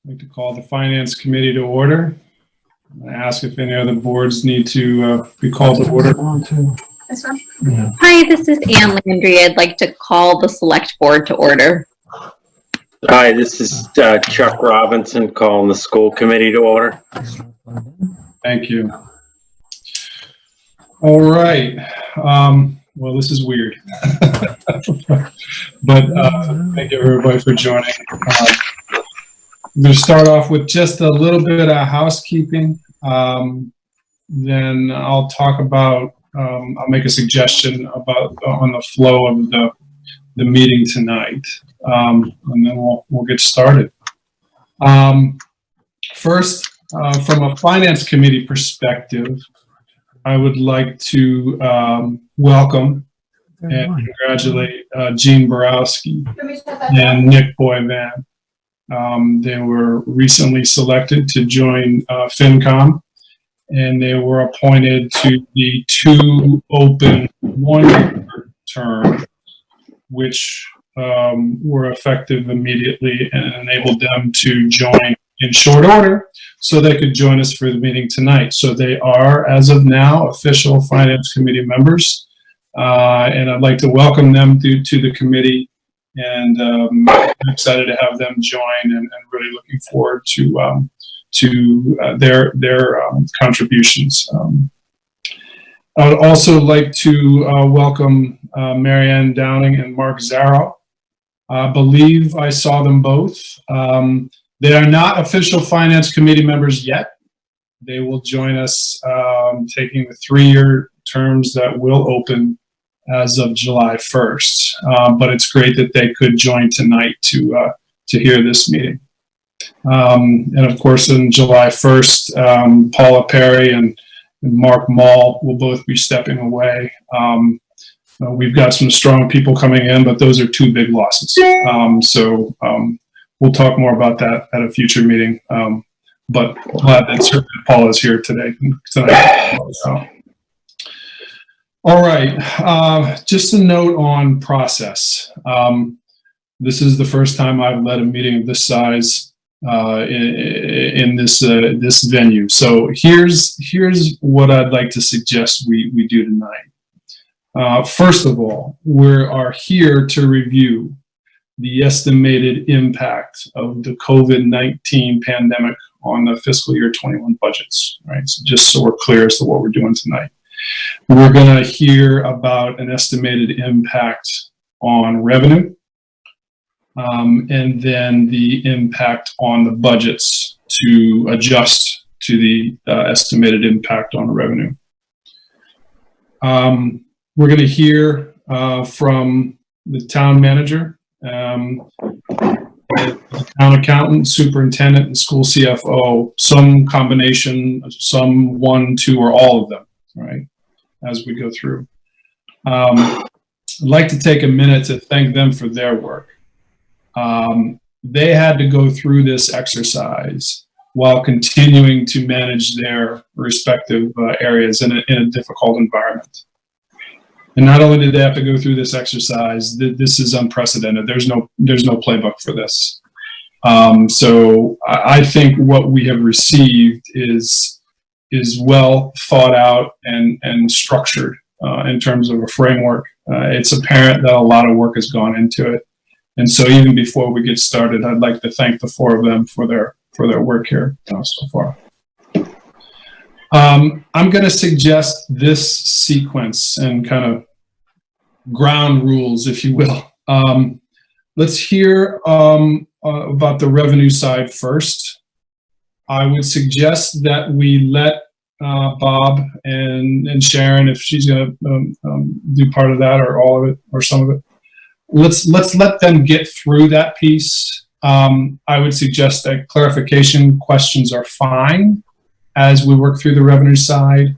I'd like to call the Finance Committee to order. I ask if any other boards need to be called to order. This one? Yeah. Hi, this is Ann Landry. I'd like to call the Select Board to order. Hi, this is Chuck Robinson calling the School Committee to order. Thank you. All right. Well, this is weird. But thank you everybody for joining. I'm going to start off with just a little bit of housekeeping. Then I'll talk about, I'll make a suggestion about on the flow of the meeting tonight. And then we'll get started. First, from a Finance Committee perspective, I would like to welcome and congratulate Gene Borowski and Nick Boyvan. They were recently selected to join FinCom, and they were appointed to the 2 open 1-year terms, which were effective immediately and enabled them to join in short order so they could join us for the meeting tonight. So they are, as of now, official Finance Committee members, and I'd like to welcome them to the committee. And I'm excited to have them join, and really looking forward to their contributions. I would also like to welcome Marianne Downing and Mark Zarrow. I believe I saw them both. They are not official Finance Committee members yet. They will join us taking the 3-year terms that will open as of July 1st. But it's great that they could join tonight to hear this meeting. And of course, on July 1st, Paula Perry and Mark Mall will both be stepping away. We've got some strong people coming in, but those are 2 big losses. So we'll talk more about that at a future meeting. But glad that certainly Paula is here tonight. So. All right, just a note on process. This is the first time I've led a meeting of this size in this venue. So here's what I'd like to suggest we do tonight. First of all, we are here to review the estimated impact of the COVID-19 pandemic on the fiscal year 21 budgets, right? So just so we're clear as to what we're doing tonight. We're going to hear about an estimated impact on revenue, and then the impact on the budgets to adjust to the estimated impact on revenue. We're going to hear from the town manager, the town accountant, superintendent, and school CFO, some combination, some 1, 2, or all of them, right, as we go through. I'd like to take a minute to thank them for their work. They had to go through this exercise while continuing to manage their respective areas in a difficult environment. And not only did they have to go through this exercise, this is unprecedented. There's no playbook for this. So I think what we have received is well thought out and structured in terms of a framework. It's apparent that a lot of work has gone into it. And so even before we get started, I'd like to thank the 4 of them for their work here so far. I'm going to suggest this sequence and kind of ground rules, if you will. Let's hear about the revenue side first. I would suggest that we let Bob and Sharon, if she's going to do part of that or all of it or some of it, let's let them get through that piece. I would suggest that clarification questions are fine as we work through the revenue side,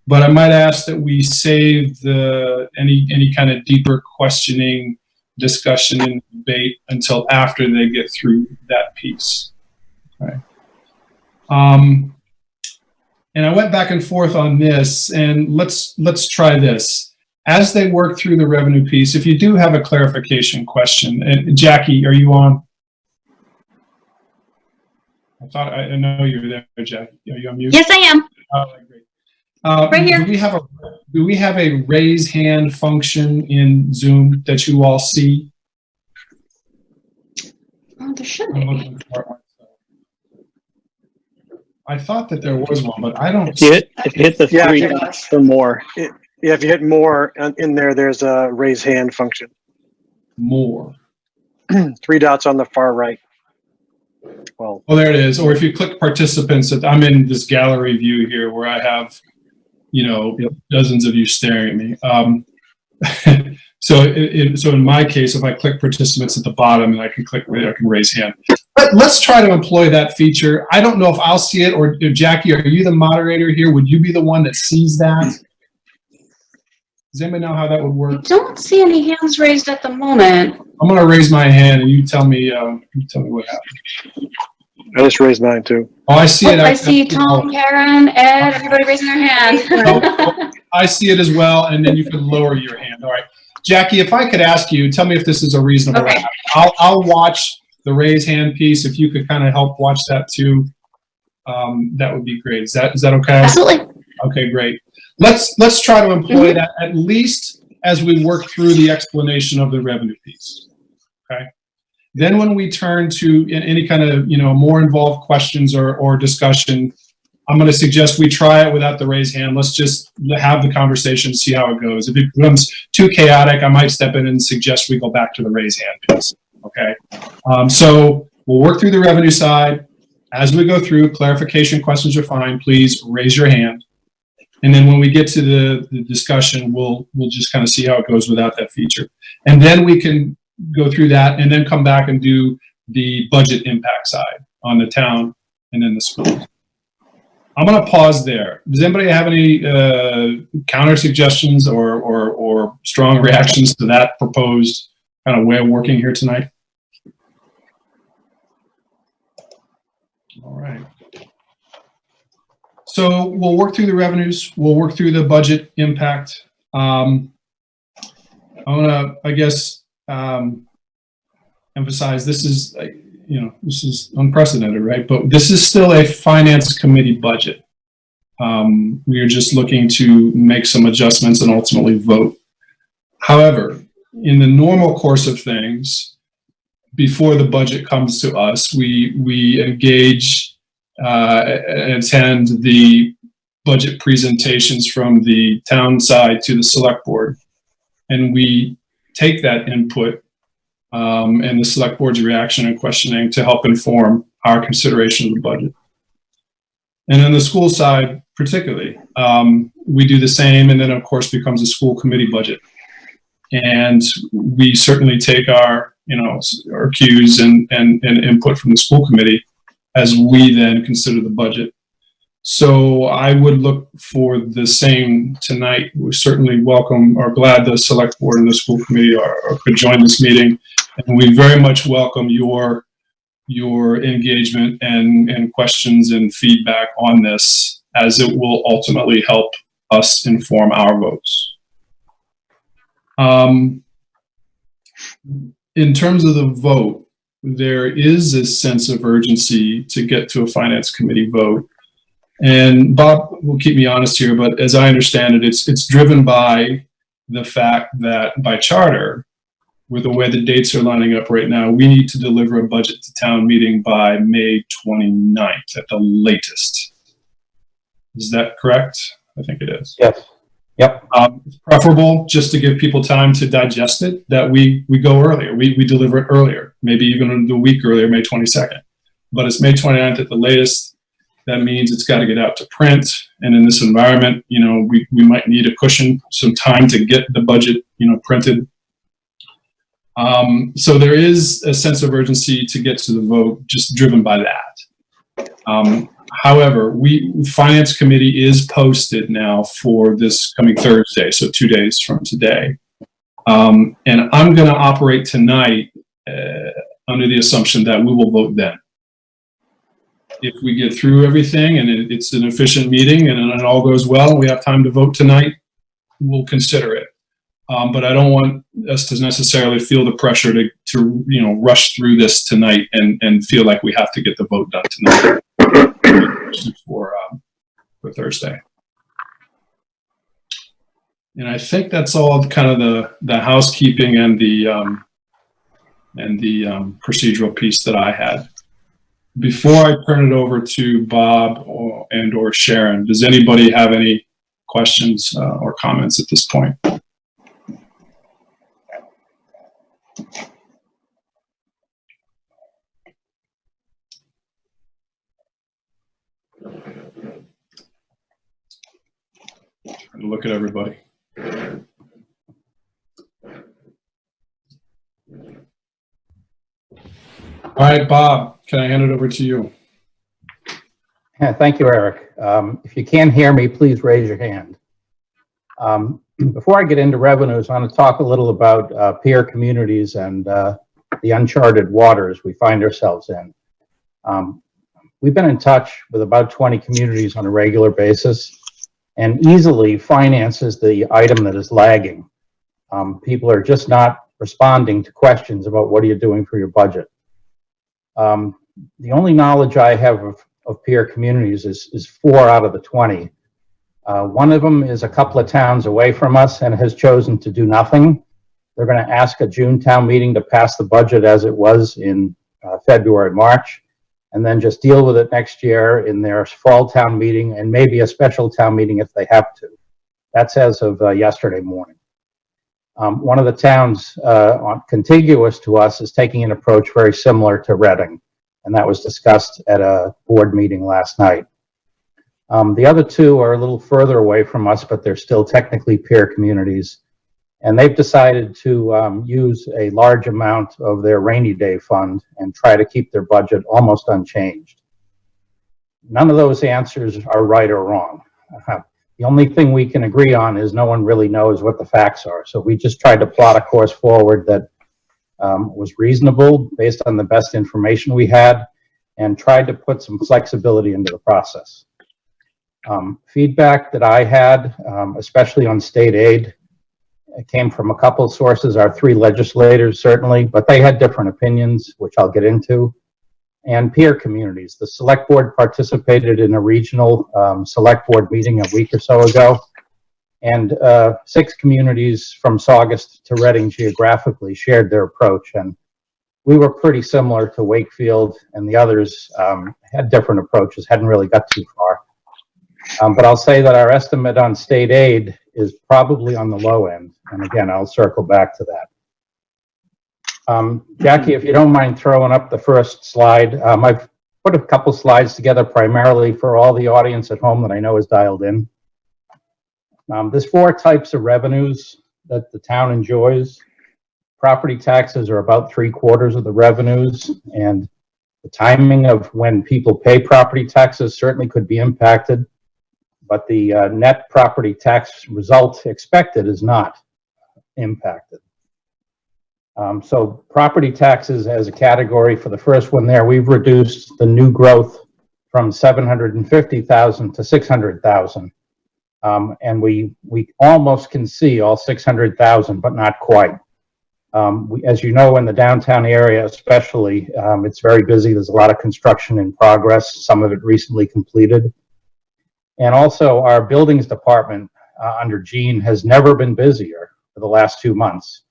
but I might ask that we save any kind of deeper questioning, discussion, and debate until after they get through that piece. Okay. And I went back and forth on this, and let's try this. As they work through the revenue piece, if you do have a clarification question, and Jackie, are you on? I know you were there, Jackie. Are you on mute? Yes, I am. Oh, great. Right here. Do we have a raise hand function in Zoom that you all see? Oh, there should I'm be. looking for it myself. I thought that there was one, but I don't. If you hit the three dots for more. Yeah, if you hit more in there, there's a raise hand function. More. 3 dots on the far right. Well, Oh, there it is. Or if you click participants, I'm in this gallery view here where I have, you know, dozens of you staring at me. So in my case, if I click participants at the bottom, and I can click, I can raise hand. But let's try to employ that feature. I don't know if I'll see it, or Jackie, are you the moderator here? Would you be the one that sees that? Does anybody know how that would I work? don't see any hands raised at the moment. I'm going to raise my hand, and you tell me what happened. I just raised mine too. Oh, I see it. I see Tom, Karen, Ed, everybody raising their hand. I see it as well, and then you can lower your hand. All right, Jackie, if I could ask you, tell me if this is a reasonable. Okay. I'll watch the raise hand piece. If you could kind of help watch that too, that would be great. Is that okay? Absolutely. Okay, great. Let's try to employ that at least as we work through the explanation of the revenue piece. Okay. Then when we turn to any kind of, you know, more involved questions or discussion, I'm going to suggest we try it without the raise hand. Let's just have the conversation, see how it goes. If it becomes too chaotic, I might step in and suggest we go back to the raise hand piece. Okay. So we'll work through the revenue side. As we go through, clarification questions are fine. Please raise your hand. And then when we get to the discussion, we'll just kind of see how it goes without that feature. And then we can go through that and then come back and do the budget impact side on the town and then the schools. I'm going to pause there. Does anybody have any counter suggestions or strong reactions to that proposed kind of way of working here tonight? All right. So we'll work through the revenues. We'll work through the budget impact. I want to, I guess, emphasize this is, this is unprecedented, right? But this is still a finance committee budget. We are just looking to make some adjustments and ultimately vote. However, in the normal course of things, before the budget comes to us, we engage and attend the budget presentations from the town side to the select board. And we take that input and the select board's reaction and questioning to help inform our consideration of the budget. And on the school side, particularly, we do the same, and then of course becomes a school committee budget. And we certainly take our, our cues and input from the school committee as we then consider the budget. So I would look for the same tonight. We certainly welcome or glad the select board and the school committee could join this meeting. And we very much welcome your engagement and questions and feedback on this, as it will ultimately help us inform our votes. In terms of the vote, there is a sense of urgency to get to a finance committee vote. And Bob will keep me honest here, but as I understand it, it's driven by the fact that by charter, with the way the dates are lining up right now, we need to deliver a budget to town meeting by May 29th at the latest. Is that correct? I think it is. Yes. Yep. It's preferable, just to give people time to digest it, that we go earlier. We deliver it earlier, maybe even a week earlier, May 22nd. But it's May 29th at the latest. That means it's got to get out to print. And in this environment, we might need a cushion, some time to get the budget, printed. So there is a sense of urgency to get to the vote, just driven by that. However, Finance Committee is posted now for this coming Thursday, so 2 days from today. And I'm going to operate tonight under the assumption that we will vote then. If we get through everything and it's an efficient meeting and it all goes well and we have time to vote tonight, we'll consider it. But I don't want us to necessarily feel the pressure to rush through this tonight and feel like we have to get the vote done tonight for Thursday. And I think that's all kind of the housekeeping and the procedural piece that I had. Before I turn it over to Bob or Sharon, does anybody have any questions or comments at this point? Trying to look at everybody. All right, Bob, can I hand it over to you? Yeah, thank you, Eric. If you can't hear me, please raise your hand. Before I get into revenues, I want to talk a little about peer communities and the uncharted waters we find ourselves in. We've been in touch with about 20 communities on a regular basis, and easily finance is the item that is lagging. People are just not responding to questions about what are you doing for your budget. The only knowledge I have of peer communities is 4 out of the 20. One of them is a couple of towns away from us and has chosen to do nothing. They're going to ask a June town meeting to pass the budget as it was in February, March, and then just deal with it next year in their fall town meeting and maybe a special town meeting if they have to. That's as of yesterday morning. One of the towns contiguous to us is taking an approach very similar to Reading, and that was discussed at a board meeting last night. The other 2 are a little further away from us, but they're still technically peer communities, and they've decided to use a large amount of their rainy day fund and try to keep their budget almost unchanged. None of those answers are right or wrong. The only thing we can agree on is no one really knows what the facts are. So we just tried to plot a course forward that was reasonable based on the best information we had and tried to put some flexibility into the process. Feedback that I had, especially on state aid, it came from a couple of sources, our 3 legislators certainly, but they had different opinions, which I'll get into. And peer communities. The select board participated in a regional select board meeting a week or so ago, and 6 communities from Saugus to Reading geographically shared their approach, and we were pretty similar to Wakefield, and the others had different approaches, hadn't really got too far. But I'll say that our estimate on state aid is probably on the low end, and again, I'll circle back to that. Jackie, if you don't mind throwing up the first slide. I've put a couple slides together primarily for all the audience at home that I know is dialed in. There's 4 types of revenues that the town enjoys. Property taxes are about 3/4 of the revenues, and the timing of when people pay property taxes certainly could be impacted, but the net property tax result expected is not impacted. So property taxes as a category for the first one there, we've reduced the new growth from 750,000 to 600,000. And we almost can see all 600,000, but not quite. As you know, in the downtown area especially, it's very busy. There's a lot of construction in progress, some of it recently completed. And also our buildings department under Gene has never been busier for the last 2 months.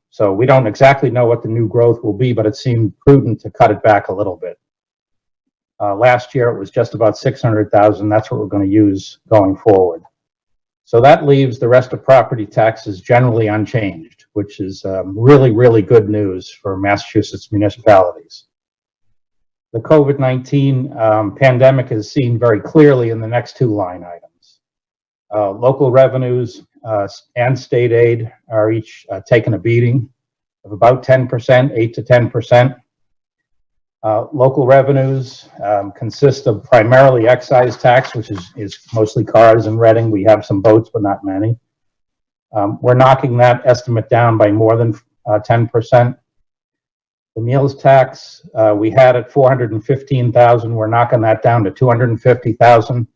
So we don't exactly know what the new growth will be, but it seemed prudent to cut it back a little bit. Last year it was just about 600,000. That's what we're going to use going forward. So that leaves the rest of property taxes generally unchanged, which is really, really good news for Massachusetts municipalities. The COVID-19 pandemic is seen very clearly in the next 2 line items. Local revenues and state aid are each taking a beating of about 10%, 8 to 10%. Local revenues consist of primarily excise tax, which is mostly cars in Reading. We have some boats, but not many. We're knocking that estimate down by more than 10%. The meals tax, we had at 415,000. We're knocking that down to 250,000.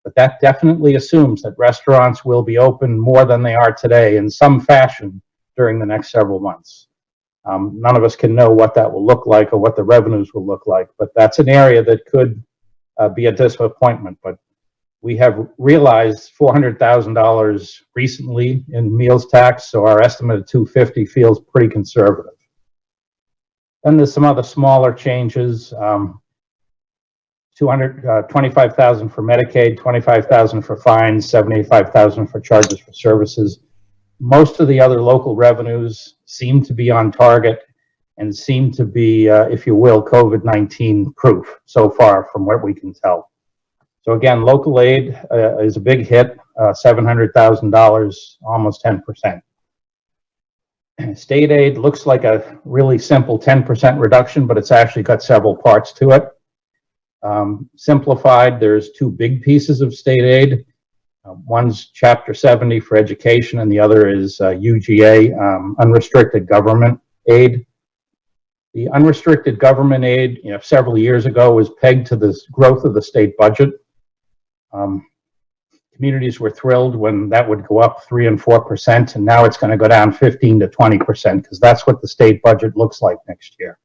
But that definitely assumes that restaurants will be open more than they are today in some fashion during the next several months. None of us can know what that will look like or what the revenues will look like, but that's an area that could be a disappointment. But we have realized $400,000 recently in meals tax, so our estimate of $250 feels pretty conservative. Then there's some other smaller changes. $25,000 for Medicaid, $25,000 for fines, $75,000 for charges for services. Most of the other local revenues seem to be on target and seem to be, if you will, COVID-19 proof so far from what we can tell. So again, local aid is a big hit, $700,000, almost 10%. State aid looks like a really simple 10% reduction, but it's actually got several parts to it. Simplified, there's two big pieces of state aid. One's Chapter 70 for education, and the other is UGA, unrestricted government aid. The unrestricted government aid, several years ago was pegged to the growth of the state budget. Communities were thrilled when that would go up 3 and 4%, and now it's going to go down 15 to 20% because that's what the state budget looks like next year,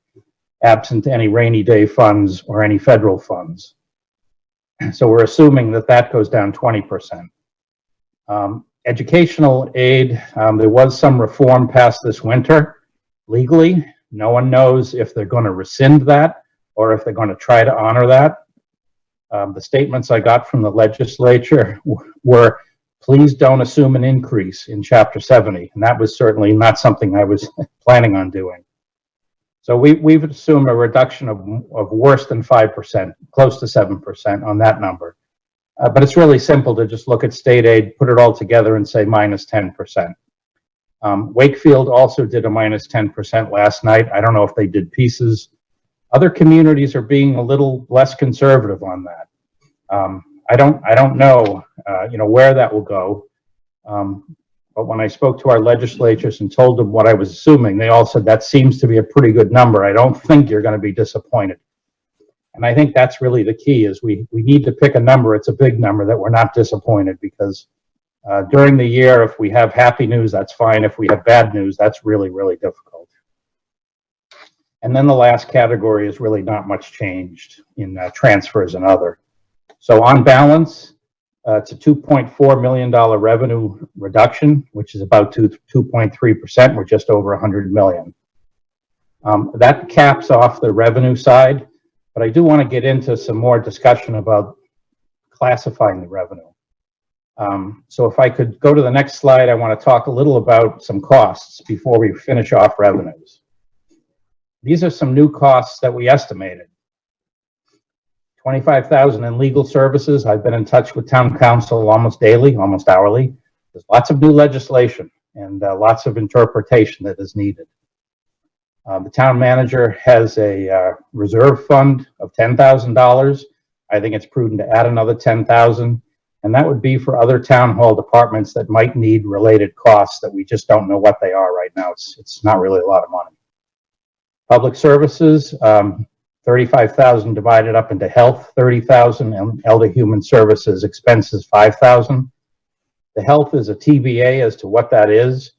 absent any rainy day funds or any federal funds. So we're assuming that that goes down 20%. Educational aid, there was some reform passed this winter legally. No one knows if they're going to rescind that or if they're going to try to honor that. The statements I got from the legislature were, please don't assume an increase in Chapter 70. And that was certainly not something I was planning on doing. So we've assumed a reduction of worse than 5%, close to 7% on that number. But it's really simple to just look at state aid, put it all together and say minus 10%. Wakefield also did a minus 10% last night. I don't know if they did pieces. Other communities are being a little less conservative on that. I don't know, where that will go. But when I spoke to our legislatures and told them what I was assuming, they all said that seems to be a pretty good number. I don't think you're going to be disappointed. And I think that's really the key is we need to pick a number. It's a big number that we're not disappointed because during the year, if we have happy news, that's fine. If we have bad news, that's really, really difficult. And then the last category is really not much changed in transfers and other. So on balance, it's a $2.4 million revenue reduction, which is about 2.3%. We're just over $100 million. That caps off the revenue side, but I do want to get into some more discussion about classifying the revenue. So if I could go to the next slide, I want to talk a little about some costs before we finish off revenues. These are some new costs that we estimated. $25,000 in legal services. I've been in touch with town council almost daily, almost hourly. There's lots of new legislation and lots of interpretation that is needed. The town manager has a reserve fund of $10,000. I think it's prudent to add another $10,000, and that would be for other town hall departments that might need related costs that we just don't know what they are right now. It's not really a lot of money. Public services, 35,000 divided up into health, 30,000, and elder human services expenses, 5,000. The health is a TBA as to what that is.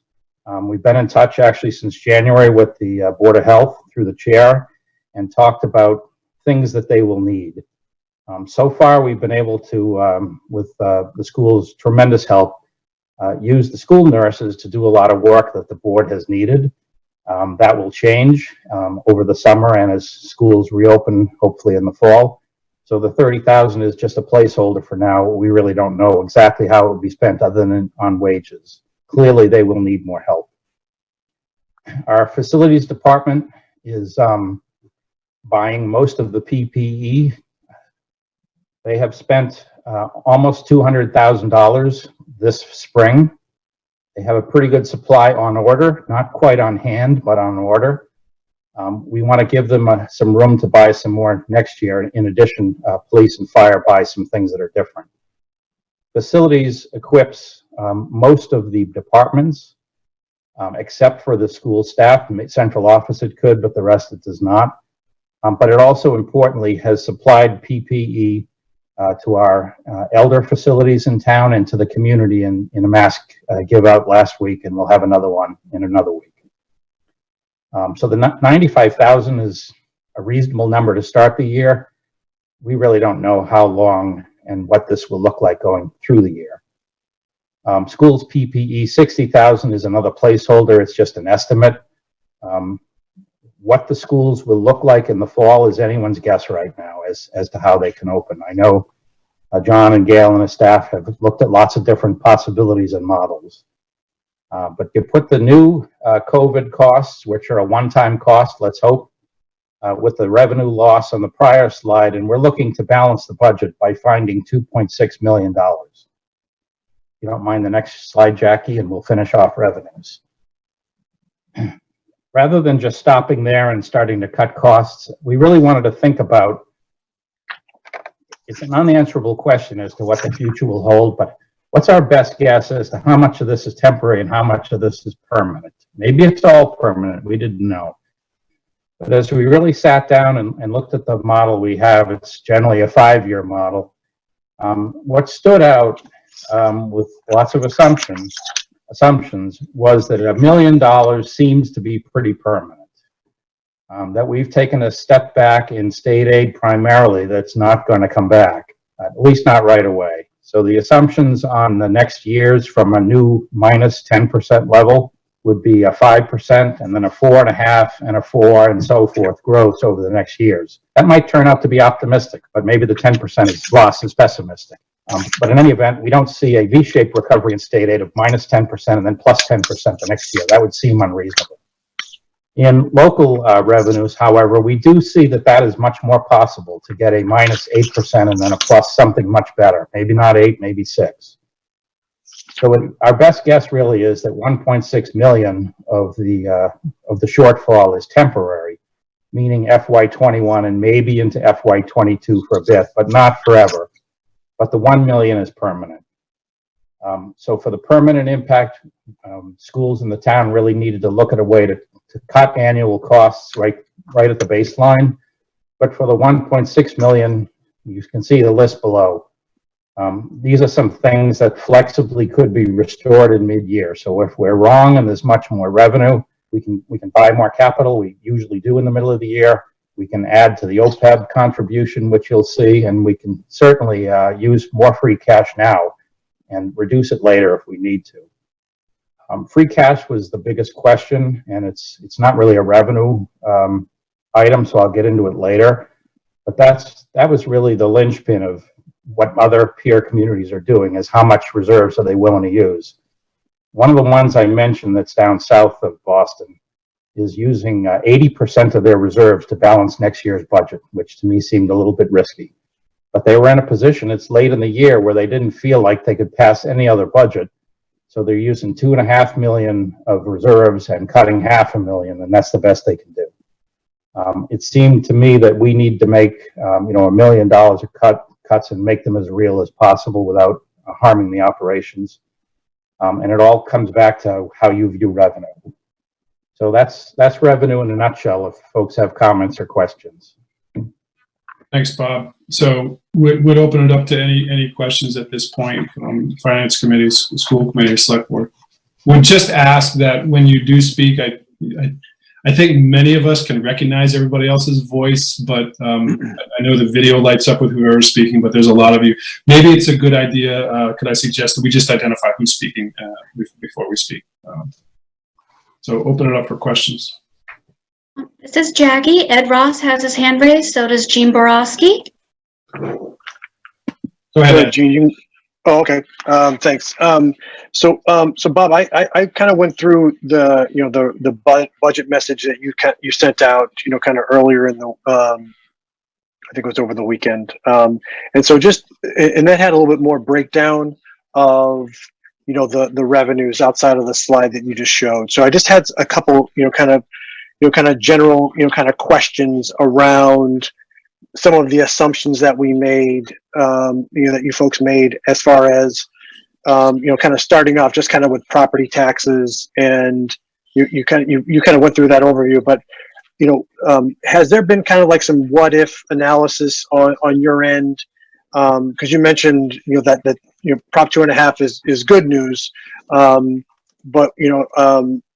We've been in touch actually since January with the Board of Health through the chair and talked about things that they will need. So far, we've been able to, with the school's tremendous help, use the school nurses to do a lot of work that the board has needed. That will change over the summer and as schools reopen, hopefully in the fall. So the 30,000 is just a placeholder for now. We really don't know exactly how it will be spent other than on wages. Clearly, they will need more help. Our facilities department is buying most of the PPE. They have spent almost $200,000 this spring. They have a pretty good supply on order, not quite on hand, but on order. We want to give them some room to buy some more next year. In addition, police and fire buy some things that are different. Facilities equips most of the departments, except for the school staff. Central office it could, but the rest it does not. But it also importantly has supplied PPE to our elder facilities in town and to the community in a mask give out last week, and we'll have another one in another week. So the 95,000 is a reasonable number to start the year. We really don't know how long and what this will look like going through the year. Schools PPE 60,000 is another placeholder. It's just an estimate. What the schools will look like in the fall is anyone's guess right now as to how they can open. I know John and Gail and his staff have looked at lots of different possibilities and models. But you put the new COVID costs, which are a one-time cost, let's hope, with the revenue loss on the prior slide, and we're looking to balance the budget by finding $2.6 million. If you don't mind the next slide, Jackie, and we'll finish off revenues. Rather than just stopping there and starting to cut costs, we really wanted to think about, it's an unanswerable question as to what the future will hold, but what's our best guess as to how much of this is temporary and how much of this is permanent? Maybe it's all permanent, we didn't know. But as we really sat down and looked at the model we have, it's generally a 5-year model. What stood out with lots of assumptions was that $1 million seems to be pretty permanent. That we've taken a step back in state aid primarily that's not going to come back, at least not right away. So the assumptions on the next years from a new minus 10% level would be a 5% and then a 4.5% and a 4% and so forth growth over the next years. That might turn out to be optimistic, but maybe the 10% loss is pessimistic. But in any event, we don't see a V-shaped recovery in state aid of minus 10% and then plus 10% the next year. That would seem unreasonable. In local revenues, however, we do see that that is much more possible to get a minus 8% and then a plus something much better. Maybe not 8, maybe 6. So our best guess really is that 1.6 million of the shortfall is temporary, meaning FY21 and maybe into FY22 for a bit, but not forever. But the 1 million is permanent. So for the permanent impact, schools in the town really needed to look at a way to cut annual costs right at the baseline. But for the 1.6 million, you can see the list below. These are some things that flexibly could be restored in mid-year. So if we're wrong and there's much more revenue, we can buy more capital. We usually do in the middle of the year. We can add to the OPEB contribution, which you'll see, and we can certainly use more free cash now and reduce it later if we need to. Free cash was the biggest question, and it's not really a revenue item, so I'll get into it later. But that was really the linchpin of what other peer communities are doing, is how much reserves are they willing to use. One of the ones I mentioned that's down south of Boston is using 80% of their reserves to balance next year's budget, which to me seemed a little bit risky. But they were in a position, it's late in the year, where they didn't feel like they could pass any other budget. So they're using $2.5 million of reserves and cutting $500,000, and that's the best they can do. It seemed to me that we need to make $1 million of cuts and make them as real as possible without harming the operations. And it all comes back to how you view revenue. So that's revenue in a nutshell, if folks have comments or questions. Thanks, Bob. So we'd open it up to any questions at this point from Finance Committee, School Committee, Select Board. Would just ask that when you do speak, I think many of us can recognize everybody else's voice, but I know the video lights up with whoever's speaking, but there's a lot of you. Maybe it's a good idea, could I suggest that we just identify who's speaking before we speak. So open it up for questions. This is Jackie. Ed Ross has his hand raised. So does Gene Borowski. Go ahead, Ed. Gene. Oh, okay. Thanks. So Bob, I kind of went through the budget message that you sent out, kind of earlier in the, I think it was over the weekend. And so and that had a little bit more breakdown of, the revenues outside of the slide that you just showed. So I just had a couple, kind of general, kind of questions around some of the assumptions that we made, that you folks made as far as, kind of starting off just kind of with property taxes, and you kind of went through that overview, but, has there been kind of like some what if analysis on your end, because you mentioned, that Prop 2.5 is good news. But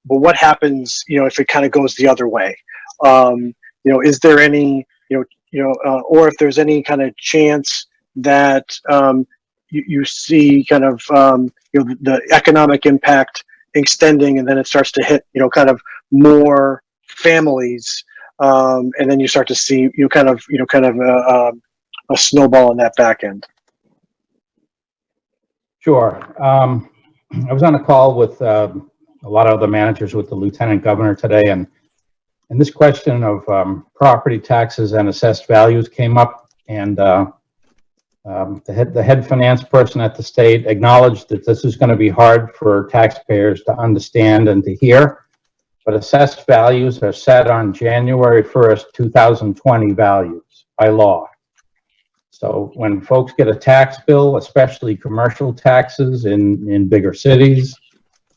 what happens, if it kind of goes the other way? Is there any, or if there's any kind of chance that you see kind of, the economic impact extending, and then it starts to hit, kind of more families, and then you start to see, a snowball on that back end. Sure. I was on a call with a lot of other managers with the Lieutenant Governor today, and this question of property taxes and assessed values came up, and the head finance person at the state acknowledged that this is going to be hard for taxpayers to understand and to hear, but assessed values are set on January 1st, 2020 values by law. So when folks get a tax bill, especially commercial taxes in bigger cities,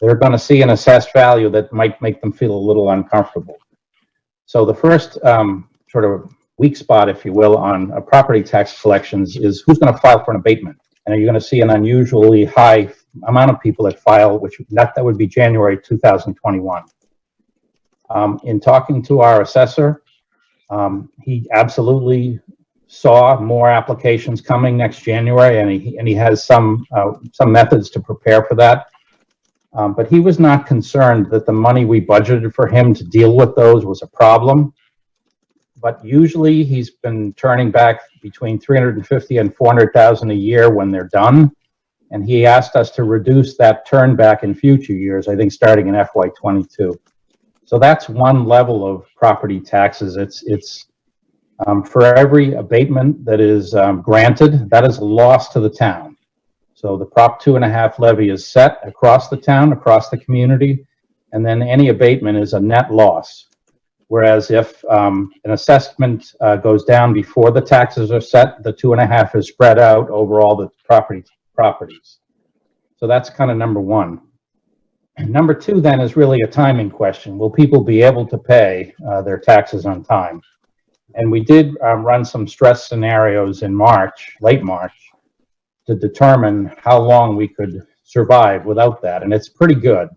they're going to see an assessed value that might make them feel a little uncomfortable. So the first sort of weak spot, if you will, on property tax collections is who's going to file for an abatement. And are you going to see an unusually high amount of people that file, that would be January 2021. In talking to our assessor, he absolutely saw more applications coming next January, and he has some methods to prepare for that. But he was not concerned that the money we budgeted for him to deal with those was a problem. But usually he's been turning back between $350,000 and $400,000 a year when they're done. And he asked us to reduce that turn back in future years, I think starting in FY22. So that's one level of property taxes. It's for every abatement that is granted, that is a loss to the town. So the Prop 2.5 levy is set across the town, across the community, and then any abatement is a net loss. Whereas if an assessment goes down before the taxes are set, the 2.5 is spread out over all the properties. So that's kind of number one. And number two then is really a timing question. Will people be able to pay their taxes on time? And we did run some stress scenarios in March, late March, to determine how long we could survive without that. And it's pretty good.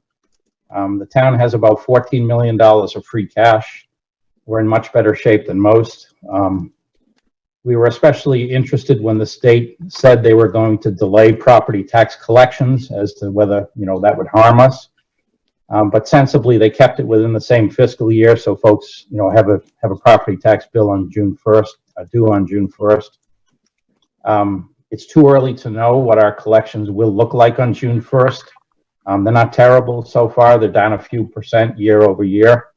The town has about $14 million of free cash. We're in much better shape than most. We were especially interested when the state said they were going to delay property tax collections as to whether, that would harm us. But sensibly, they kept it within the same fiscal year, so folks, have a property tax bill on June 1st, due on June 1st. It's too early to know what our collections will look like on June 1st. They're not terrible so far. They're down a few % year over year.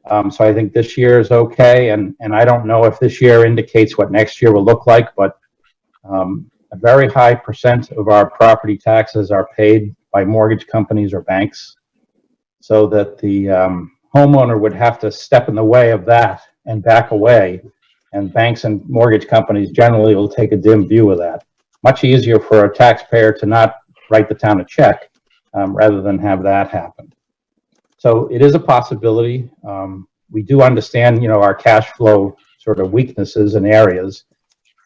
So I think this year is okay, and I don't know if this year indicates what next year will look like, but a very high % of our property taxes are paid by mortgage companies or banks, so that the homeowner would have to step in the way of that and back away, and banks and mortgage companies generally will take a dim view of that. Much easier for a taxpayer to not write the town a check rather than have that happen. So it is a possibility. We do understand, our cash flow sort of weaknesses and areas.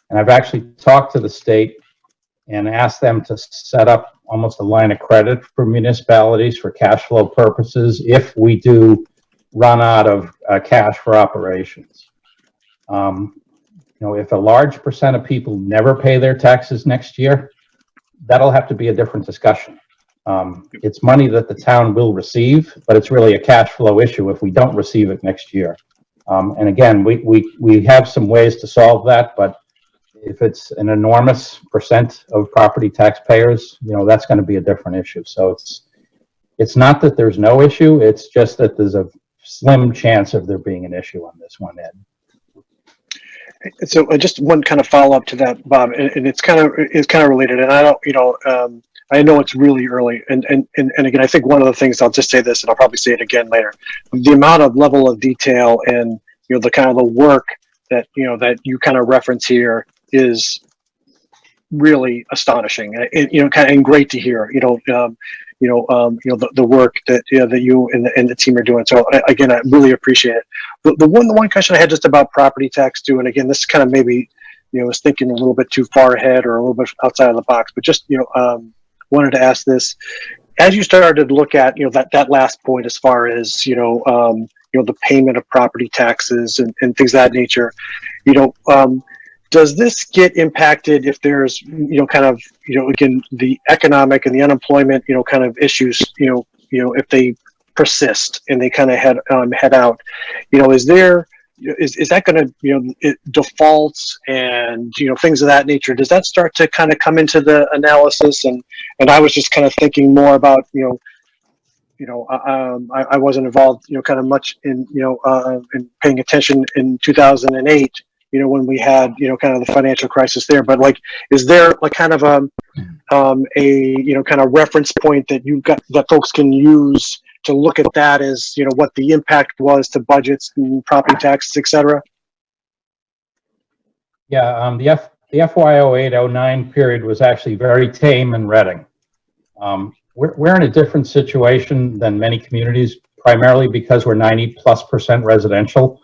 And I've actually talked to the state and asked them to set up almost a line of credit for municipalities for cash flow purposes if we do run out of cash for operations. If a large % of people never pay their taxes next year, that'll have to be a different discussion. It's money that the town will receive, but it's really a cash flow issue if we don't receive it next year. And again, we have some ways to solve that, but if it's an enormous % of property taxpayers, that's going to be a different issue. So it's not that there's no issue, it's just that there's a slim chance of there being an issue on this one, Ed. So just one kind of follow up to that, Bob, and it's kind of related. And I don't, I know it's really early, and again, I think one of the things, I'll just say this, and I'll probably say it again later. The amount of level of detail and the kind of the work that that you kind of reference here is really astonishing, and kind of great to hear. The work that that you and the team are doing. So again, I really appreciate it. The one question I had just about property tax too, and again, this kind of maybe was thinking a little bit too far ahead or a little bit outside of the box, but just, wanted to ask this. As you started to look at, that last point as far as, the payment of property taxes and things of that nature, does this get impacted if there's, again, the economic and the unemployment, kind of issues, if they persist and they kind of head out, is that going to, defaults and, things of that nature, does that start to kind of come into the analysis? And I was just kind of thinking more about, I wasn't involved, kind of much in, in paying attention in 2008, when we had, kind of the financial crisis there. But like, is there like kind of a kind of reference point that you've got that folks can use to look at that as, what the impact was to budgets and property taxes, et cetera? Yeah, the FY 08-09 period was actually very tame in Reading. We're in a different situation than many communities, primarily because we're 90+% residential.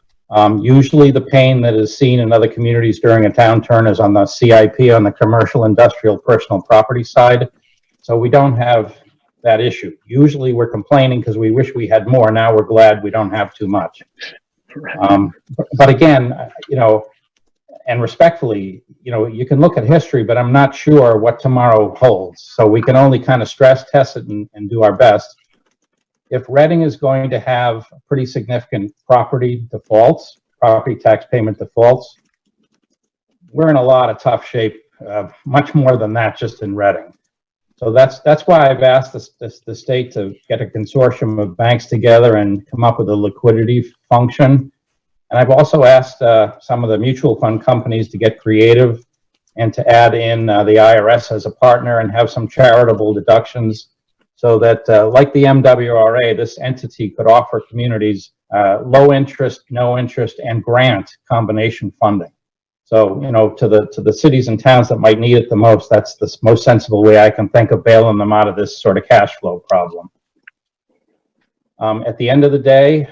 Usually the pain that is seen in other communities during a downturn is on the CIP, on the commercial, industrial, personal property side. So we don't have that issue. Usually we're complaining because we wish we had more. Now we're glad we don't have too much. But again, and respectfully, you can look at history, but I'm not sure what tomorrow holds. So we can only kind of stress test it and do our best. If Reading is going to have pretty significant property defaults, property tax payment defaults, we're in a lot of tough shape, much more than that just in Reading. So that's why I've asked the state to get a consortium of banks together and come up with a liquidity function. And I've also asked some of the mutual fund companies to get creative and to add in the IRS as a partner and have some charitable deductions so that, like the MWRA, this entity could offer communities low interest, no interest, and grant combination funding. So, to the cities and towns that might need it the most, that's the most sensible way I can think of bailing them out of this sort of cash flow problem. At the end of the day,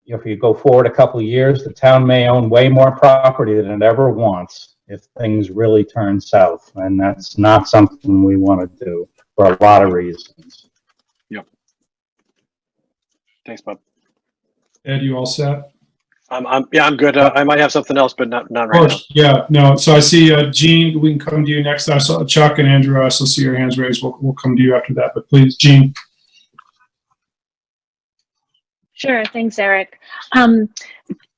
if you go forward a couple of years, the town may own way more property than it ever wants if things really turn south. And that's not something we want to do for a lot of reasons. Yep. Thanks, Bob. Ed, you all set? I'm good. I might have something else, but not right now. Yeah, no. So I see Gene, we can come to you next. I saw Chuck and Andrew. I also see your hands raised. We'll come to you after that. But please, Gene. Sure. Thanks, Eric.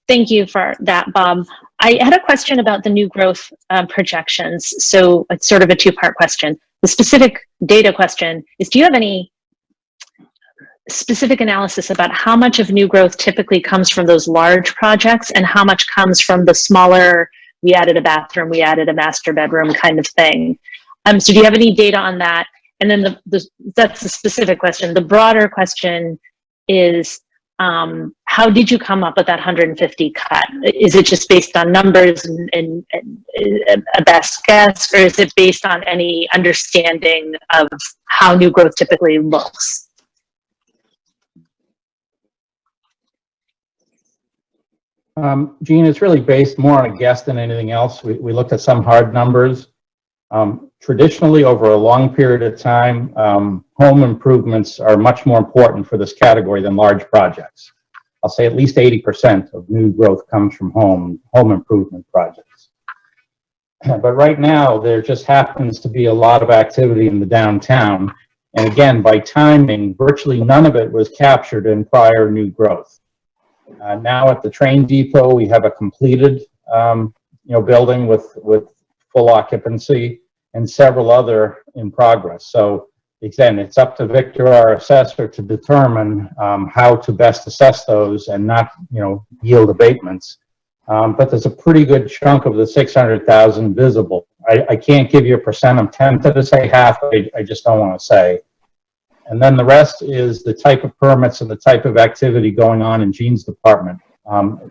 Thank you for that, Bob. I had a question about the new growth projections. So it's sort of a two-part question. The specific data question is, do you have any specific analysis about how much of new growth typically comes from those large projects and how much comes from the smaller, we added a bathroom, we added a master bedroom kind of thing? So do you have any data on that? And then that's the specific question. The broader question is, how did you come up with that 150 cut? Is it just based on numbers and a best guess, or is it based on any understanding of how new growth typically looks? Gene, it's really based more on a guess than anything else. We looked at some hard numbers. Traditionally, over a long period of time, home improvements are much more important for this category than large projects. I'll say at least 80% of new growth comes from home improvement projects. But right now, there just happens to be a lot of activity in the downtown. And again, by timing, virtually none of it was captured in prior new growth. Now at the train depot, we have a completed building with full occupancy and several other in progress. So again, it's up to Victor, our assessor, to determine how to best assess those and not yield abatements. But there's a pretty good chunk of the 600,000 visible. I can't give you a percent. I'm tempted to say half. I just don't want to say. And then the rest is the type of permits and the type of activity going on in Gene's department.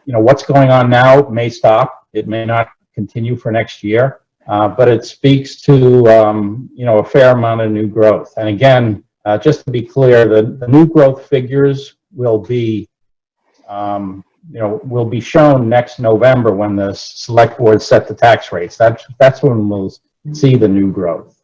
What's going on now may stop. It may not continue for next year, but it speaks to, a fair amount of new growth. And again, just to be clear, the new growth figures will be will be shown next November when the select board set the tax rates. That's when we'll see the new growth.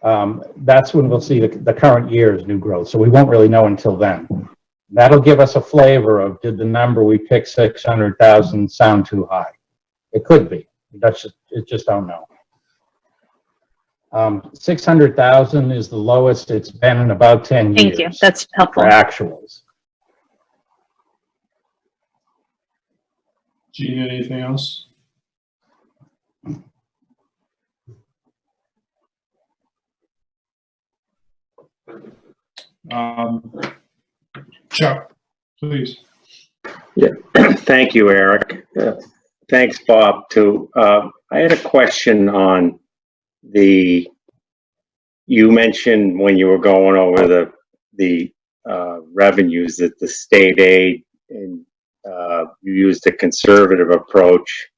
That's when we'll see the current year's new growth. So we won't really know until then. That'll give us a flavor of, did the number we picked, 600,000, sound too high? It could be. It just don't know. 600,000 is the lowest it's been in about 10 years. Thank you. That's helpful. For actuals. Gene, anything else? Chuck, please. Yeah, thank you, Eric. Thanks, Bob, too. I had a question on you mentioned when you were going over the revenues that the state aid, and you used a conservative approach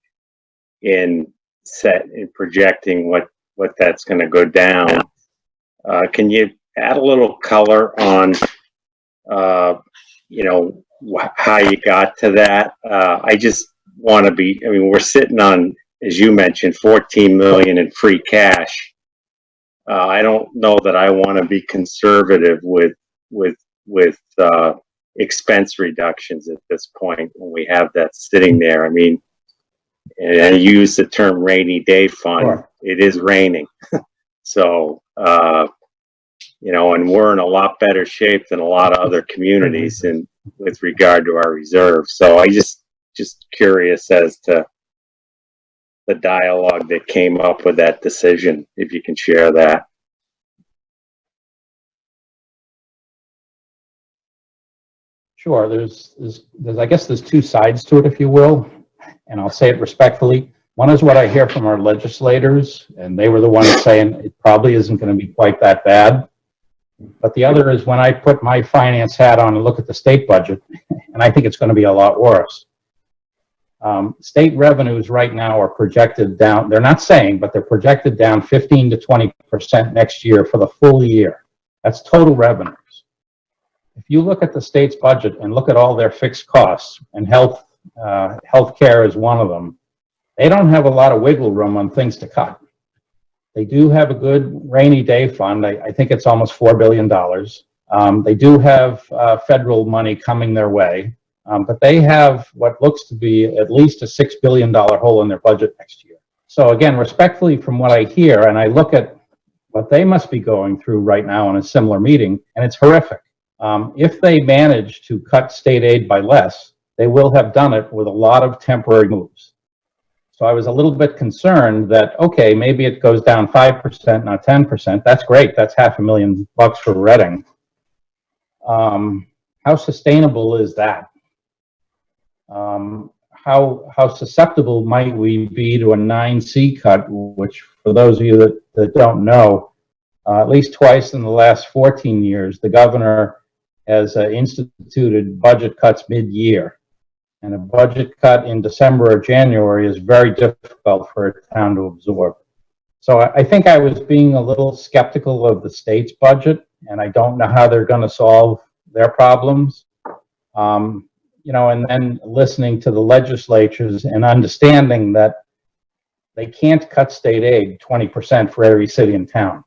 in projecting what that's going to go down. Can you add a little color on how you got to that? I just want to we're sitting on, as you mentioned, 14 million in free cash. I don't know that I want to be conservative with expense reductions at this point when we have that sitting there. And I use the term rainy day fund. Sure. It is raining. So, and we're in a lot better shape than a lot of other communities with regard to our reserves. So I just curious as to the dialogue that came up with that decision, if you can share that. Sure. There's I guess there's two sides to it, if you will, and I'll say it respectfully. One is what I hear from our legislators, and they were the ones saying it probably isn't going to be quite that bad. But the other is when I put my finance hat on and look at the state budget, and I think it's going to be a lot worse. State revenues right now are projected down. They're not saying, but they're projected down 15 to 20% next year for the full year. That's total revenues. If you look at the state's budget and look at all their fixed costs, and healthcare is one of them, they don't have a lot of wiggle room on things to cut. They do have a good rainy day fund. I think it's almost $4 billion. They do have federal money coming their way. But they have what looks to be at least a $6 billion hole in their budget next year. So again, respectfully from what I hear, and I look at what they must be going through right now in a similar meeting, and it's horrific. If they manage to cut state aid by less, they will have done it with a lot of temporary moves. So I was a little bit concerned that, okay, maybe it goes down 5%, not 10%. That's great. That's $500,000 for Reading. How sustainable is that? How susceptible might we be to a 9C cut, which for those of you that don't know, at least twice in the last 14 years, the governor has instituted budget cuts mid-year. And a budget cut in December or January is very difficult for a town to absorb. So I think I was being a little skeptical of the state's budget, and I don't know how they're going to solve their problems. And then listening to the legislatures and understanding that they can't cut state aid 20% for every city and town.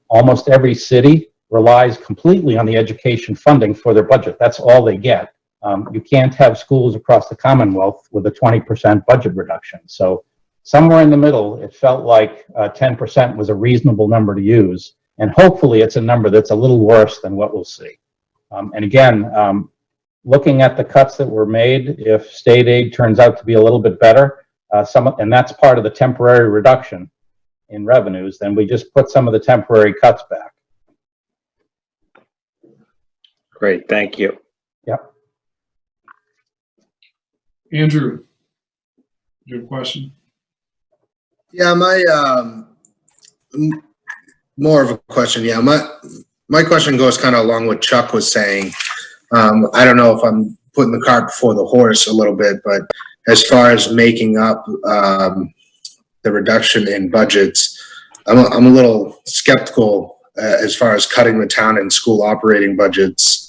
Almost every city relies completely on the education funding for their budget. That's all they get. You can't have schools across the Commonwealth with a 20% budget reduction. So somewhere in the middle, it felt like 10% was a reasonable number to use. And hopefully it's a number that's a little worse than what we'll see. And again, looking at the cuts that were made, if state aid turns out to be a little bit better, and that's part of the temporary reduction in revenues, then we just put some of the temporary cuts back. Great, thank you. Yep. Andrew, your question? Yeah, more of a question. Yeah, my question goes kind of along what Chuck was saying. I don't know if I'm putting the cart before the horse a little bit, but as far as making up the reduction in budgets, I'm a little skeptical as far as cutting the town and school operating budgets.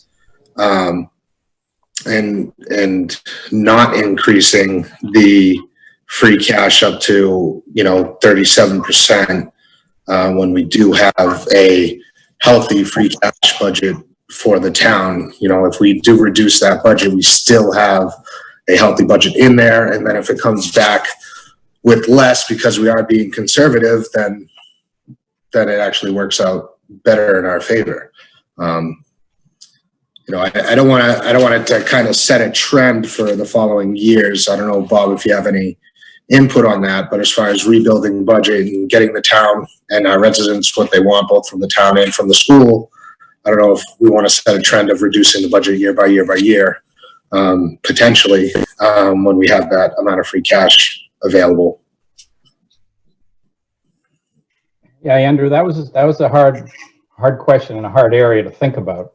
and not increasing the free cash up to, 37%, when we do have a healthy free cash budget for the town. If we do reduce that budget, we still have a healthy budget in there. And then if it comes back with less because we are being conservative, then it actually works out better in our favor. I don't want it to kind of set a trend for the following years. I don't know, Bob, if you have any input on that, but as far as rebuilding the budget and getting the town and our residents what they want, both from the town and from the school, I don't know if we want to set a trend of reducing the budget year by year by year, potentially, when we have that amount of free cash available. Yeah, Andrew, that was a hard question and a hard area to think about.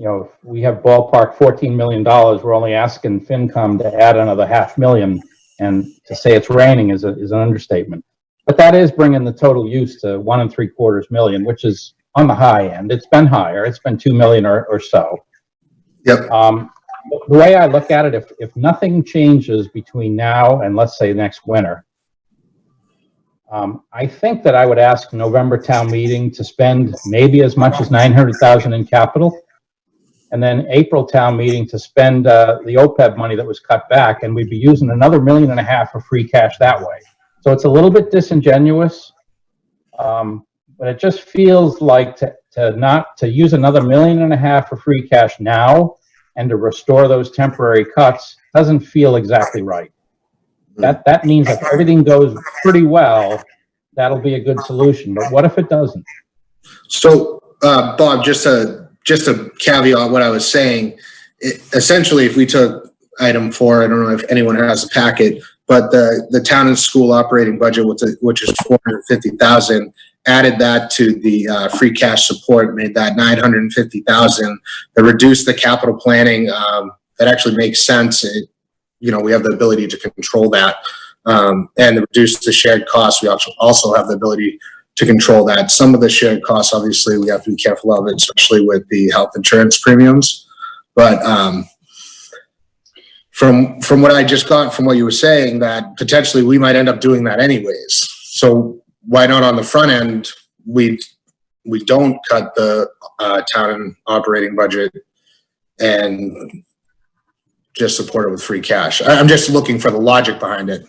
If we have ballpark $14 million, we're only asking FinCom to add another $500,000, and to say it's raining is an understatement. But that is bringing the total use to $1 3/4 million, which is on the high end. It's been higher. It's been $2 million or so. Yep. The way I look at it, if nothing changes between now and let's say next winter, I think that I would ask November town meeting to spend maybe as much as $900,000 in capital, and then April town meeting to spend the OPEB money that was cut back, and we'd be using another $1.5 million of free cash that way. So it's a little bit disingenuous, but it just feels like to use another $1.5 million of free cash now and to restore those temporary cuts doesn't feel exactly right. That means if everything goes pretty well, that'll be a good solution. But what if it doesn't? So, Bob, just a caveat what I was saying. Essentially, if we took item 4, I don't know if anyone has a packet, but the town and school operating budget, which is $450,000, added that to the free cash support, made that $950,000. That reduced the capital planning. That actually makes sense. We have the ability to control that, and reduce the shared costs. We also have the ability to control that. Some of the shared costs, obviously, we have to be careful of it, especially with the health insurance premiums. But from what I just got from what you were saying, that potentially we might end up doing that anyways. So why not on the front end we don't cut the town and operating budget and just support it with free cash? I'm just looking for the logic behind it.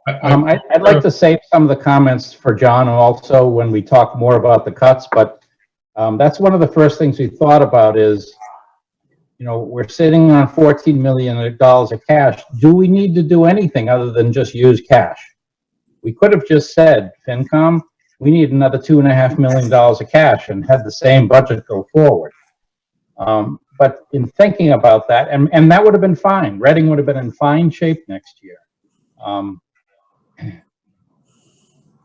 I'd like to save some of the comments for John also when we talk more about the cuts, but that's one of the first things we thought about is, we're sitting on $14 million of cash. Do we need to do anything other than just use cash? We could have just said, FinCom, we need another $2.5 million of cash and had the same budget go forward. But in thinking about that, and that would have been fine. Reading would have been in fine shape next year.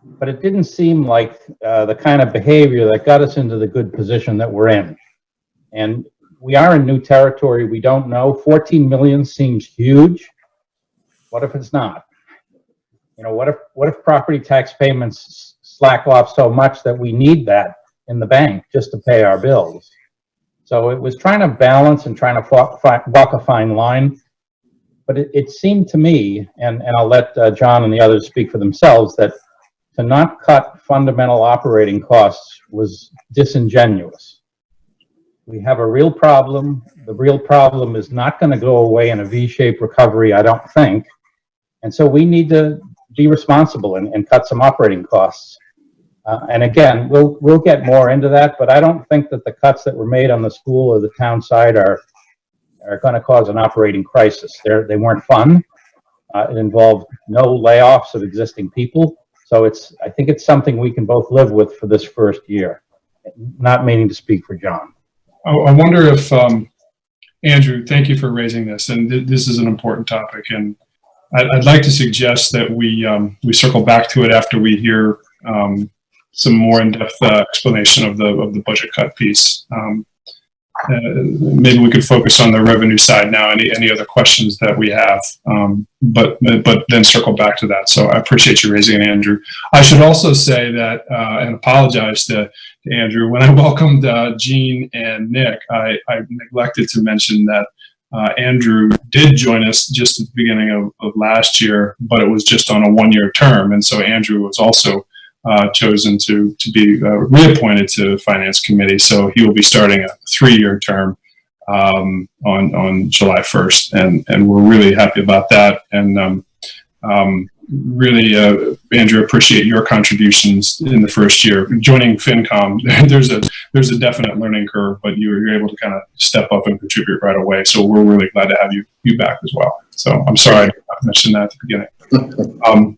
But it didn't seem like the kind of behavior that got us into the good position that we're in. And we are in new territory. We don't know. 14 million seems huge. What if it's not? What if property tax payments slack off so much that we need that in the bank just to pay our bills? So it was trying to balance and trying to walk a fine line. But it seemed to me, and I'll let John and the others speak for themselves, that to not cut fundamental operating costs was disingenuous. We have a real problem. The real problem is not going to go away in a V-shaped recovery, I don't think. And so we need to be responsible and cut some operating costs. And again, we'll get more into that, but I don't think that the cuts that were made on the school or the town side are going to cause an operating crisis. They weren't fun. It involved no layoffs of existing people. So I think it's something we can both live with for this first year. Not meaning to speak for John. I wonder if, Andrew, thank you for raising this, and this is an important topic, and I'd like to suggest that we circle back to it after we hear some more in-depth explanation of the budget cut piece. maybe we could focus on the revenue side now. Any other questions that we have, but then circle back to that. So I appreciate you raising it, Andrew. I should also say that and apologize to Andrew. When I welcomed Jean and Nick, I neglected to mention that Andrew did join us just at the beginning of last year, but it was just on a one-year term, and so Andrew was also chosen to be reappointed to the Finance Committee. So he will be starting a 3-year term on July 1st, and we're really happy about that. And really, Andrew, appreciate your contributions in the first year. Joining FinCom, there's a definite learning curve, but you're able to kind of step up and contribute right away. So we're really glad to have you back as well. So I'm sorry I did not mention that at the beginning.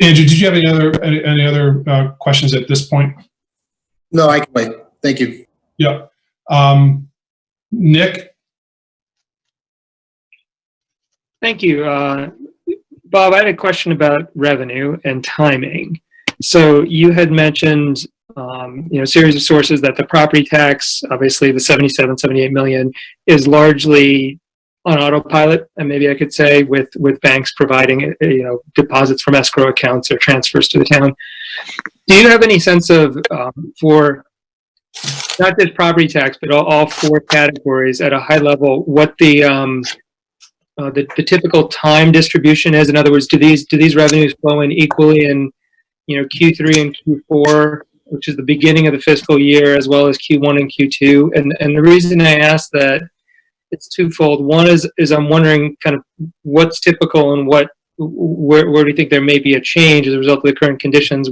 Andrew, did you have any other questions at this point? No, I can wait. Thank you. Yeah. Nick? Thank you. Bob, I had a question about revenue and timing. So you had mentioned, a series of sources that the property tax, obviously the 77, 78 million, is largely on autopilot, and maybe I could say with banks providing deposits from escrow accounts or transfers to the town. Do you have any sense of for not just property tax, but all 4 categories at a high level, what the typical time distribution is? In other words, do these revenues flow in equally in Q3 and Q4, which is the beginning of the fiscal year, as well as Q1 and Q2? And the reason I ask that, it's twofold. One is I'm wondering kind of what's typical and where do you think there may be a change as a result of the current conditions,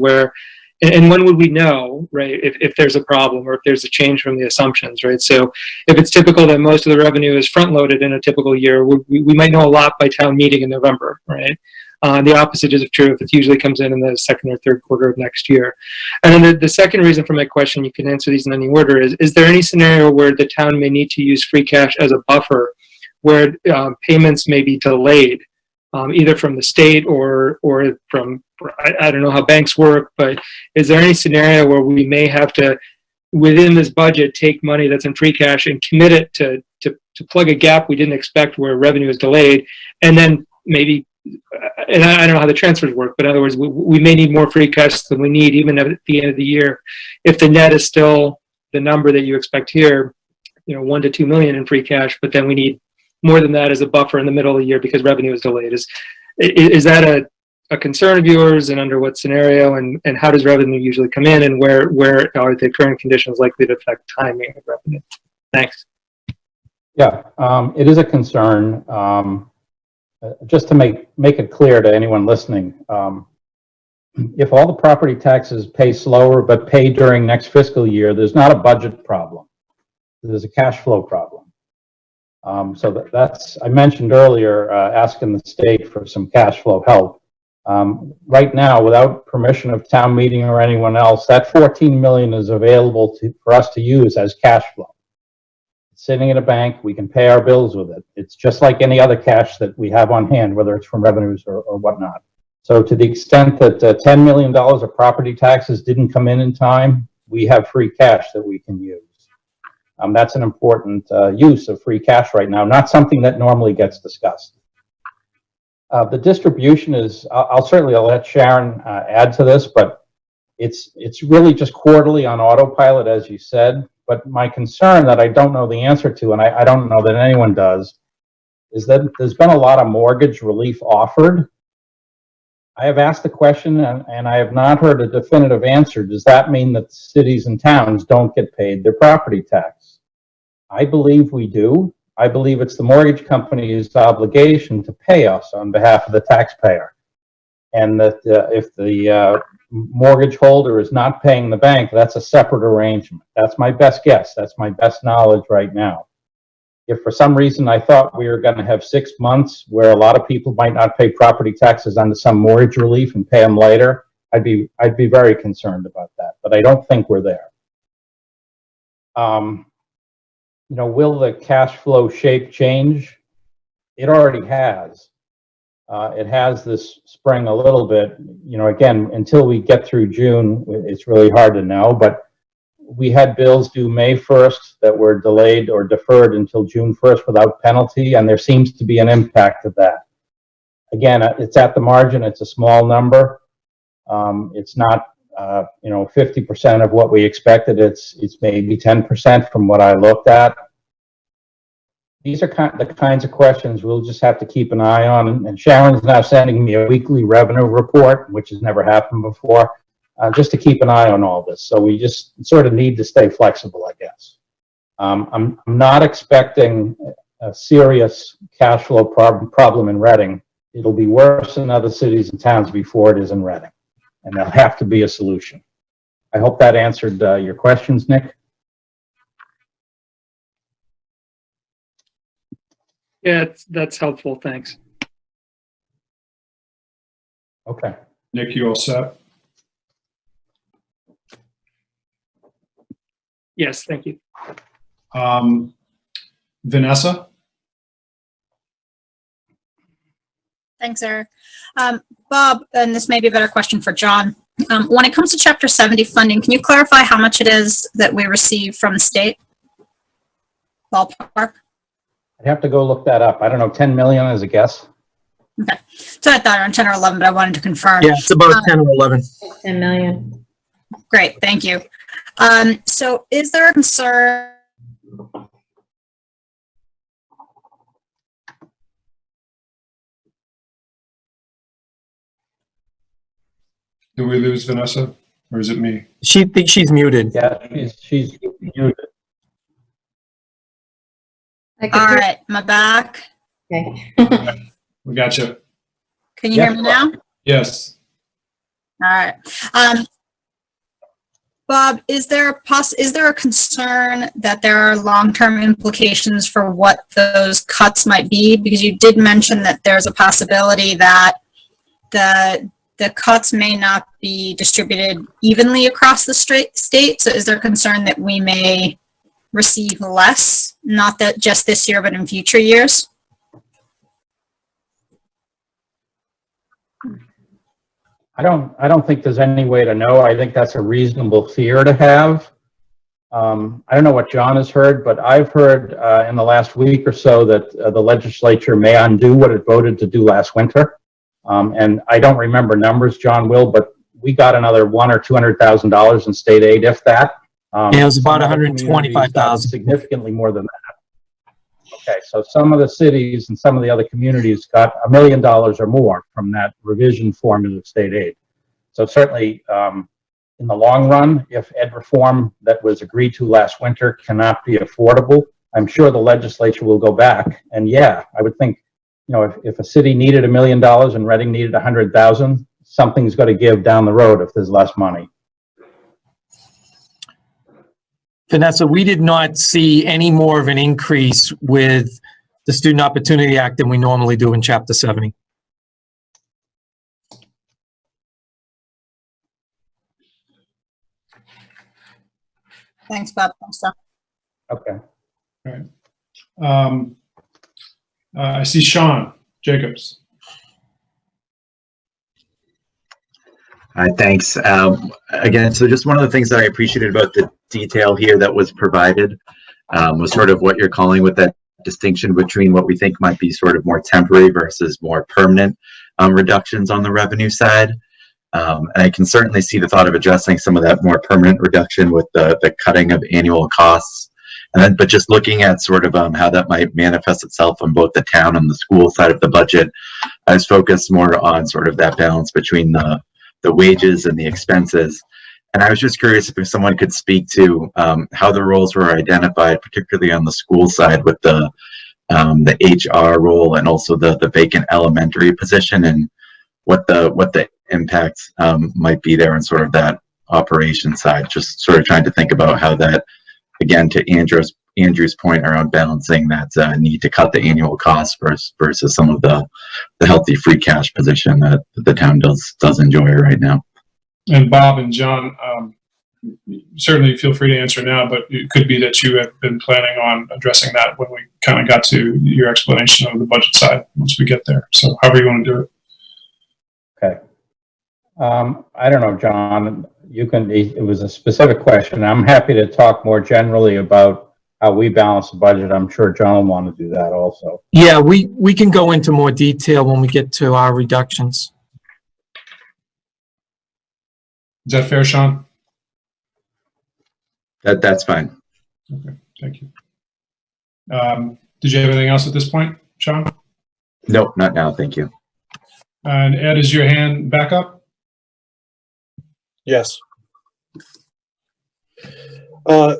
and when would we know, right, if there's a problem or if there's a change from the assumptions, right? So if it's typical that most of the revenue is front-loaded in a typical year, we might know a lot by town meeting in November, right? The opposite is true if it usually comes in the second or third quarter of next year. And then the second reason for my question, you can answer these in any order, is there any scenario where the town may need to use free cash as a buffer, where payments may be delayed, either from the state or from, I don't know how banks work, but is there any scenario where we may have to, within this budget, take money that's in free cash and commit it to plug a gap we didn't expect where revenue is delayed, and then maybe, and I don't know how the transfers work, but in other words, we may need more free cash than we need even at the end of the year. If the net is still the number that you expect here, 1 to 2 million in free cash, but then we need more than that as a buffer in the middle of the year because revenue is delayed. Is that a concern of yours, and under what scenario, and how does revenue usually come in, and where are the current conditions likely to affect timing of revenue? Thanks. Yeah, it is a concern. Just to make it clear to anyone listening, if all the property taxes pay slower but pay during next fiscal year, there's not a budget problem. There's a cash flow problem. So that's, I mentioned earlier, asking the state for some cash flow help. Right now, without permission of town meeting or anyone else, that 14 million is available for us to use as cash flow. It's sitting in a bank, we can pay our bills with it. It's just like any other cash that we have on hand, whether it's from revenues or whatnot. So to the extent that $10 million of property taxes didn't come in time, we have free cash that we can use. That's an important use of free cash right now, not something that normally gets discussed. The distribution is, I'll let Sharon add to this, but it's really just quarterly on autopilot, as you said. But my concern that I don't know the answer to, and I don't know that anyone does, is that there's been a lot of mortgage relief offered. I have asked the question and I have not heard a definitive answer. Does that mean that cities and towns don't get paid their property tax? I believe we do. I believe it's the mortgage company's obligation to pay us on behalf of the taxpayer. And that if the mortgage holder is not paying the bank, that's a separate arrangement. That's my best guess. That's my best knowledge right now. If for some reason I thought we were going to have 6 months where a lot of people might not pay property taxes under some mortgage relief and pay them later, I'd be very concerned about that. But I don't think we're there. Will the cash flow shape change? It already has. It has this spring a little bit. Again, until we get through June, it's really hard to know. But We had bills due May 1st that were delayed or deferred until June 1st without penalty, and there seems to be an impact of that. Again, it's at the margin. It's a small number. It's not, 50% of what we expected. It's maybe 10% from what I looked at. These are the kinds of questions we'll just have to keep an eye on. And Sharon's now sending me a weekly revenue report, which has never happened before, just to keep an eye on all this. So we just sort of need to stay flexible, I guess. I'm not expecting a serious cash flow problem in Reading. It'll be worse in other cities and towns before it is in Reading. And there'll have to be a solution. I hope that answered your questions, Nick. Yeah, that's helpful. Thanks. Okay. Nick, you all set? Yes, thank you. Vanessa? Thanks, Eric. Bob, and this may be a better question for John. When it comes to Chapter 70 funding, can you clarify how much it is that we receive from the state? Ballpark? I'd have to go look that up. I don't know, 10 million as a guess. Okay. So I thought around 10 or 11, but I wanted to confirm. Yeah, it's about 10 or 11. 10 million. Great, thank you. So is there a concern? Do we lose Vanessa, or is it me? She thinks she's muted. Yeah, she's muted. All right, am I back? Okay. We got you. Can you hear me now? Yes. All right. Bob, is there a concern that there are long-term implications for what those cuts might be? Because you did mention that there's a possibility that the cuts may not be distributed evenly across the state. So is there concern that we may receive less, not that just this year, but in future years? I don't think there's any way to know. I think that's a reasonable fear to have. I don't know what John has heard, but I've heard in the last week or so that the legislature may undo what it voted to do last winter. And I don't remember numbers, John will, but we got another $100,000 or $200,000 in state aid, if that. Yeah, it was about 125,000. Significantly more than that. Okay, so some of the cities and some of the other communities got $1 million or more from that revision formula of state aid. So certainly, in the long run, if ed reform that was agreed to last winter cannot be affordable, I'm sure the legislature will go back. And yeah, I would think, if a city needed $1 million and Reading needed 100,000, something's got to give down the road if there's less money. Vanessa, we did not see any more of an increase with the Student Opportunity Act than we normally do in Chapter 70. Thanks, Bob. Thanks, John. Okay. All right. I see Sean Jacobs. Hi, thanks. Again, so just one of the things that I appreciated about the detail here that was provided was sort of what you're calling with that distinction between what we think might be sort of more temporary versus more permanent reductions on the revenue side. And I can certainly see the thought of addressing some of that more permanent reduction with the cutting of annual costs. And then, but just looking at sort of how that might manifest itself on both the town and the school side of the budget, I was focused more on sort of that balance between the wages and the expenses. And I was just curious if someone could speak to how the roles were identified, particularly on the school side with the HR role and also the vacant elementary position, and what the impacts might be there and sort of that operation side. Just sort of trying to think about how that, again, to Andrew's point around balancing that need to cut the annual costs versus some of the healthy free cash position that the town does enjoy right now. And Bob and John, certainly feel free to answer now, but it could be that you have been planning on addressing that when we kind of got to your explanation of the budget side once we get there. So however you want to do it. Okay. I don't know, John. it was a specific question. I'm happy to talk more generally about how we balance the budget. I'm sure John will want to do that also. Yeah, we can go into more detail when we get to our reductions. Is that fair, Sean? That's fine. Okay, thank you. Did you have anything else at this point, Sean? Nope, not now. Thank you. And Ed, is your hand back up? Yes.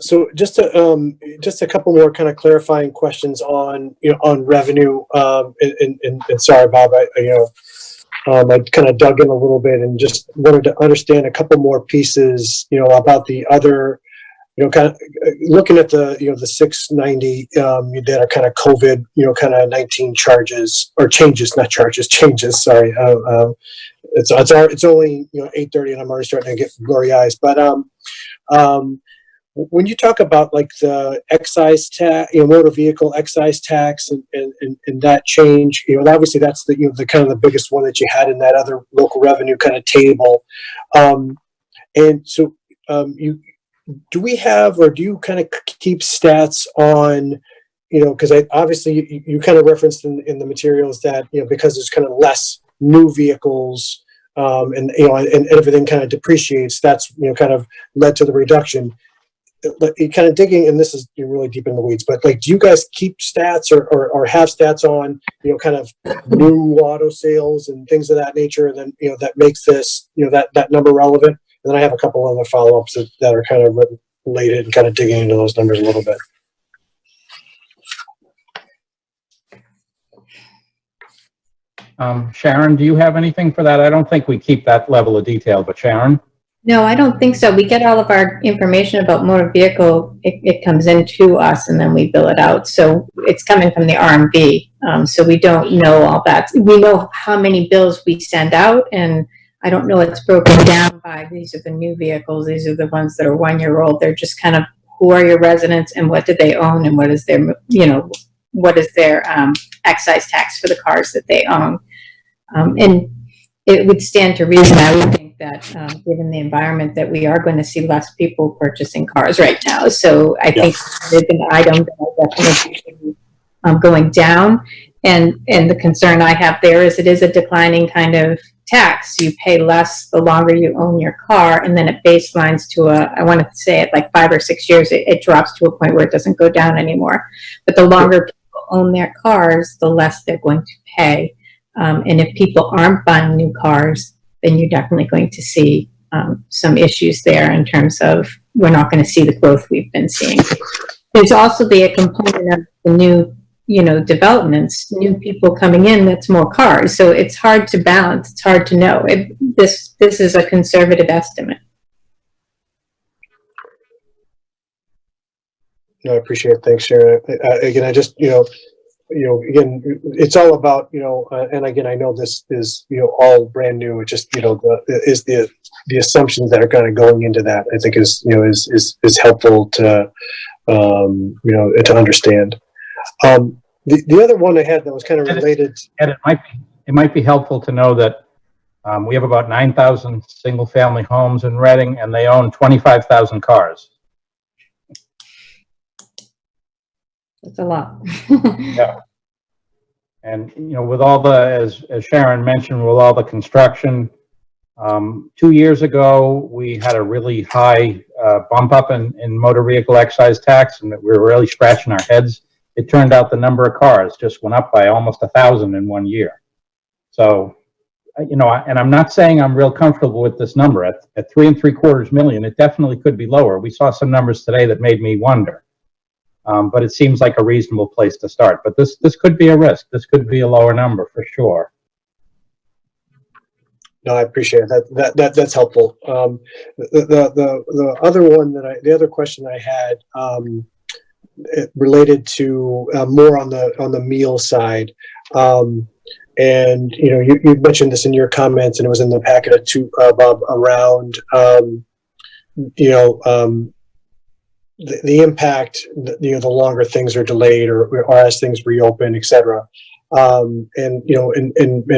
So just a couple more kind of clarifying questions on, on revenue. And sorry, Bob, I kind of dug in a little bit and just wanted to understand a couple more pieces, about the other, kind of looking at the, the 690 that are kind of COVID, kind of 19 charges or changes, not charges, changes. Sorry, it's only 8:30 and I'm already starting to get blurry eyes. But when you talk about like the excise tax, motor vehicle excise tax and that change, obviously that's the the kind of the biggest one that you had in that other local revenue kind of table. And so do we have, or do you kind of keep stats on, because obviously you kind of referenced in the materials that, because there's kind of less new vehicles, and everything kind of depreciates, that's, kind of led to the reduction. Kind of digging, and this is really deep in the weeds, but like, do you guys keep stats or have stats on, kind of new auto sales and things of that nature, and then, that makes this, that number relevant? And then I have a couple other follow-ups that are kind of related and kind of digging into those numbers a little bit. Sharon, do you have anything for that? I don't think we keep that level of detail, but Sharon? No, I don't think so. We get all of our information about motor vehicle. It comes in to us and then we bill it out. So it's coming from the RMV. So we don't know all that. We know how many bills we send out, and I don't know it's broken down by these are the new vehicles. These are the ones that are 1 year old. They're just kind of who are your residents and what do they own and what is their, what is their excise tax for the cars that they own. And it would stand to reason, I would think, that given the environment that we are going to see less people purchasing cars right now. So I think it's an item that will definitely be going down. And the concern I have there is it is a declining kind of tax. You pay less the longer you own your car, and then it baselines to I want to say it like 5 or 6 years, it drops to a point where it doesn't go down anymore. But the longer people own their cars, the less they're going to pay. And if people aren't buying new cars, then you're definitely going to see some issues there in terms of we're not going to see the growth we've been seeing. There's also a component of the new, developments, new people coming in, that's more cars. So it's hard to balance. It's hard to know. This is a conservative estimate. No, I appreciate it. Thanks, Sharon. Again, I just, again, it's all about, and again, I know this is, all brand new. It's just, the assumptions that are kind of going into that, I think is helpful to, to understand. The other one I had that was kind of related. And it might be helpful to know that we have about 9,000 single-family homes in Reading, and they own 25,000 cars. That's a lot. Yeah. And, with all the, as Sharon mentioned, with all the construction, 2 years ago, we had a really high bump up in motor vehicle excise tax, and we were really scratching our heads. It turned out the number of cars just went up by almost 1,000 in 1 year. So, and I'm not saying I'm real comfortable with this number at 3.75 million. It definitely could be lower. We saw some numbers today that made me wonder. But it seems like a reasonable place to start. But this could be a risk. This could be a lower number for sure. No, I appreciate it. That's helpful. The other one the other question I had related to more on the meal side, and you mentioned this in your comments, and it was in the packet too, Bob, around the impact, the longer things are delayed or as things reopen, et cetera. And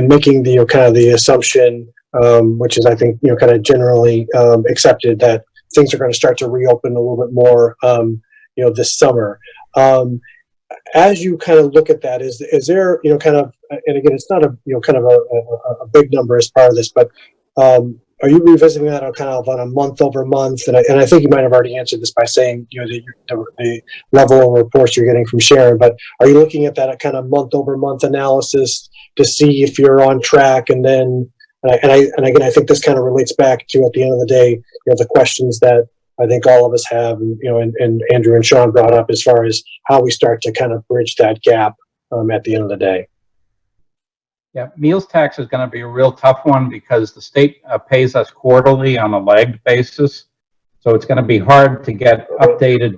making the kind of the assumption which is, I think, kind of generally accepted that things are going to start to reopen a little bit more, this summer. As you kind of look at that, is there, kind of, and again, it's not a, kind of a big number as part of this, but are you revisiting that on kind of on a month over month? And I think you might have already answered this by saying, the level of reports you're getting from Sharon, but are you looking at that kind of month over month analysis to see if you're on track? And then, and again, I think this kind of relates back to, at the end of the day, the questions that I think all of us have, and Andrew and Sean brought up as far as how we start to kind of bridge that gap at the end of the day. Yeah, meals tax is going to be a real tough one because the state pays us quarterly on a lagged basis. So it's going to be hard to get updated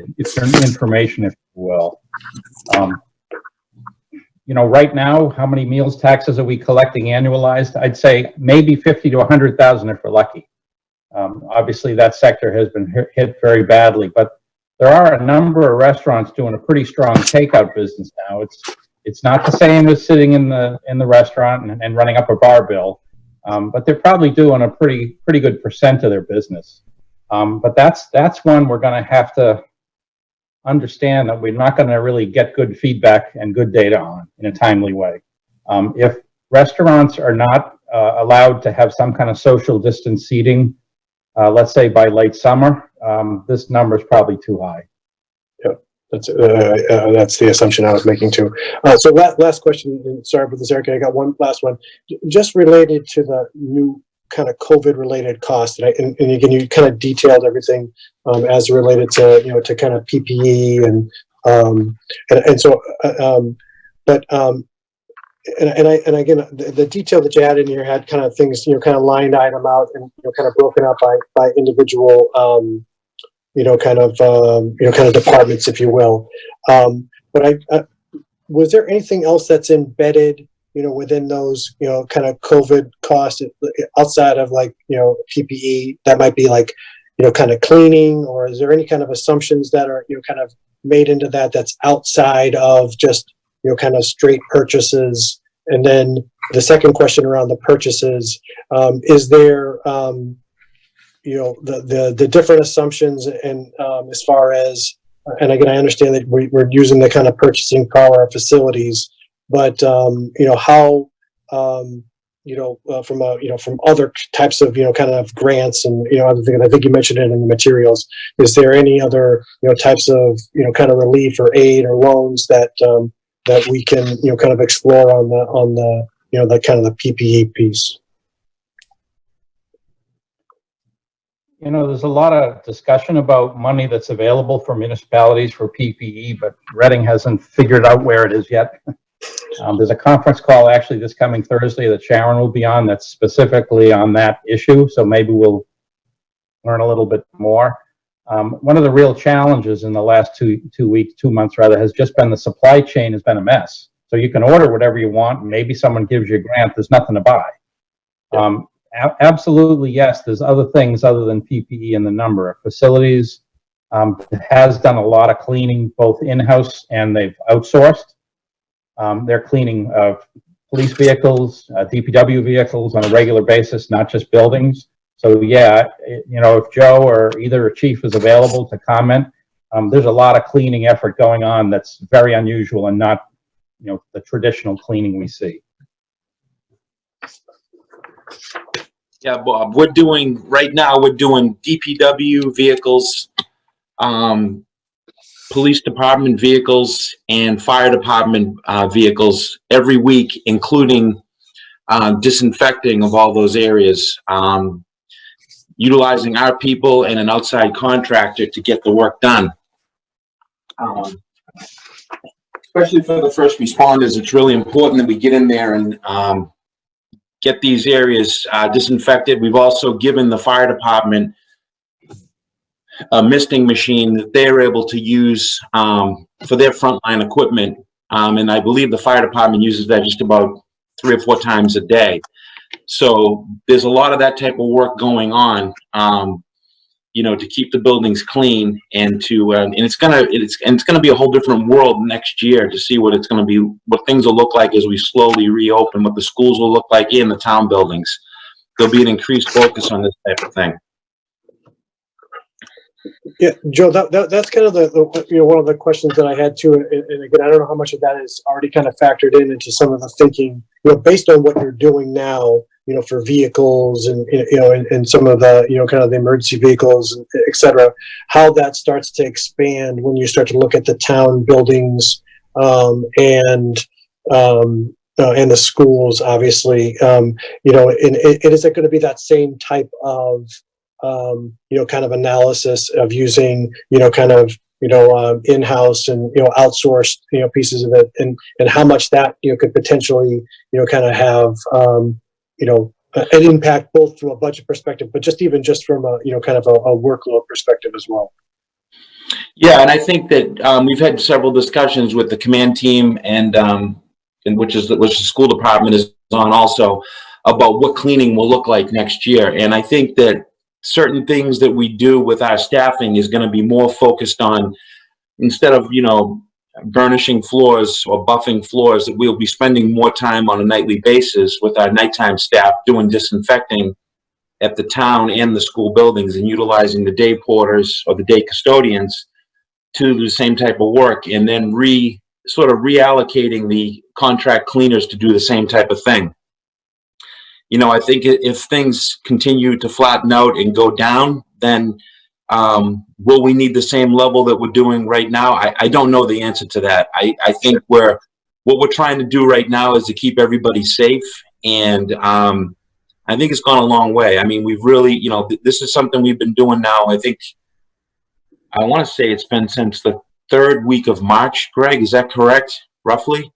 information, if you will. Right now, how many meals taxes are we collecting annualized? I'd say maybe 50 to 100,000 if we're lucky. Obviously, that sector has been hit very badly, but there are a number of restaurants doing a pretty strong takeout business now. It's not the same as sitting in the restaurant and running up a bar bill, but they're probably doing a pretty good percent of their business. But that's one we're going to have to understand that we're not going to really get good feedback and good data on in a timely way. If restaurants are not allowed to have some kind of social distance seating, let's say by late summer, this number is probably too high. Yep, that's the assumption I was making too. So last question, and sorry for this, Eric, I got one last one, just related to the new kind of COVID-related costs, and again, you kind of detailed everything as related to to kind of PPE and so, but and again, the detail that you had in here had kind of things, kind of lined item out and kind of broken up by individual, kind of departments, if you will. But was there anything else that's embedded, within those, kind of COVID costs outside of like, PPE that might be like, kind of cleaning, or is there any kind of assumptions that are, kind of made into that's outside of just, kind of straight purchases? And then the second question around the purchases, is there, the different assumptions and as far as, and again, I understand that we're using the kind of purchasing power of facilities, but how, from other types of, kind of grants and, other things, I think you mentioned it in the materials, is there any other, types of, kind of relief or aid or loans that we can, kind of explore on the, the kind of the PPE piece? There's a lot of discussion about money that's available for municipalities for PPE, but Reading hasn't figured out where it is yet. There's a conference call actually this coming Thursday that Sharon will be on that's specifically on that issue, so maybe we'll learn a little bit more. One of the real challenges in the last 2 months rather, has just been the supply chain has been a mess. So you can order whatever you want, and maybe someone gives you a grant, there's nothing to buy. Absolutely, yes, there's other things other than PPE in the number. Facilities has done a lot of cleaning, both in-house and they've outsourced. They're cleaning police vehicles, DPW vehicles on a regular basis, not just buildings. So yeah, if Joe or either a chief is available to comment, there's a lot of cleaning effort going on that's very unusual and not, the traditional cleaning we see. Yeah, Bob, we're doing DPW vehicles, police department vehicles, and fire department vehicles every week, including disinfecting of all those areas, utilizing our people and an outside contractor to get the work done. Especially for the first responders, it's really important that we get in there and get these areas disinfected. We've also given the fire department a misting machine that they're able to use for their frontline equipment. And I believe the fire department uses that just about 3 or 4 times a day. So there's a lot of that type of work going on, to keep the buildings clean and to, and it's gonna be a whole different world next year to see what it's gonna be, what things will look like as we slowly reopen, what the schools will look like in the town buildings. there'll be an increased focus on this type of thing. Yeah, Joe, that's kind of the one of the questions that I had too. And again, I don't know how much of that is already kind of factored into some of the thinking, based on what you're doing now, for vehicles and, and some of the, kind of the emergency vehicles, et cetera, how that starts to expand when you start to look at the town buildings, and the schools, obviously, and is it going to be that same type of, kind of analysis of using, kind of, in-house and, outsourced, pieces of it, and how much that, could potentially, kind of have, an impact both from a budget perspective, but even just from a, kind of a workload perspective as well. Yeah, and I think that we've had several discussions with the command team and which the school department is on also, about what cleaning will look like next year. And I think that certain things that we do with our staffing is going to be more focused on, instead of, burnishing floors or buffing floors, that we'll be spending more time on a nightly basis with our nighttime staff doing disinfecting at the town and the school buildings, and utilizing the day porters or the day custodians to do the same type of work, and then sort of reallocating the contract cleaners to do the same type of thing. I think if things continue to flatten out and go down, then will we need the same level that we're doing right now? I don't know the answer to that. I think what we're trying to do right now is to keep everybody safe. And I think it's gone a long way. I mean, we've really, this is something we've been doing now. I want to say it's been since the 3rd week of March. Greg, is that correct? Roughly?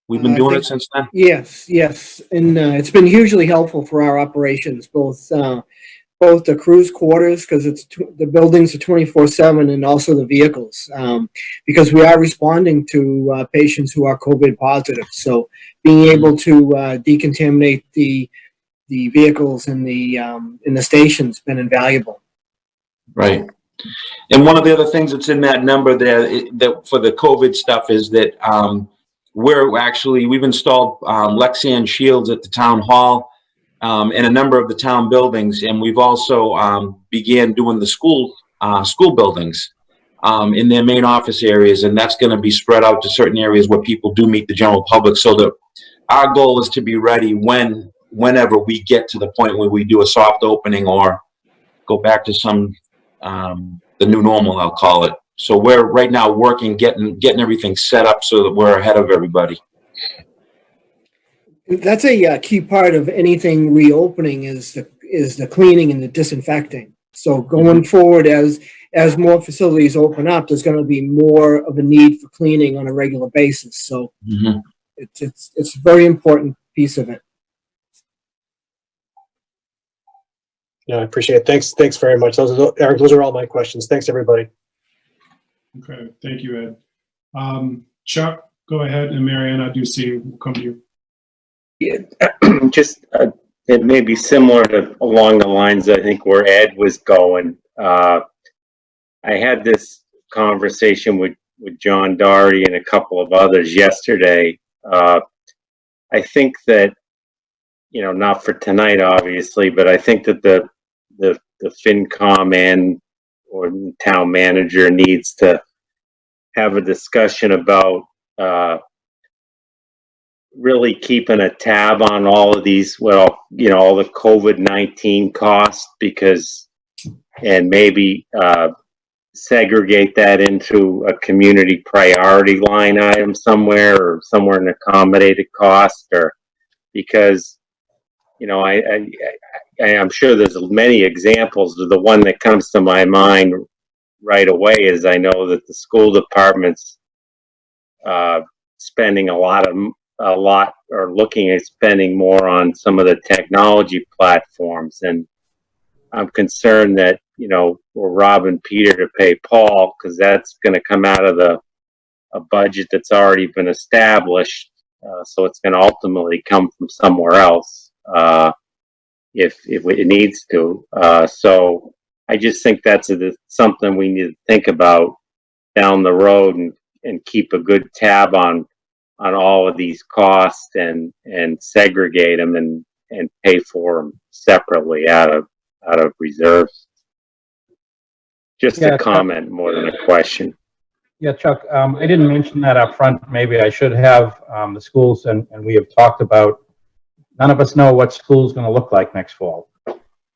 We've been doing it since then? Yes. And it's been hugely helpful for our operations, both the cruise quarters, because the buildings are 24/7, and also the vehicles, because we are responding to patients who are COVID positive. So being able to decontaminate the vehicles in the station's been invaluable. Right. And one of the other things that's in that number there that for the COVID stuff is that we've installed Lexan shields at the town hall and a number of the town buildings, and we've also began doing the school buildings in their main office areas, and that's going to be spread out to certain areas where people do meet the general public. So that our goal is to be ready whenever we get to the point where we do a soft opening or go back to some the new normal, I'll call it. So we're right now working, getting everything set up so that we're ahead of everybody. That's a key part of anything reopening is the cleaning and the disinfecting. So going forward, as more facilities open up, there's going to be more of a need for cleaning on a regular basis. So it's a very important piece of it. Yeah, I appreciate it. Thanks very much. Eric, those are all my questions. Thanks, everybody. Okay, thank you, Ed. Chuck, go ahead, and Marianne, I do see we'll come to you. Yeah, just it may be similar to along the lines I think where Ed was going. I had this conversation with John Doherty and a couple of others yesterday. I think that, not for tonight, obviously, but I think that the FinCom or town manager needs to have a discussion about really keeping a tab on all of these, all the COVID-19 costs, and maybe segregate that into a community priority line item somewhere, or somewhere in accommodated cost, or because, I'm sure there's many examples. The one that comes to my mind right away is I know that the school department's spending a lot, or looking at spending more on some of the technology platforms. And I'm concerned that, we're robbing Peter to pay Paul, because that's going to come out of a budget that's already been established. So it's going to ultimately come from somewhere else if it needs to. So I just think that's something we need to think about down the road, and keep a good tab on all of these costs, and segregate them, and pay for them separately out of reserves. Just Yeah, a comment more than a question. Yeah, Chuck, I didn't mention that up front. Maybe I should have. The schools, and we have talked about, none of us know what school's going to look like next fall.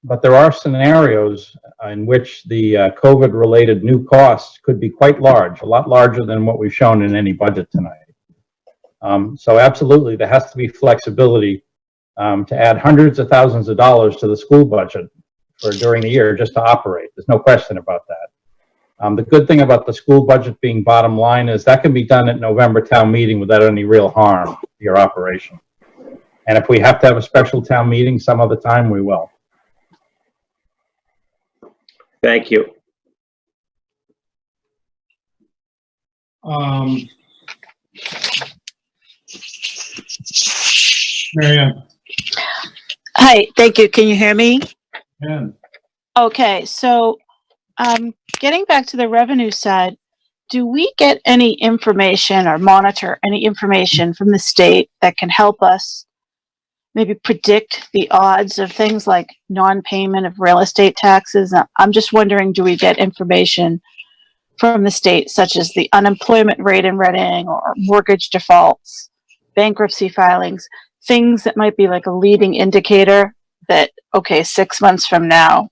But there are scenarios in which the COVID-related new costs could be quite large, a lot larger than what we've shown in any budget tonight. So absolutely, there has to be flexibility to add hundreds of thousands of dollars to the school budget for during the year just to operate. There's no question about that. The good thing about the school budget being bottom line is that can be done at November town meeting without any real harm to your operation. And if we have to have a special town meeting some other time, we will. Thank you. Marianne. Hi, thank you. Can you hear me? Yeah. Okay, so getting back to the revenue side, do we get any information or monitor any information from the state that can help us maybe predict the odds of things like non-payment of real estate taxes? I'm just wondering, do we get information from the state, such as the unemployment rate in Reading or mortgage defaults, bankruptcy filings, things that might be like a leading indicator that, okay, 6 months from now,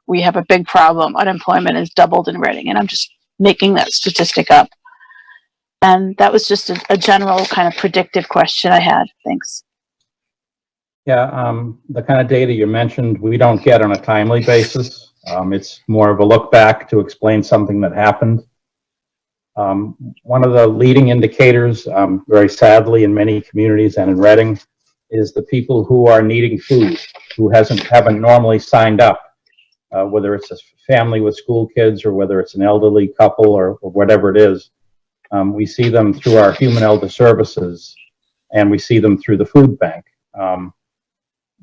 we have a big problem. Unemployment has doubled in Reading, and I'm just making that statistic up. And that was just a general kind of predictive question I had. Thanks. Yeah, the kind of data you mentioned, we don't get on a timely basis. It's more of a look back to explain something that happened. One of the leading indicators, very sadly in many communities and in Reading, is the people who are needing food, who haven't normally signed up, whether it's a family with school kids or whether it's an elderly couple or whatever it is. We see them through our Human Elder Services, and we see them through the food bank.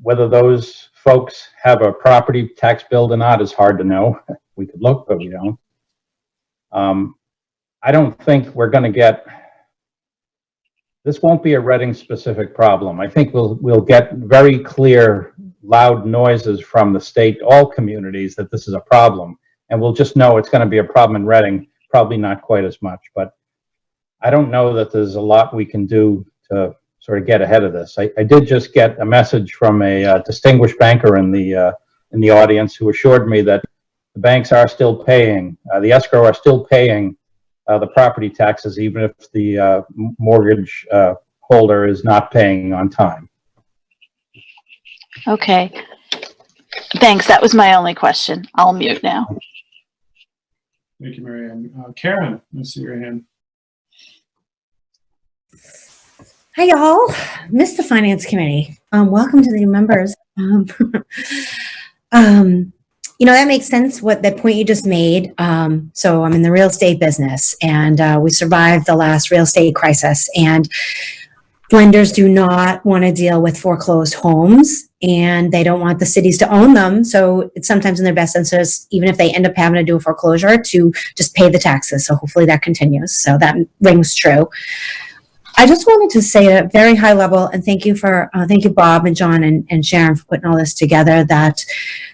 Whether those folks have a property tax bill or not is hard to know. We could look, but we don't. I don't think we're going to get, this won't be a Reading specific problem. I think we'll get very clear, loud noises from the state, all communities, that this is a problem. And we'll just know it's going to be a problem in Reading, probably not quite as much. But I don't know that there's a lot we can do to sort of get ahead of this. I did just get a message from a distinguished banker in the audience who assured me that the banks are still paying, the escrow are still paying the property taxes, even if the mortgage holder is not paying on time. Okay. Thanks. That was my only question. I'll mute now. Thank you, Marianne. Karen, I see your hand. Hi, y'all. Missed the Finance Committee. Welcome to the new members. You know, that makes sense, what that point you just made. So I'm in the real estate business, and we survived the last real estate crisis, and lenders do not want to deal with foreclosed homes, and they don't want the cities to own them. So it's sometimes in their best interest, even if they end up having to do a foreclosure, to just pay the taxes. So hopefully that continues. So that rings true. I just wanted to say at a very high level, and thank you Bob and John and Sharon for putting all this together, that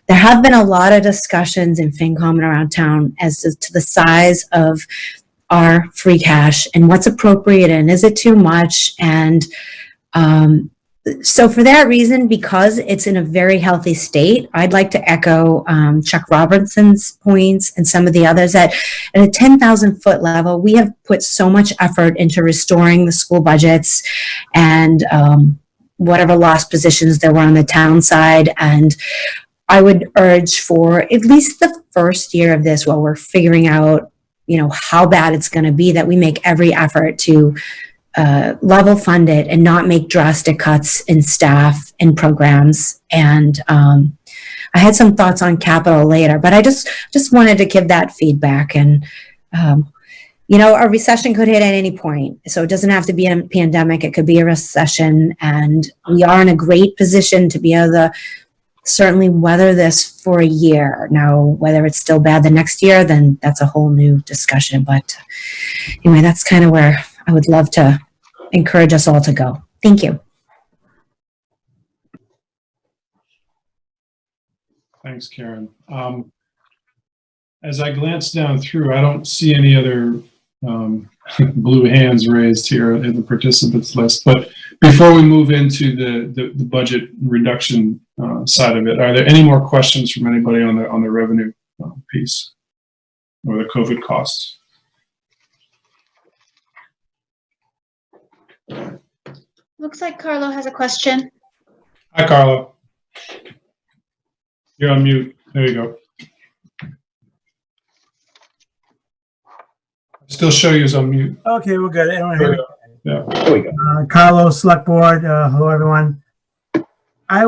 there have been a lot of discussions in FinCom and around town as to the size of our free cash and what's appropriate and is it too much. And so for that reason, because it's in a very healthy state, I'd like to echo Chuck Robertson's points and some of the others that at a 10,000 foot level, we have put so much effort into restoring the school budgets and whatever lost positions there were on the town side. And I would urge for at least the first year of this, while we're figuring out, you know, how bad it's going to be, that we make every effort to level fund it and not make drastic cuts in staff and programs. And I had some thoughts on capital later, but I just wanted to give that feedback. And you know, a recession could hit at any point, so it doesn't have to be a pandemic. It could be a recession, and we are in a great position to be able to certainly weather this for a year. Now, whether it's still bad the next year, then that's a whole new discussion. But anyway, that's kind of where I would love to encourage us all to go. Thank you. Thanks, Karen. As I glance down through, I don't see any other blue hands raised here in the participants list. But before we move into the budget reduction side of it, are there any more questions from anybody on the revenue piece or the COVID costs? Looks like Carlo has a question. Hi, Carlo. You're on mute. There you go. Still show you as on mute. Okay, we're good. Everyone hear me? Yeah. There we go. Carlos, Select Board. Hello, everyone. I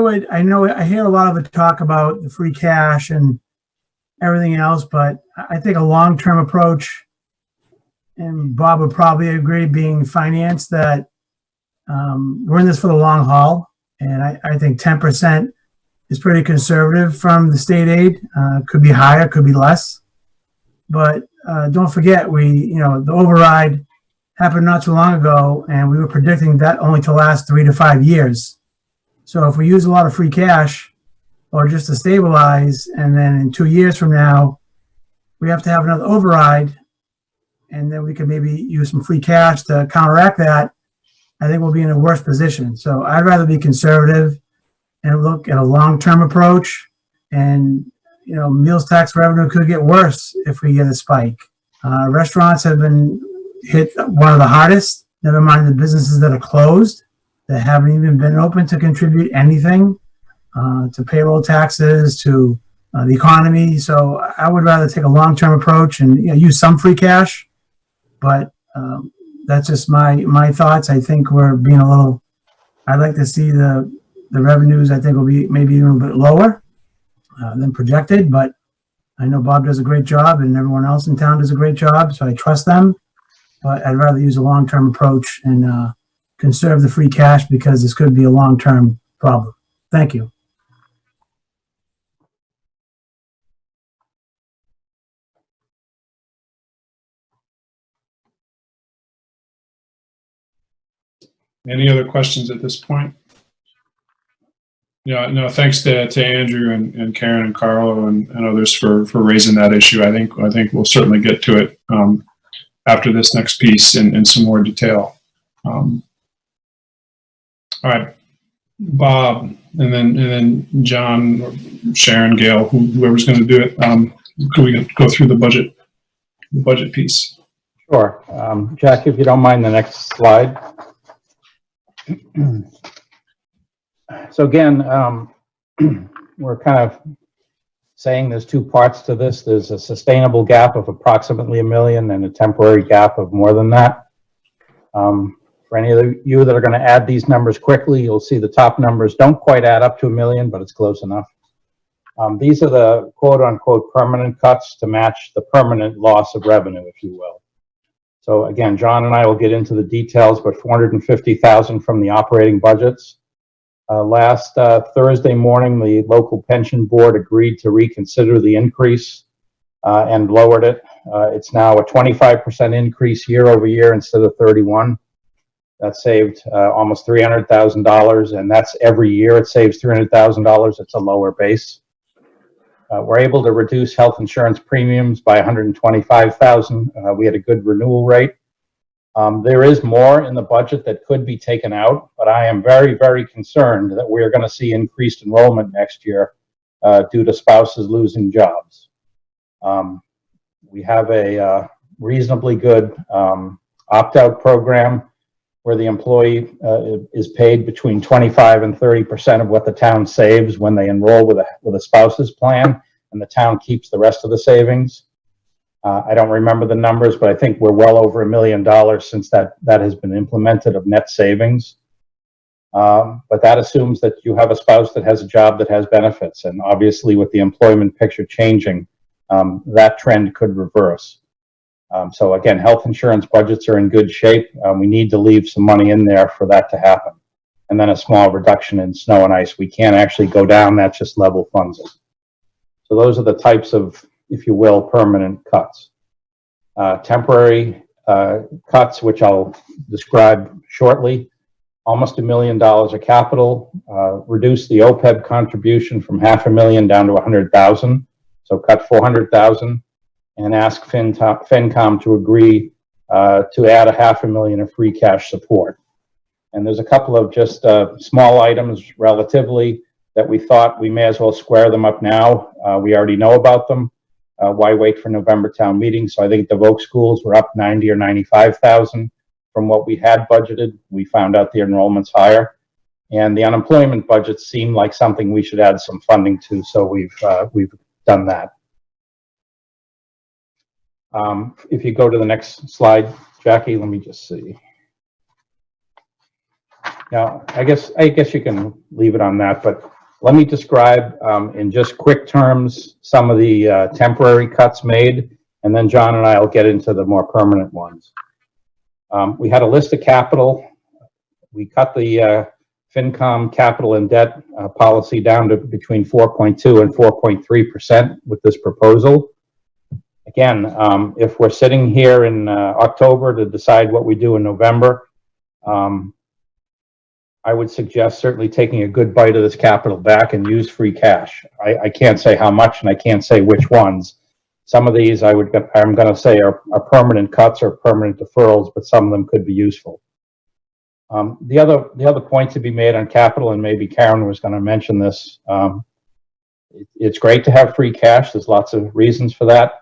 hear a lot of the talk about the free cash and everything else, but I think a long-term approach, and Bob would probably agree, being finance, that we're in this for the long haul, and I think 10% is pretty conservative from the state aid. Could be higher, could be less, but don't forget, the override happened not too long ago, and we were predicting that only to last 3 to 5 years. So if we use a lot of free cash, or just to stabilize, and then in 2 years from now, we have to have another override, and then we could maybe use some free cash to counteract that, I think we'll be in a worse position. So I'd rather be conservative and look at a long-term approach. And, meals tax revenue could get worse if we get a spike. Restaurants have been hit one of the hardest, never mind the businesses that are closed, that haven't even been open to contribute anything to payroll taxes, to the economy. So I would rather take a long-term approach and use some free cash, but that's just my thoughts. I think we're being I'd like to see the revenues, I think, will be maybe even a bit lower than projected, but I know Bob does a great job and everyone else in town does a great job, so I trust them, but I'd rather use a long-term approach and conserve the free cash, because this could be a long-term problem. Thank you. Any other questions at this point? Yeah, no, thanks to Andrew and Karen and Carlo and others for raising that issue. I think we'll certainly get to it after this next piece in some more detail. All right, Bob, and then John, or Sharon, Gail, whoever's going to do it. Can we go through the budget piece? Sure. Jack, if you don't mind, the next slide. So again, we're kind of saying there's two parts to this. There's a sustainable gap of approximately $1 million and a temporary gap of more than that. For any of you that are going to add these numbers quickly, you'll see the top numbers don't quite add up to $1 million, but it's close enough. These are the quote-unquote permanent cuts to match the permanent loss of revenue, if you will. So again, John and I will get into the details, but $450,000 from the operating budgets. Last Thursday morning, the local pension board agreed to reconsider the increase and lowered it. It's now a 25% increase year over year instead of 31. That saved almost $300,000, and that's every year. It saves $300,000. It's a lower base. We're able to reduce health insurance premiums by $125,000. We had a good renewal rate. There is more in the budget that could be taken out, but I am very, very concerned that we're going to see increased enrollment next year due to spouses losing jobs. We have a reasonably good opt-out program where the employee is paid between 25 and 30% of what the town saves when they enroll with a spouse's plan, and the town keeps the rest of the savings. I don't remember the numbers, but I think we're well over $1 million since that has been implemented of net savings. But that assumes that you have a spouse that has a job that has benefits, and obviously with the employment picture changing, that trend could reverse. So again, health insurance budgets are in good shape. We need to leave some money in there for that to happen. And then a small reduction in snow and ice. We can't actually go down, that just level funds it. So those are the types of, if you will, permanent cuts. Temporary cuts, which I'll describe shortly. almost $1 million of capital, reduced the OPEB contribution from $500,000 down to $100,000, so cut $400,000, and ask FinCom to agree to add $500,000 of free cash support. And there's a couple of just small items relatively that we thought we may as well square them up now. We already know about them. Why wait for November town meeting? So I think the Voc schools were up 90 or 95,000 from what we had budgeted. We found out the enrollment's higher, and the unemployment budget seemed like something we should add some funding to. So we've done that. If you go to the next slide, Jackie, let me just see. Now, I guess you can leave it on that, but let me describe in just quick terms some of the temporary cuts made, and then John and I will get into the more permanent ones. We had a list of capital. We cut the FinCom capital and debt policy down to between 4.2 and 4.3% with this proposal. Again, if we're sitting here in October to decide what we do in November, I would suggest certainly taking a good bite of this capital back and use free cash. I can't say how much, and I can't say which ones. Some of these I'm going to say are permanent cuts or permanent deferrals, but some of them could be useful. The other point to be made on capital, and maybe Karen was going to mention this, it's great to have free cash. There's lots of reasons for that.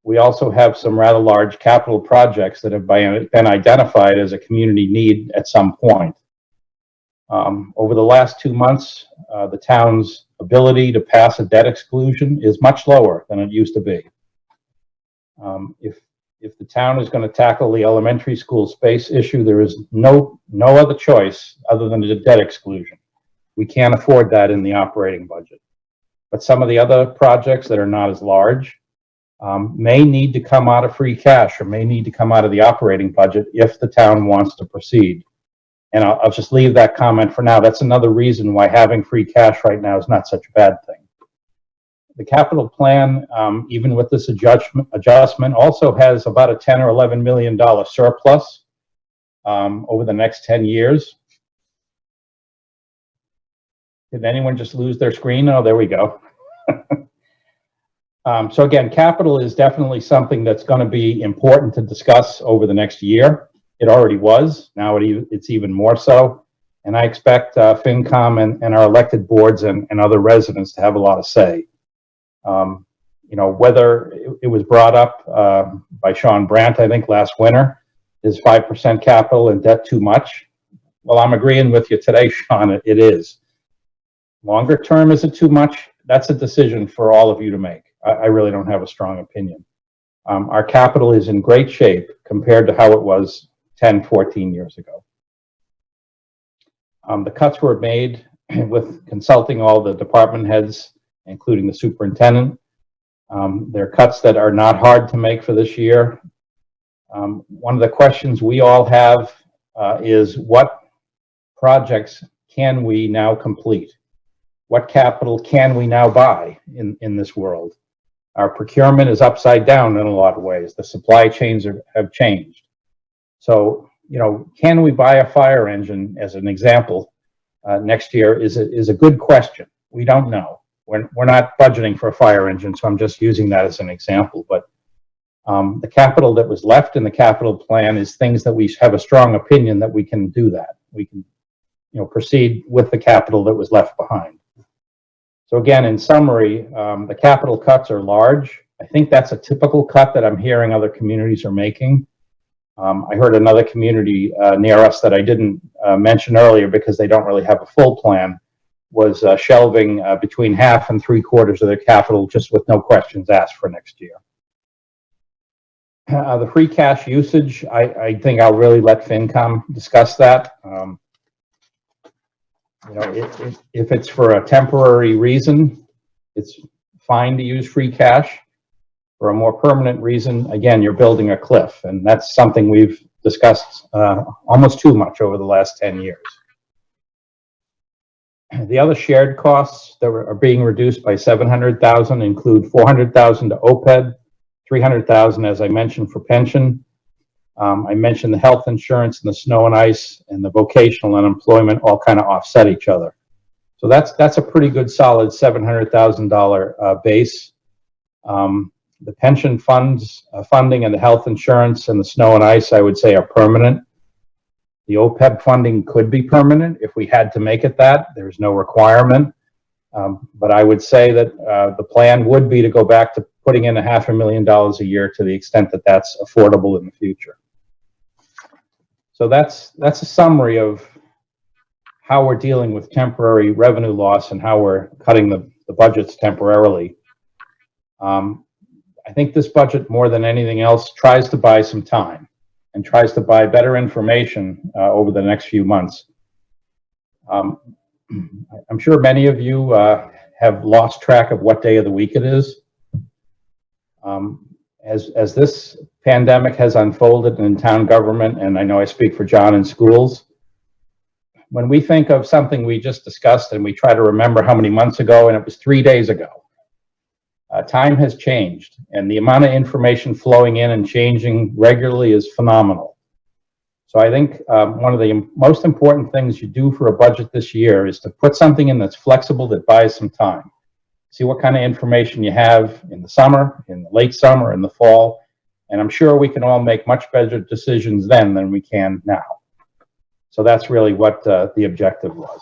We also have some rather large capital projects that have been identified as a community need at some point. Over the last 2 months, the town's ability to pass a debt exclusion is much lower than it used to be. If the town is going to tackle the elementary school space issue, there is no other choice other than a debt exclusion. We can't afford that in the operating budget. But some of the other projects that are not as large may need to come out of free cash or may need to come out of the operating budget if the town wants to proceed. And I'll just leave that comment for now. That's another reason why having free cash right now is not such a bad thing. The capital plan, even with this adjustment, also has about a $10 or $11 million surplus over the next 10 years. Did anyone just lose their screen? Oh, there we go. So again, capital is definitely something that's going to be important to discuss over the next year. It already was. Now it's even more so. And I expect FinCom and our elected boards and other residents to have a lot of say. You know, whether it was brought up by Sean Brandt, I think last winter, is 5% capital and debt too much? Well, I'm agreeing with you today, Sean, it is. Longer term, is it too much? That's a decision for all of you to make. I really don't have a strong opinion. Our capital is in great shape compared to how it was 10, 14 years ago. The cuts were made with consulting all the department heads, including the superintendent. They're cuts that are not hard to make for this year. One of the questions we all have is what projects can we now complete? What capital can we now buy in this world? Our procurement is upside down in a lot of ways. The supply chains have changed. So, you know, can we buy a fire engine, as an example, next year is a good question. We don't know. We're not budgeting for a fire engine, so I'm just using that as an example. But the capital that was left in the capital plan is things that we have a strong opinion that we can do that. We can, you know, proceed with the capital that was left behind. So again, in summary, the capital cuts are large. I think that's a typical cut that I'm hearing other communities are making. I heard another community near us that I didn't mention earlier because they don't really have a full plan, was shelving between half and 3/4 of their capital just with no questions asked for next year. The free cash usage, I think I'll really let FinCom discuss that. You know, if it's for a temporary reason, it's fine to use free cash. For a more permanent reason, again, you're building a cliff, and that's something we've discussed almost too much over the last 10 years. The other shared costs that are being reduced by $700,000 include $400,000 to OPEB, $300,000, as I mentioned, for pension. I mentioned the health insurance and the snow and ice and the vocational unemployment all kind of offset each other. So that's a pretty good solid $700,000 base. The pension funds funding and the health insurance and the snow and ice, I would say, are permanent. The OPEB funding could be permanent if we had to make it that. There's no requirement. But I would say that the plan would be to go back to putting in $500,000 a year to the extent that that's affordable in the future. So that's a summary of how we're dealing with temporary revenue loss and how we're cutting the budgets temporarily. I think this budget, more than anything else, tries to buy some time and tries to buy better information over the next few months. I'm sure many of you have lost track of what day of the week it is. As this pandemic has unfolded in town government, and I know I speak for John in schools, when we think of something we just discussed and we try to remember how many months ago, and it was 3 days ago, time has changed, and the amount of information flowing in and changing regularly is phenomenal. So I think one of the most important things you do for a budget this year is to put something in that's flexible, that buys some time. See what kind of information you have in the summer, in the late summer, in the fall, and I'm sure we can all make much better decisions then than we can now. So that's really what the objective was.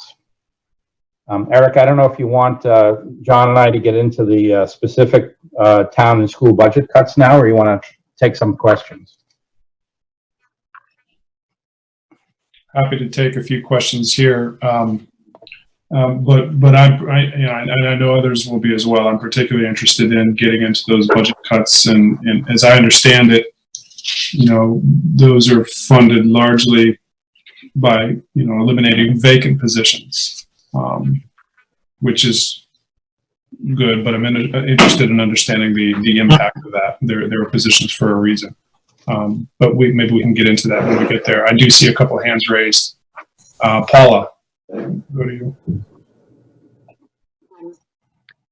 Eric, I don't know if you want John and I to get into the specific town and school budget cuts now, or you want to take some questions? Happy to take a few questions here. But I know others will be as well. I'm particularly interested in getting into those budget cuts, and as I understand it, those are funded largely by eliminating vacant positions, which is good. But I'm interested in understanding the impact of that. There are positions for a reason. But maybe we can get into that when we get there. I do see a couple of hands raised. Paula, go to you.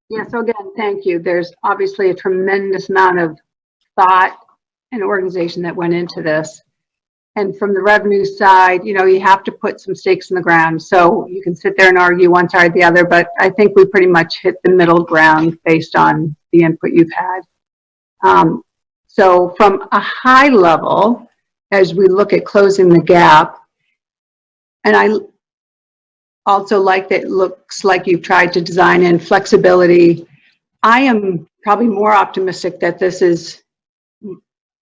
Yeah, so again, thank you. There's obviously a tremendous amount of thought and organization that went into this. And from the revenue side, you have to put some stakes in the ground. So you can sit there and argue one side or the other, but I think we pretty much hit the middle ground based on the input you've had. So from a high level, as we look at closing the gap, and I also like that it looks like you've tried to design in flexibility. I am probably more optimistic that this is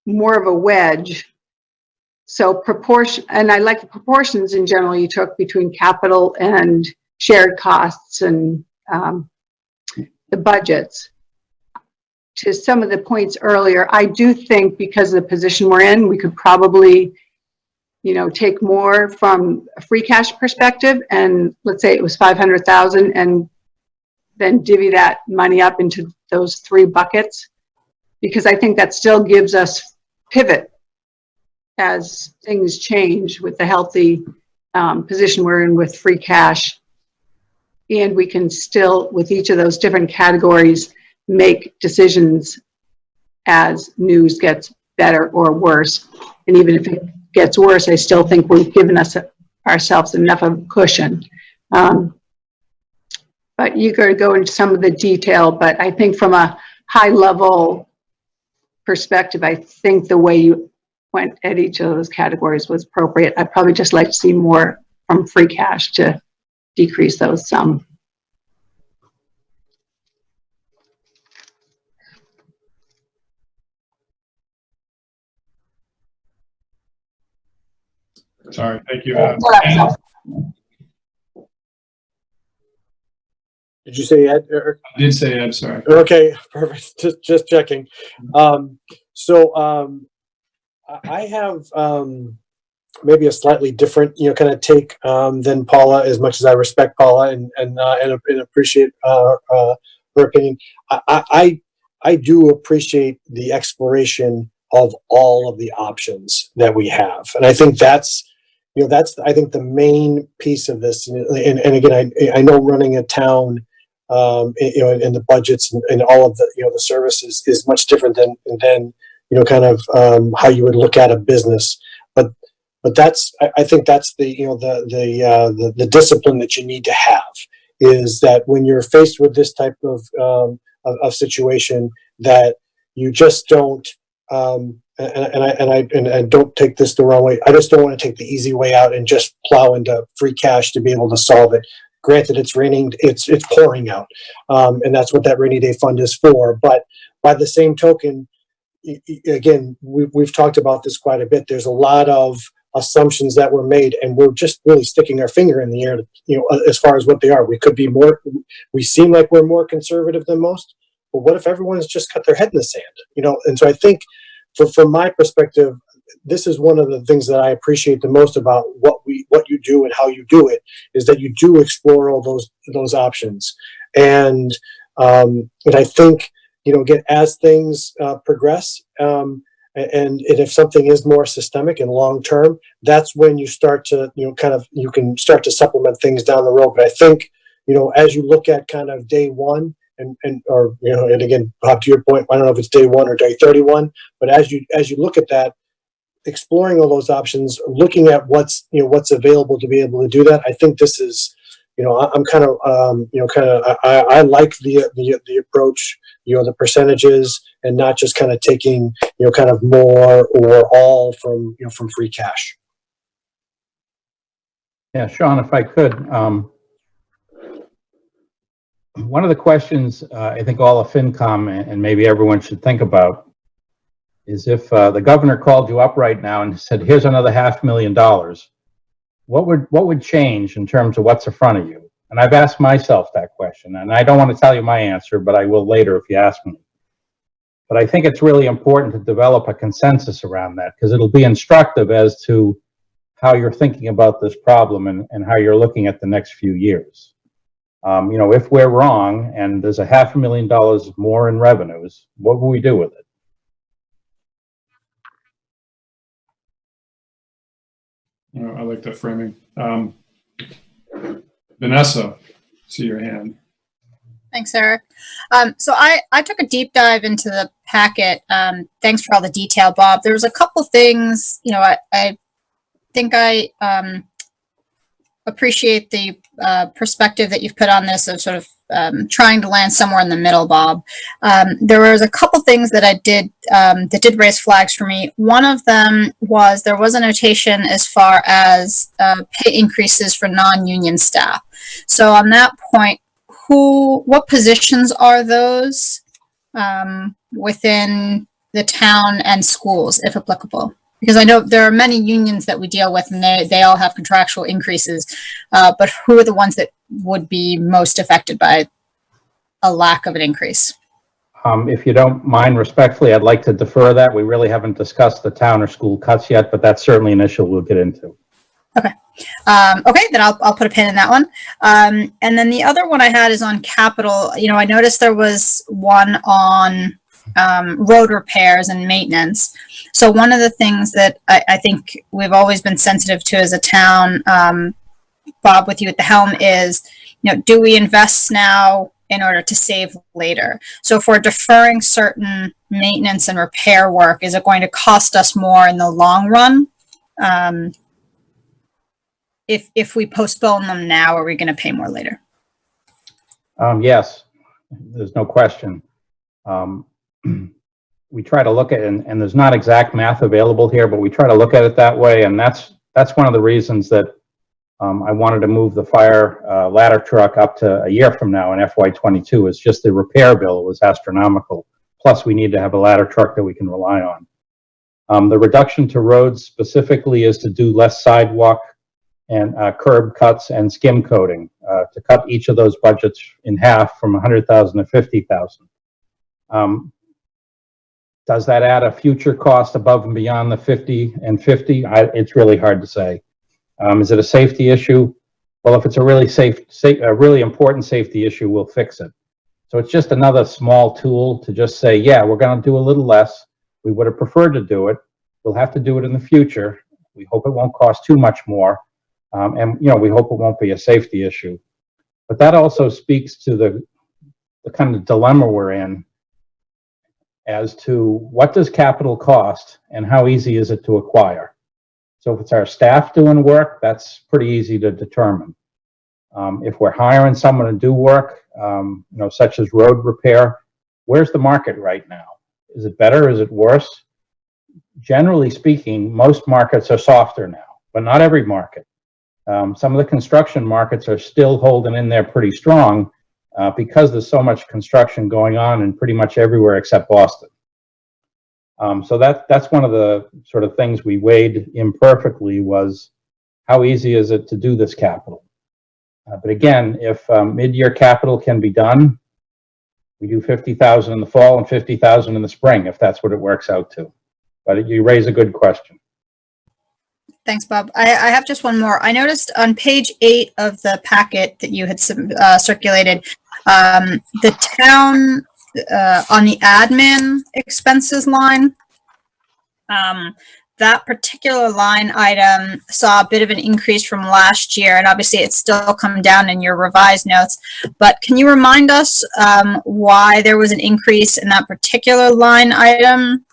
more of a wedge. So proportion, and I like the proportions in general you took between capital and shared costs and the budgets. To some of the points earlier, I do think because of the position we're in, we could probably take more from a free cash perspective, and let's say it was 500,000, and then divvy that money up into those 3 buckets, because I think that still gives us pivot as things change with the healthy position we're in with free cash, and we can still, with each of those different categories, make decisions as news gets better or worse. And even if it gets worse, I still think we've given ourselves enough of a cushion. But you could go into some of the detail, but I think from a high level perspective, I think the way you went at each of those categories was appropriate. I'd probably just like to see more from free cash to decrease those some. Sorry, thank you. Did you say Ed, Eric? I did say Ed, sorry. Okay, perfect. Just checking. I have maybe a slightly different, kind of take than Paula, as much as I respect Paula and appreciate her opinion. I do appreciate the exploration of all of the options that we have, and I think that's I think the main piece of this. And again, I know running a town, and the budgets and all of the the services is much different than kind of how you would look at a business. But that's, I think that's the, the discipline that you need to have, is that when you're faced with this type of situation, that you just don't, and don't take this the wrong way. I just don't want to take the easy way out and just plow into free cash to be able to solve it. Granted, it's raining, it's pouring out, and that's what that rainy day fund is for. But by the same token, again, we've talked about this quite a bit. There's a lot of assumptions that were made, and we're just really sticking our finger in the air, as far as what they are. We could be more, we seem like we're more conservative than most, but what if everyone has just cut their head in the sand, And so I think from my perspective, this is one of the things that I appreciate the most about what you do and how you do it, is that you do explore all those options. And I think, again, as things progress, and if something is more systemic and long term, that's when you start to, you can start to supplement things down the road. But I think, as you look at kind of day one, and again, Bob, to your point, I don't know if it's day one or day 31, but as you look at that, exploring all those options, looking at what's available to be able to do that, I think this is, I'm kind of, I like the approach, the percentages, and not just kind of taking, kind of more or all from free cash. Yeah, Sean, if I could, one of the questions I think all of FinCom and maybe everyone should think about is if the governor called you up right now and said, here's another $500,000, what would change in terms of what's in front of you? And I've asked myself that question, and I don't want to tell you my answer, but I will later if you ask me. But I think it's really important to develop a consensus around that, because it'll be instructive as to how you're thinking about this problem and how you're looking at the next few years. If we're wrong and there's $500,000 more in revenues, what will we do with it? I like that framing. Vanessa, see your hand. Thanks, Eric. So I took a deep dive into the packet. Thanks for all the detail, Bob. There was a couple things, I think I appreciate the perspective that you've put on this of sort of trying to land somewhere in the middle, Bob. There was a couple things that I did that did raise flags for me. One of them was there was a notation as far as pay increases for non-union staff. So on that point, what positions are those within the town and schools, if applicable? Because I know there are many unions that we deal with, and they all have contractual increases, but who are the ones that would be most affected by a lack of an increase? If you don't mind, respectfully, I'd like to defer that. We really haven't discussed the town or school cuts yet, but that's certainly an issue we'll get into. Okay. Okay, then I'll put a pin in that one. And then the other one I had is on capital. I noticed there was one on road repairs and maintenance. So one of the things that I think we've always been sensitive to as a town, Bob, with you at the helm, is, do we invest now in order to save later? So if we're deferring certain maintenance and repair work, is it going to cost us more in the long run? If we postpone them now, are we going to pay more later? Yes, there's no question. We try to look at, and there's not exact math available here, but we try to look at it that way, and that's one of the reasons that I wanted to move the fire ladder truck up to a year from now in FY22. It's just the repair bill was astronomical. Plus, we need to have a ladder truck that we can rely on. The reduction to roads specifically is to do less sidewalk and curb cuts and skim coating, to cut each of those budgets in half from 100,000 to 50,000. Does that add a future cost above and beyond the 50 and 50? It's really hard to say. Is it a safety issue? Well, if it's a really important safety issue, we'll fix it. So it's just another small tool to just say, yeah, we're going to do a little less. We would have preferred to do it. We'll have to do it in the future. We hope it won't cost too much more. And we hope it won't be a safety issue. But that also speaks to the kind of dilemma we're in. as to what does capital cost and how easy is it to acquire. So if it's our staff doing work, that's pretty easy to determine. If we're hiring someone to do work, such as road repair, where's the market right now? Is it better? Is it worse? Generally speaking, most markets are softer now, but not every market. Some of the construction markets are still holding in there pretty strong because there's so much construction going on in pretty much everywhere except Boston. So that's one of the sort of things we weighed imperfectly was how easy is it to do this capital? But again, if mid-year capital can be done, we do 50,000 in the fall and 50,000 in the spring, if that's what it works out to. But you raise a good question. Thanks, Bob. I have just one more. I noticed on page 8 of the packet that you had circulated, the town on the admin expenses line, that particular line item saw a bit of an increase from last year, and obviously it's still come down in your revised notes. But can you remind us why there was an increase in that particular line item?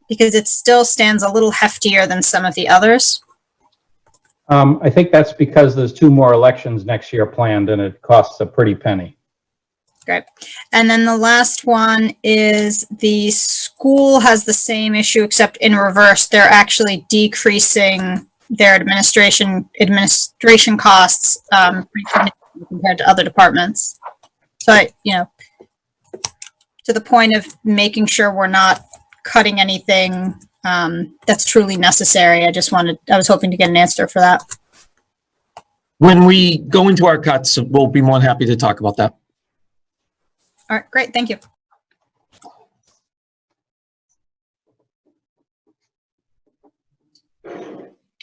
Because it still stands a little heftier than some of the others. I think that's because there's 2 more elections next year planned, and it costs a pretty penny. Great. And then the last one is the school has the same issue, except in reverse. They're actually decreasing their administration costs pretty significantly compared to other departments. So, to the point of making sure we're not cutting anything that's truly necessary. I was hoping to get an answer for that. When we go into our cuts, we'll be more than happy to talk about that. All right, great. Thank you.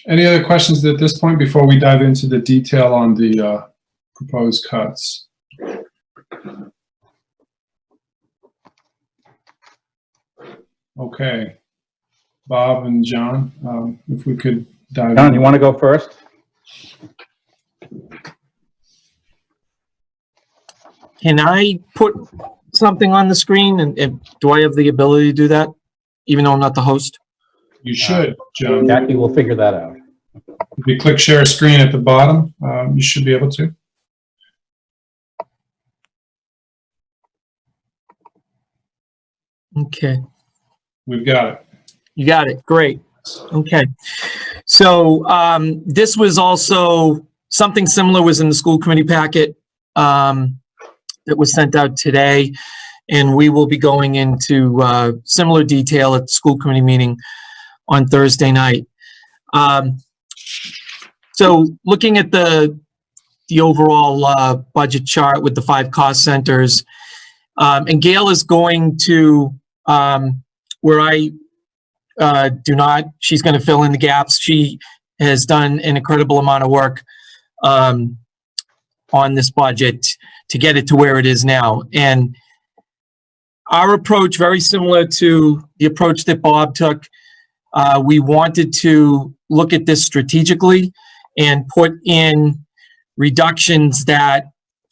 Any other questions at this point before we dive into the detail on the proposed cuts? Okay. Bob and John, if we could dive John, in. you want to go first? Can I put something on the screen? And do I have the ability to do that, even though I'm not the host? You should, John. Jackie will figure that out. If you click share screen at the bottom, you should be able to. Okay. We've got it. You got it. Great. Okay. So this was also something similar was in the school committee packet that was sent out today. And we will be going into similar detail at the school committee meeting on Thursday night. So looking at the overall budget chart with the 5 cost centers, and Gail is going to, where I do not, she's going to fill in the gaps. She has done an incredible amount of work on this budget to get it to where it is now. And our approach, very similar to the approach that Bob took, we wanted to look at this strategically and put in reductions that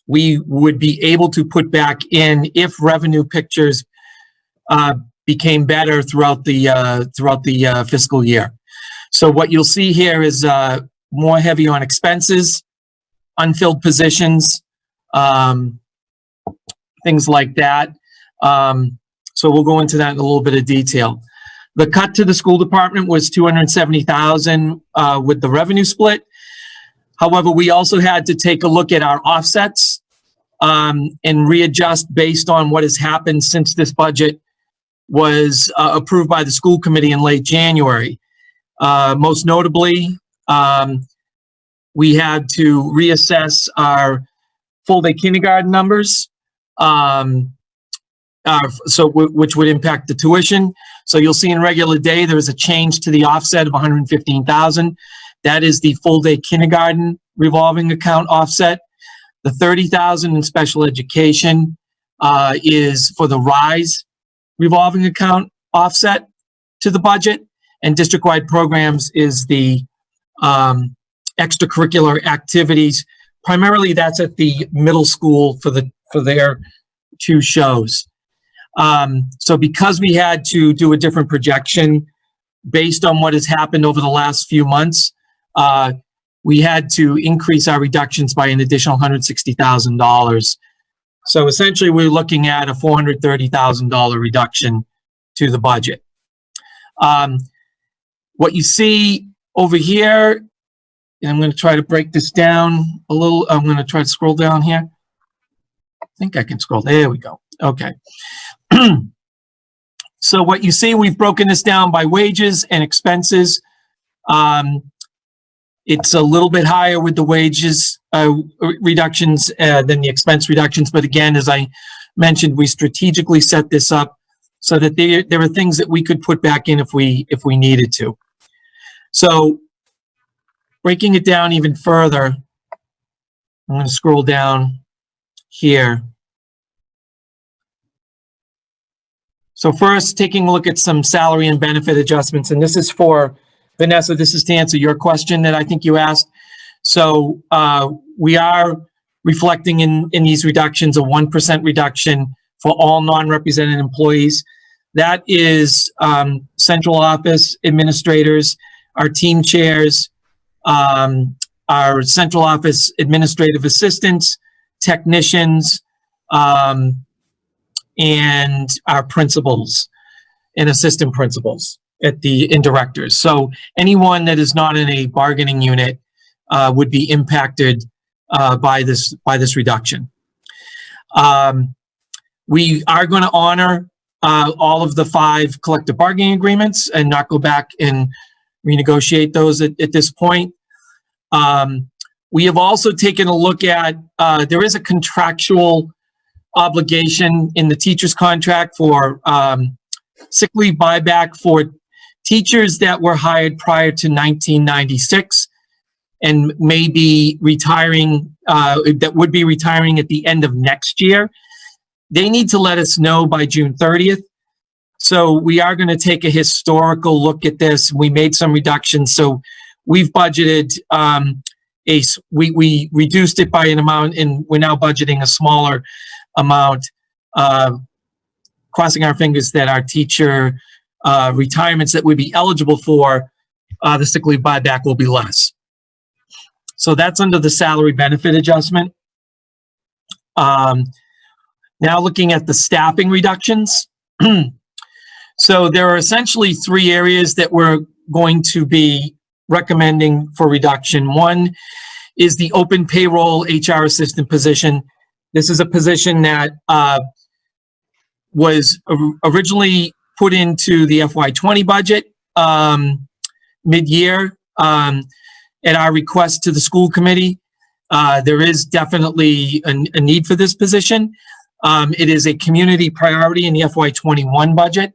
we would be able to put back in if revenue pictures became better throughout the fiscal year. So what you'll see here is more heavy on expenses, unfilled positions, things like that. So we'll go into that in a little bit of detail. The cut to the school department was $270,000 with the revenue split. However, we also had to take a look at our offsets and readjust based on what has happened since this budget was approved by the school committee in late January. Most notably, we had to reassess our full-day kindergarten numbers, which would impact the tuition. So you'll see in regular day, there was a change to the offset of $115,000. That is the full-day kindergarten revolving account offset. The $30,000 in special education is for the RISE revolving account offset to the budget, and district-wide programs is the extracurricular activities. Primarily, that's at the middle school for their 2 shows. So because we had to do a different projection based on what has happened over the last few months, we had to increase our reductions by an additional $160,000. So essentially, we're looking at a $430,000 reduction to the budget. What you see over here, and I'm going to try to break this down a little. I'm going to try to scroll down here. I think I can scroll. There we go. Okay. So what you see, we've broken this down by wages and expenses. It's a little bit higher with the wages reductions than the expense reductions. But again, as I mentioned, we strategically set this up so that there are things that we could put back in if we needed to. So breaking it down even further, I'm going to scroll down here. So first, taking a look at some salary and benefit adjustments, and this is for Vanessa, this is to answer your question that I think you asked. So we are reflecting in these reductions a 1% reduction for all non-represented employees. That is central office administrators, our team chairs, our central office administrative assistants, technicians, and our principals and assistant principals and directors. So anyone that is not in a bargaining unit would be impacted by this reduction. We are going to honor all of the 5 collective bargaining agreements and not go back and renegotiate those at this point. We have also taken a look at, there is a contractual obligation in the teacher's contract for sick leave buyback for teachers that were hired prior to 1996 and may be retiring, that would be retiring at the end of next year. They need to let us know by June 30th. So we are going to take a historical look at this. We made some reductions. So we've budgeted, we reduced it by an amount, and we're now budgeting a smaller amount, crossing our fingers that our teacher retirements that would be eligible for the sick leave buyback will be less. So that's under the salary benefit adjustment. Now looking at the staffing reductions. So there are essentially 3 areas that we're going to be recommending for reduction. One is the open payroll HR assistant position. This is a position that was originally put into the FY20 budget mid-year at our request to the school committee. There is definitely a need for this position. It is a community priority in the FY21 budget.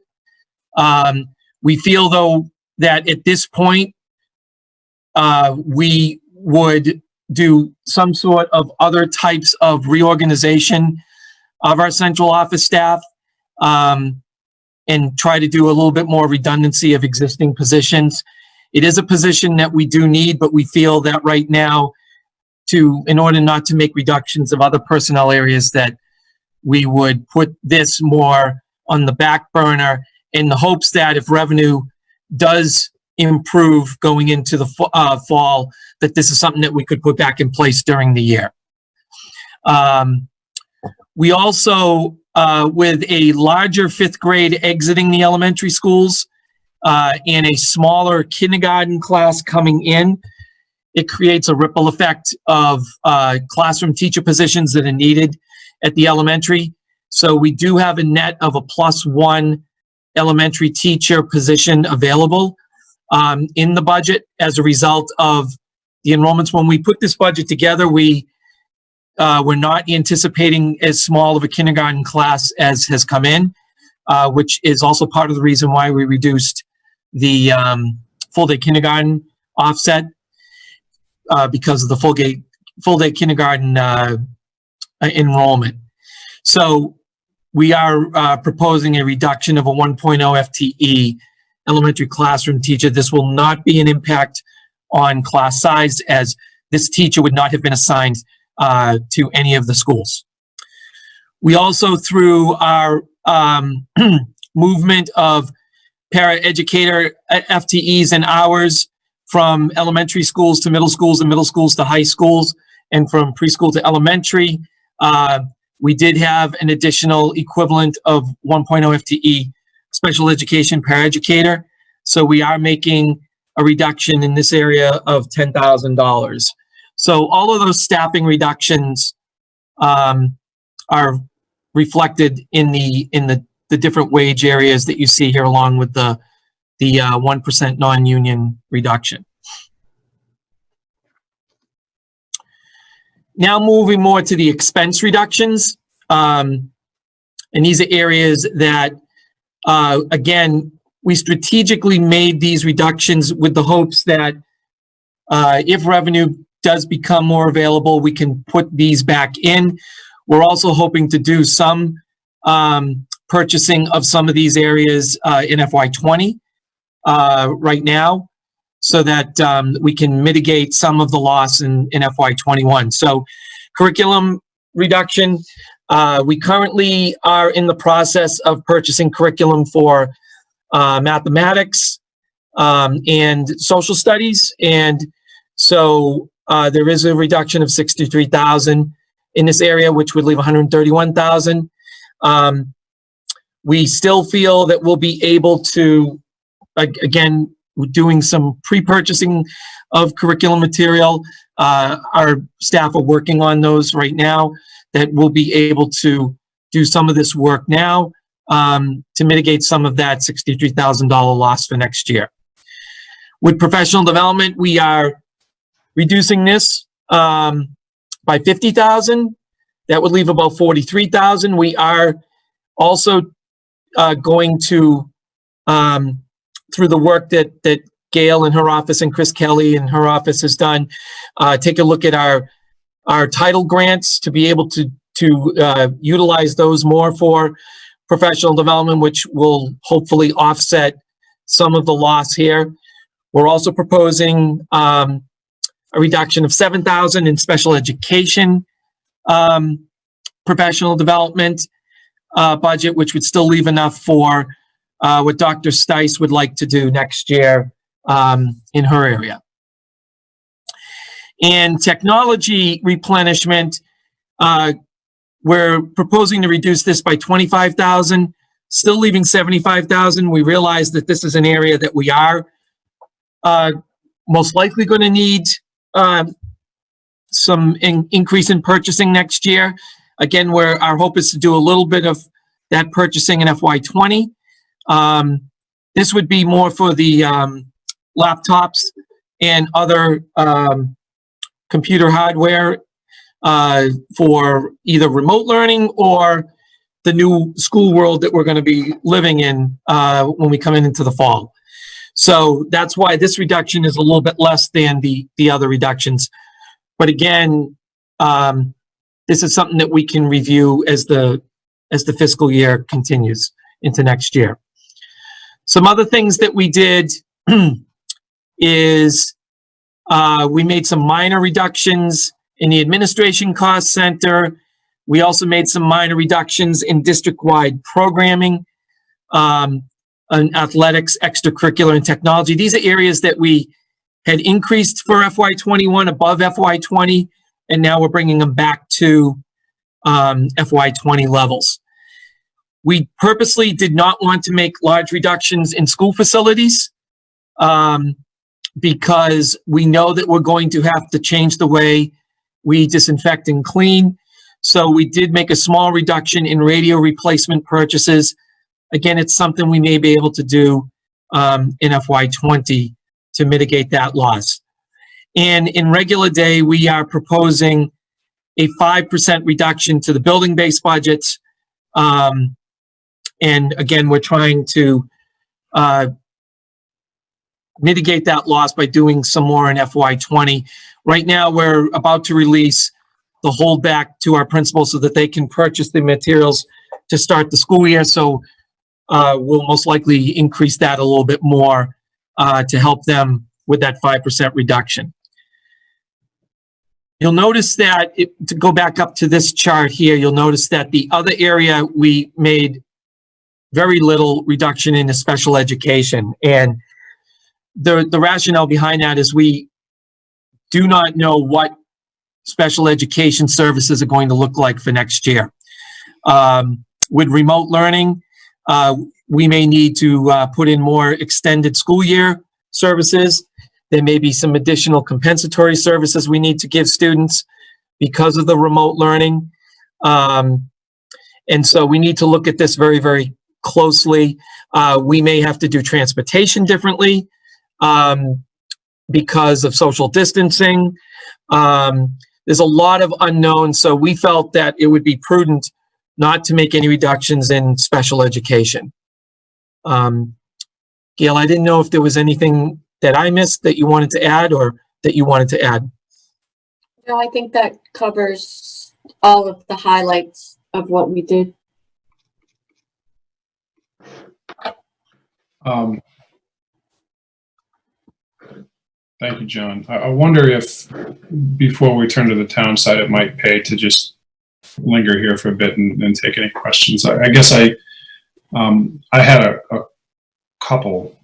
We feel, though, that at this point, we would do some sort of other types of reorganization of our central office staff and try to do a little bit more redundancy of existing positions. It is a position that we do need, but we feel that right now, in order not to make reductions of other personnel areas, that we would put this more on the back burner in the hopes that if revenue does improve going into the fall, that this is something that we could put back in place during the year. We also, with a larger 5th grade exiting the elementary schools and a smaller kindergarten class coming in, it creates a ripple effect of classroom teacher positions that are needed at the elementary. So we do have a net of a +1 elementary teacher position available in the budget as a result of the enrollments. When we put this budget together, we're not anticipating as small of a kindergarten class as has come in, which is also part of the reason why we reduced the full-day kindergarten offset because of the full-day kindergarten enrollment. So we are proposing a reduction of a 1.0 FTE elementary classroom teacher. This will not be an impact on class size, as this teacher would not have been assigned to any of the schools. We also, through our movement of paraeducator FTEs and hours from elementary schools to middle schools and middle schools to high schools, and from preschool to elementary. We did have an additional equivalent of 1.0 FTE special education paraeducator. So we are making a reduction in this area of $10,000. So all of those staffing reductions are reflected in the different wage areas that you see here, along with the 1% non-union reduction. Now moving more to the expense reductions. And these are areas that, again, we strategically made these reductions with the hopes that if revenue does become more available, we can put these back in. We're also hoping to do some purchasing of some of these areas in FY20 right now, so that we can mitigate some of the loss in FY21. So curriculum reduction, we currently are in the process of purchasing curriculum for mathematics and social studies. And so there is a reduction of 63,000 in this area, which would leave 131,000. We still feel that we'll be able to, again, doing some pre-purchasing of curriculum material. Our staff are working on those right now, that we'll be able to do some of this work now to mitigate some of that $63,000 loss for next year. With professional development, we are reducing this by 50,000. That would leave about 43,000. We are also going to, through the work that Gail and her office and Chris Kelly and her office has done, take a look at our title grants to be able to utilize those more for professional development, which will hopefully offset some of the loss here. We're also proposing a reduction of 7,000 in special education professional development budget, which would still leave enough for what Dr. Stice would like to do next year in her area. And technology replenishment, we're proposing to reduce this by 25,000, still leaving 75,000. We realize that this is an area that we are most likely going to need some increase in purchasing next year. Again, where our hope is to do a little bit of that purchasing in FY20. This would be more for the laptops and other computer hardware for either remote learning or the new school world that we're going to be living in when we come into the fall. So that's why this reduction is a little bit less than the other reductions. But again, this is something that we can review as the fiscal year continues into next year. Some other things that we did is we made some minor reductions in the administration cost center. We also made some minor reductions in district-wide programming, and athletics, extracurricular, and technology. These are areas that we had increased for FY21 above FY20, and now we're bringing them back to FY20 levels. We purposely did not want to make large reductions in school facilities because we know that we're going to have to change the way we disinfect and clean. So we did make a small reduction in radio replacement purchases. Again, it's something we may be able to do in FY20 to mitigate that loss. And in regular day, we are proposing a 5% reduction to the building-based budgets. And again, we're trying to mitigate that loss by doing some more in FY20. Right now, we're about to release the holdback to our principals so that they can purchase the materials to start the school year. So we'll most likely increase that a little bit more to help them with that 5% reduction. You'll notice that, to go back up to this chart here, you'll notice that the other area we made very little reduction in the special education. And the rationale behind that is we do not know what special education services are going to look like for next year. With remote learning, we may need to put in more extended school year services. There may be some additional compensatory services we need to give students because of the remote learning. And so we need to look at this very, very closely. We may have to do transportation differently because of social distancing. There's a lot of unknowns, so we felt that it would be prudent not to make any reductions in special education. Gail, I didn't know if there was anything that I missed that you wanted to add or that you wanted to add. No, I think that covers all of the highlights of what we did. Thank you, John. I wonder if, before we turn to the town side, it might pay to just linger here for a bit and take any questions. I guess I had a couple.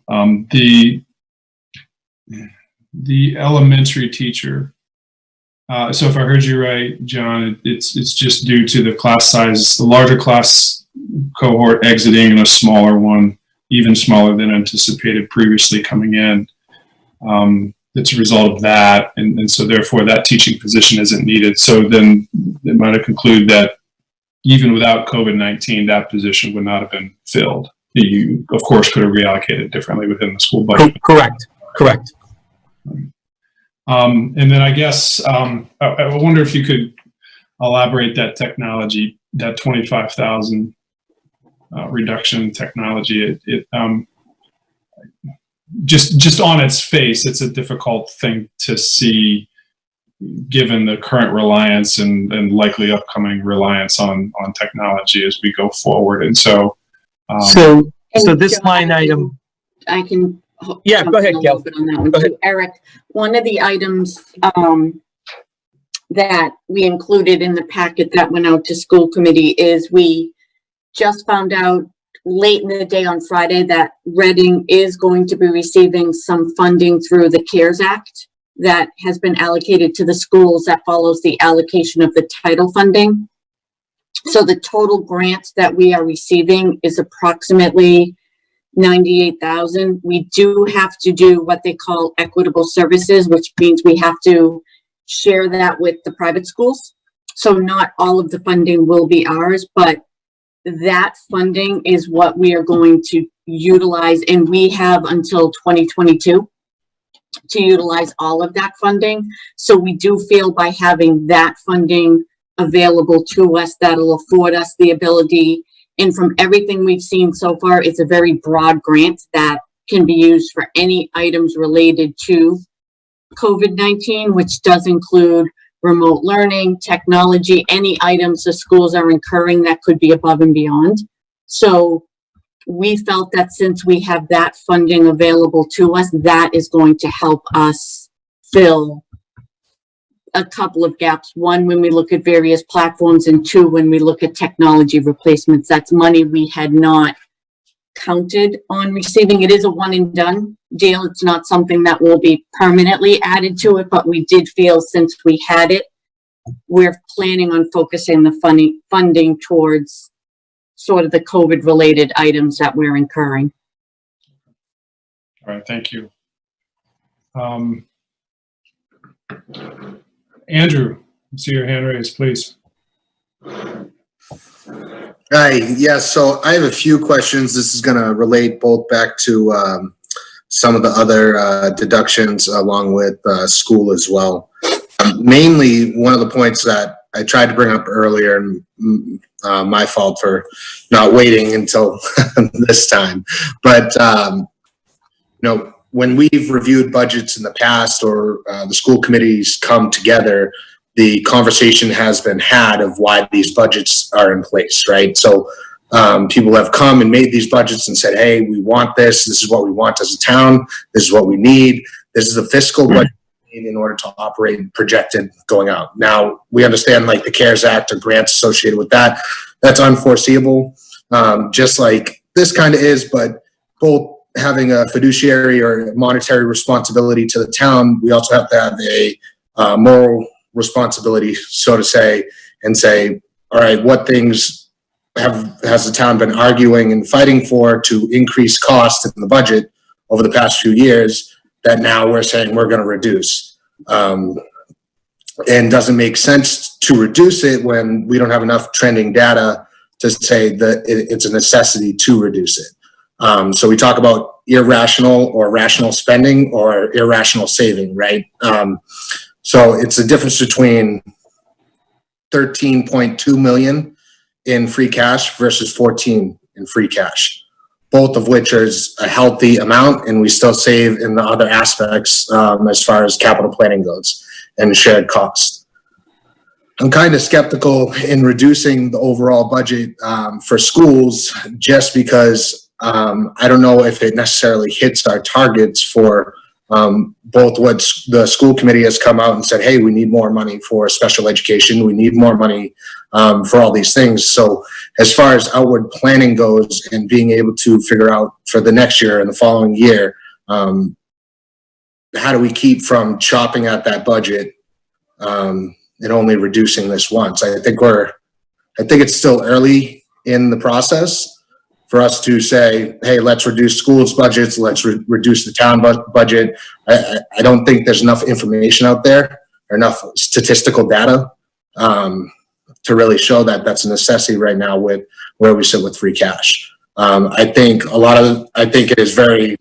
The elementary teacher. So if I heard you right, John, it's just due to the class size, the larger class cohort exiting and a smaller one, even smaller than anticipated previously coming in. It's a result of that, and so therefore that teaching position isn't needed. So then it might have concluded that even without COVID-19, that position would not have been filled. You, of course, could have reallocated differently within the school budget. Correct. And then I guess I wonder if you could elaborate that technology, that 25,000 reduction in technology. Just on its face, it's a difficult thing to see, given the current reliance and likely upcoming reliance on technology as we go forward. And so, so this line item. I can. Yeah, go ahead, Gail. On that one too. Eric, one of the items that we included in the packet that went out to school committee is we just found out late in the day on Friday that Reading is going to be receiving some funding through the CARES Act that has been allocated to the schools that follows the allocation of the title funding. So the total grant that we are receiving is approximately 98,000. We do have to do what they call equitable services, which means we have to share that with the private schools. So not all of the funding will be ours, but that funding is what we are going to utilize, and we have until 2022 to utilize all of that funding. So we do feel by having that funding available to us, that'll afford us the ability. And from everything we've seen so far, it's a very broad grant that can be used for any items related to COVID-19, which does include remote learning, technology, any items the schools are incurring that could be above and beyond. So we felt that since we have that funding available to us, that is going to help us fill a couple of gaps. One, when we look at various platforms, and two, when we look at technology replacements. That's money we had not counted on receiving. It is a one and done deal. It's not something that will be permanently added to it, but we did feel since we had it, we're planning on focusing the funding towards sort of the COVID related items that we're incurring. All right, thank you. Andrew, I see your hand raised, please. Hi, yes, so I have a few questions. This is going to relate both back to some of the other deductions along with school as well. Mainly, one of the points that I tried to bring up earlier, and my fault for not waiting until this time, but you know, when we've reviewed budgets in the past or the school committees come together, the conversation has been had of why these budgets are in place, right? So people have come and made these budgets and said, hey, we want this. This is what we want as a town. This is what we need. This is the fiscal budget in order to operate projected going out. Now, we understand like the CARES Act or grants associated with that. That's unforeseeable. Just like this kind of is, but both having a fiduciary or monetary responsibility to the town, we also have to have a moral responsibility, so to say, and say, all right, what things has the town been arguing and fighting for to increase cost in the budget over the past few years that now we're saying we're going to reduce. And doesn't make sense to reduce it when we don't have enough trending data to say that it's a necessity to reduce it. So we talk about irrational or rational spending or irrational saving, right? So it's the difference between 13.2 million in free cash versus 14 in free cash, both of which is a healthy amount, and we still save in the other aspects as far as capital planning goes and shared cost. I'm kind of skeptical in reducing the overall budget for schools just because I don't know if it necessarily hits our targets for both what the school committee has come out and said, hey, we need more money for special education. We need more money for all these things. So as far as outward planning goes and being able to figure out for the next year and the following year, how do we keep from chopping at that budget and only reducing this once? I think it's still early in the process for us to say, hey, let's reduce schools' budgets, let's reduce the town budget. I don't think there's enough information out there or enough statistical data to really show that that's a necessity right now with where we sit with free cash. I think it is very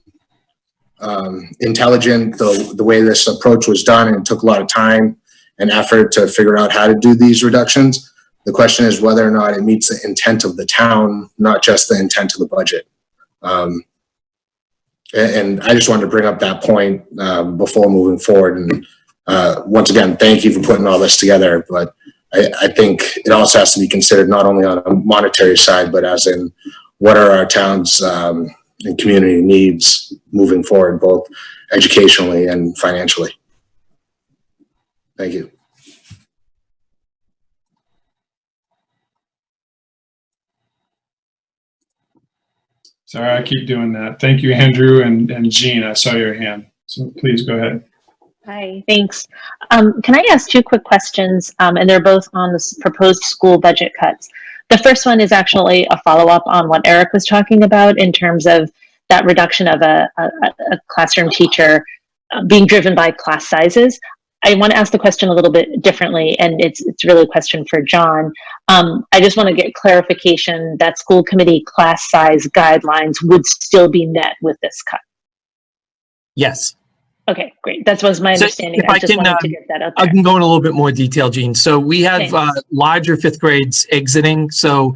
intelligent, the way this approach was done, and it took a lot of time and effort to figure out how to do these reductions. The question is whether or not it meets the intent of the town, not just the intent of the budget. And I just wanted to bring up that point before moving forward. And once again, thank you for putting all this together. But I think it also has to be considered not only on a monetary side, but as in what are our town's and community needs moving forward, both educationally and financially. Thank you. Sorry, I keep doing that. Thank you, Andrew and Jean. I saw your hand, so please go ahead. Hi, thanks. Can I ask two quick questions? And they're both on the proposed school budget cuts. The first one is actually a follow-up on what Eric was talking about in terms of that reduction of a classroom teacher being driven by class sizes. I want to ask the question a little bit differently, and it's really a question for John. I just want to get clarification that school committee class size guidelines would still be met with this cut. Yes. Okay, great. That was my understanding. So I just wanted to get that out there. I can go in a little bit more detail, Jean. So we have larger fifth grades exiting. So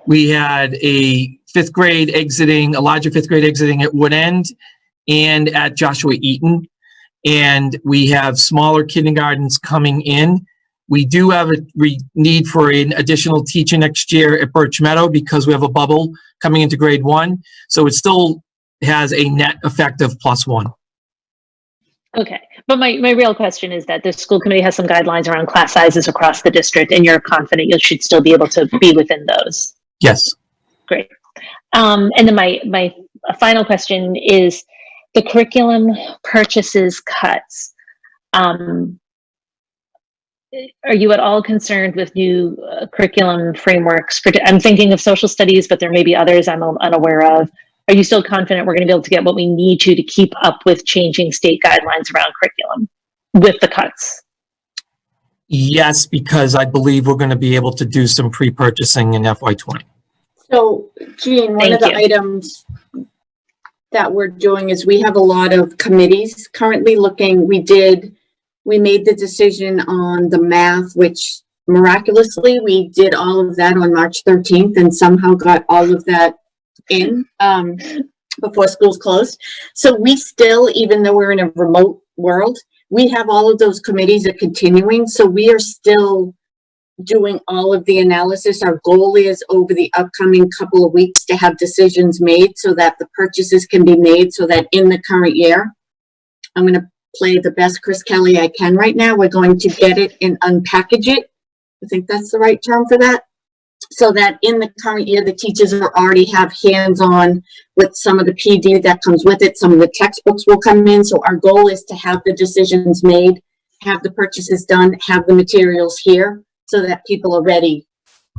we had a larger fifth grade exiting at Wood End and at Joshua Eaton. And we have smaller kindergartens coming in. We do have a need for an additional teacher next year at Birch Meadow because we have a bubble coming into grade 1. So it still has a net effect of +1. Okay, but my real question is that the school committee has some guidelines around class sizes across the district, and you're confident you should still be able to be within those? Yes. Great. And then my final question is the curriculum purchases cuts. Are you at all concerned with new curriculum frameworks? I'm thinking of social studies, but there may be others I'm unaware of. Are you still confident we're going to be able to get what we need to keep up with changing state guidelines around curriculum with the cuts? Yes, because I believe we're going to be able to do some pre-purchasing in FY20. So, Jean, one of the items that we're doing is we have a lot of committees currently looking. We made the decision on the math, which miraculously we did all of that on March 13th and somehow got all of that in before schools closed. So we still, even though we're in a remote world, we have all of those committees are continuing. So we are still doing all of the analysis. Our goal is over the upcoming couple of weeks to have decisions made so that the purchases can be made so that in the current year, I'm going to play the best Chris Kelly I can right now. We're going to get it and unpackage it. I think that's the right term for that. so that in the current year, the teachers already have hands-on with some of the PD that comes with it. Some of the textbooks will come in. So our goal is to have the decisions made, have the purchases done, have the materials here so that people are ready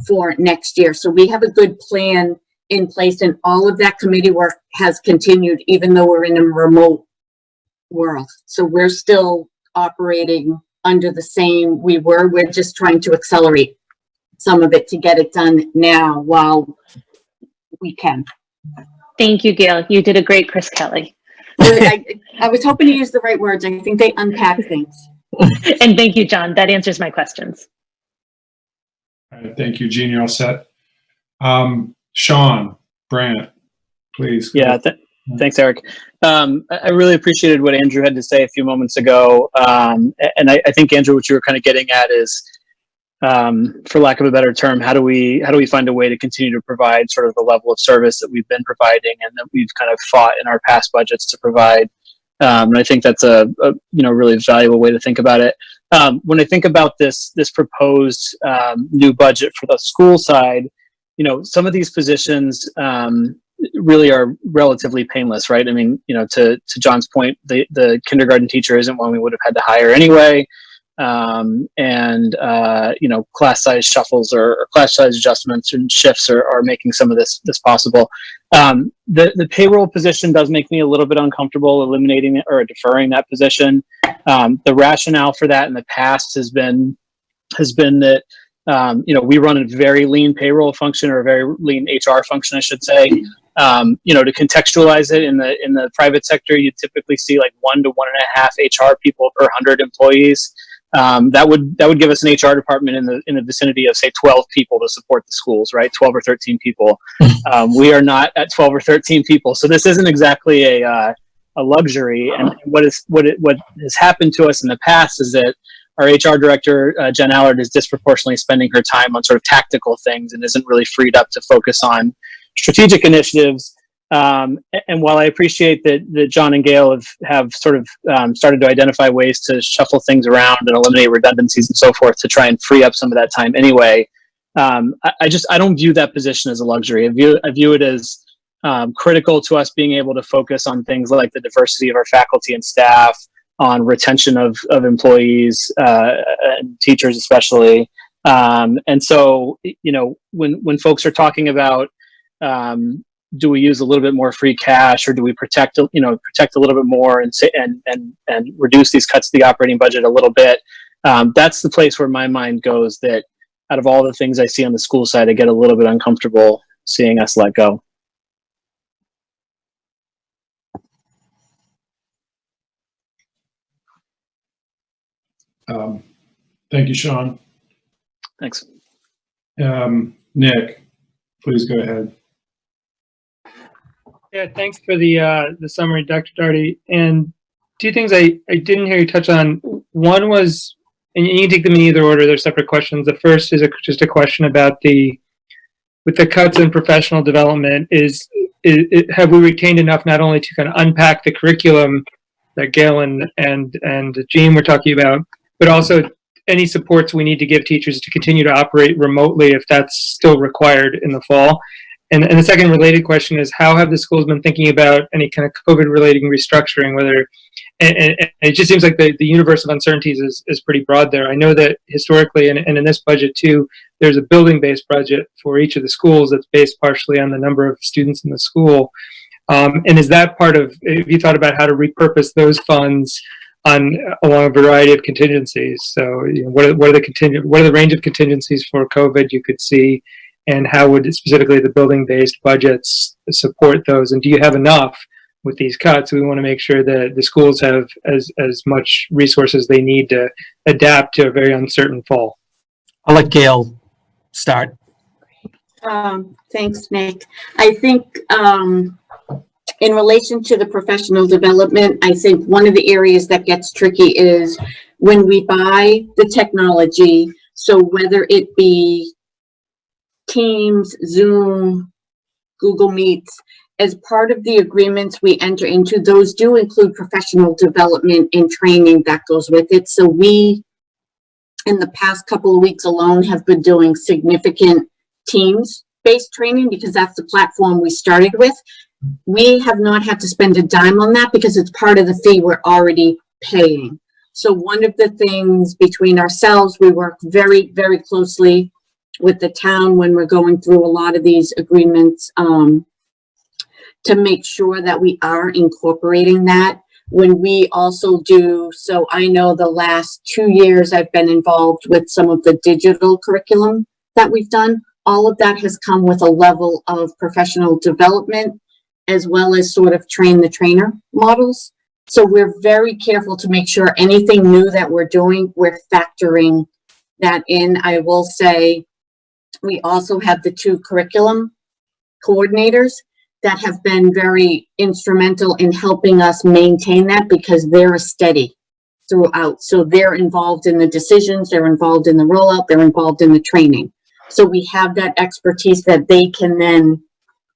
for next year. So we have a good plan in place, and all of that committee work has continued even though we're in a remote world. So we're still operating under the same we were. We're just trying to accelerate some of it to get it done now while we can. Thank you, Gail. You did a great Chris Kelly. I was hoping to use the right words. I think they unpack things. And thank you, John. That answers my questions. All right, thank you, Jean. You're all set. Sean Brandt, please. Yeah, thanks, Eric. I really appreciated what Andrew had to say a few moments ago. And I think, Andrew, what you were kind of getting at is, for lack of a better term, how do we find a way to continue to provide sort of the level of service that we've been providing and that we've kind of fought in our past budgets to provide. And I think that's a really valuable way to think about it. When I think about this proposed new budget for the school side, some of these positions really are relatively painless, right? I mean, to John's point, the kindergarten teacher isn't one we would have had to hire anyway. Class size shuffles or class size adjustments and shifts are making some of this possible. The payroll position does make me a little bit uncomfortable eliminating or deferring that position. The rationale for that in the past has been that we run a very lean payroll function, or a very lean HR function, I should say. To contextualize it, in the private sector, you typically see like 1 to 1.5 HR people per 100 employees. That would give us an HR department in the vicinity of, say, 12 people to support the schools, right? 12 or 13 people. We are not at 12 or 13 people, so this isn't exactly a luxury. And what has happened to us in the past is that our HR director, Jen Allard, is disproportionately spending her time on sort of tactical things and isn't really freed up to focus on strategic initiatives. And while I appreciate that John and Gail have sort of started to identify ways to shuffle things around and eliminate redundancies and so forth to try and free up some of that time anyway, I don't view that position as a luxury. I view it as critical to us being able to focus on things like the diversity of our faculty and staff, on retention of employees, and teachers especially. And so, when folks are talking about, do we use a little bit more free cash, or do we protect a little bit more and reduce these cuts to the operating budget a little bit? That's the place where my mind goes, that out of all the things I see on the school side, I get a little bit uncomfortable seeing us let go. Thank you, Sean. Thanks. Nick, please go ahead. Yeah, thanks for the summary, Dr. Daugherty. And two things I didn't hear you touch on. One was, and you can take them in either order, they're separate questions. The first is just a question about with the cuts in professional development, have we retained enough not only to kind of unpack the curriculum that Gail and Jean were talking about, but also any supports we need to give teachers to continue to operate remotely if that's still required in the fall. And the second related question is, how have the schools been thinking about any kind of COVID-related restructuring? And it just seems like the universe of uncertainties is pretty broad there. I know that historically, and in this budget too, there's a building-based budget for each of the schools that's based partially on the number of students in the school. And is that part of, have you thought about how to repurpose those funds along a variety of contingencies? So, what are the range of contingencies for COVID you could see? And how would specifically the building-based budgets support those? And do you have enough with these cuts? We want to make sure that the schools have as much resources they need to adapt to a very uncertain fall. I'll let Gail start. Thanks, Nick. I think in relation to the professional development, I think one of the areas that gets tricky is when we buy the technology. So whether it be Teams, Zoom, Google Meets, as part of the agreements we enter into, those do include professional development and training that goes with it. So we, in the past couple of weeks alone, have been doing significant Teams-based training because that's the platform we started with. We have not had to spend a dime on that because it's part of the fee we're already paying. So one of the things between ourselves, we work very, very closely with the town when we're going through a lot of these agreements to make sure that we are incorporating that. When we also do, so I know the last 2 years I've been involved with some of the digital curriculum that we've done. All of that has come with a level of professional development as well as sort of train the trainer models. So we're very careful to make sure anything new that we're doing, we're factoring that in. I will say we also have the 2 curriculum coordinators that have been very instrumental in helping us maintain that because they're steady throughout. So they're involved in the decisions, they're involved in the rollout, they're involved in the training. So we have that expertise that they can then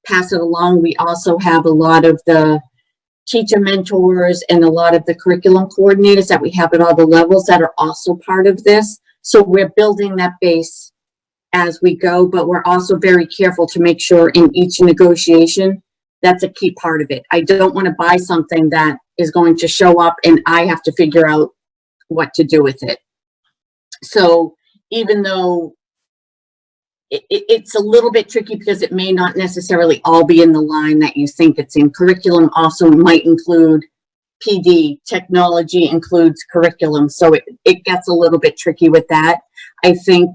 pass it along. We also have a lot of the teacher mentors and a lot of the curriculum coordinators that we have at all the levels that are also part of this. So we're building that base as we go, but we're also very careful to make sure in each negotiation, that's a key part of it. I don't want to buy something that is going to show up and I have to figure out what to do with it. So even though it's a little bit tricky because it may not necessarily all be in the line that you think it's in. Curriculum also might include PD, technology includes curriculum. So it gets a little bit tricky with that. I think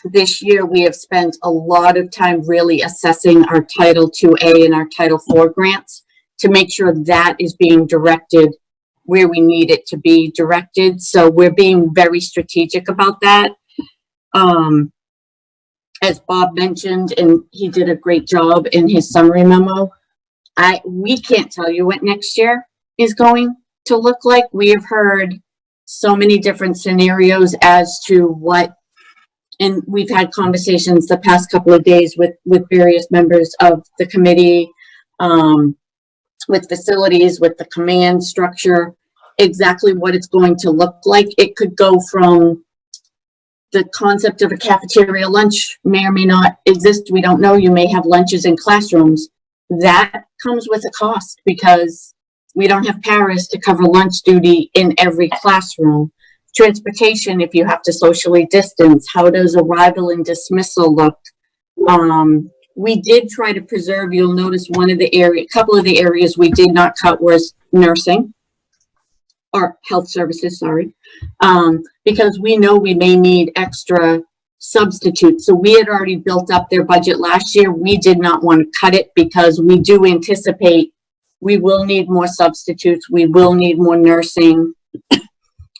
this year we have spent a lot of time really assessing our Title IIA and our Title IV grants to make sure that is being directed where we need it to be directed. So we're being very strategic about that. As Bob mentioned, and he did a great job in his summary memo, we can't tell you what next year is going to look like. We have heard so many different scenarios as to what, and we've had conversations the past couple of days with various members of the committee, with facilities, with the command structure, exactly what it's going to look like. It could go from the concept of a cafeteria lunch may or may not exist. We don't know. You may have lunches in classrooms. That comes with a cost because we don't have paras to cover lunch duty in every classroom. Transportation, if you have to socially distance, how does arrival and dismissal look? We did try to preserve, you'll notice a couple of the areas we did not cut was nursing. Or health services, sorry, because we know we may need extra substitutes. So we had already built up their budget last year. We did not want to cut it because we do anticipate we will need more substitutes. We will need more nursing.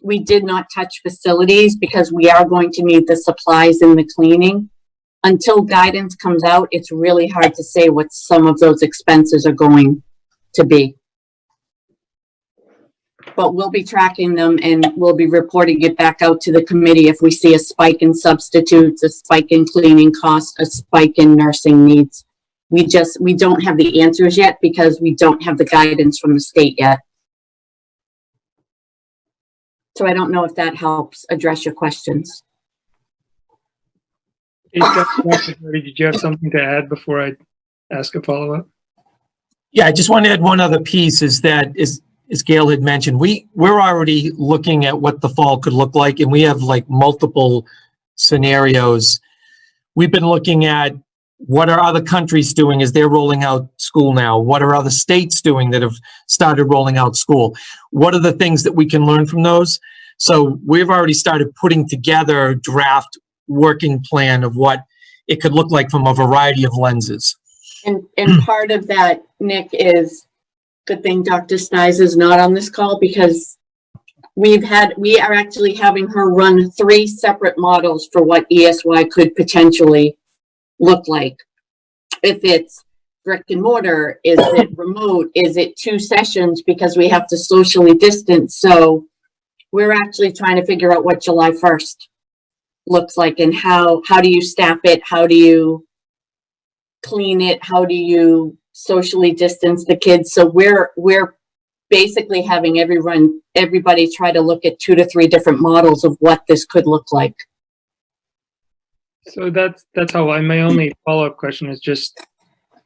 We did not touch facilities because we are going to need the supplies and the cleaning. Until guidance comes out, it's really hard to say what some of those expenses are going to be. But we'll be tracking them and we'll be reporting it back out to the committee if we see a spike in substitutes, a spike in cleaning costs, a spike in nursing needs. We don't have the answers yet because we don't have the guidance from the state yet. So I don't know if that helps address your questions. Did you have something to add before I ask a follow-up? Yeah, I just want to add one other piece is that as Gail had mentioned, we're already looking at what the fall could look like, and we have like multiple scenarios. We've been looking at what are other countries doing as they're rolling out school now? What are other states doing that have started rolling out school? What are the things that we can learn from those? So we've already started putting together a draft working plan of what it could look like from a variety of lenses. And part of that, Nick, is good thing Dr. Stiles is not on this call because we are actually having her run 3 separate models for what ESY could potentially look like. If it's brick and mortar, is it remote? Is it 2 sessions because we have to socially distance? So we're actually trying to figure out what July 1st looks like and how do you staff it? How do you clean it? How do you socially distance the kids? So we're basically having everybody try to look at 2 to 3 different models of what this could look like. So that's how my only follow-up question is just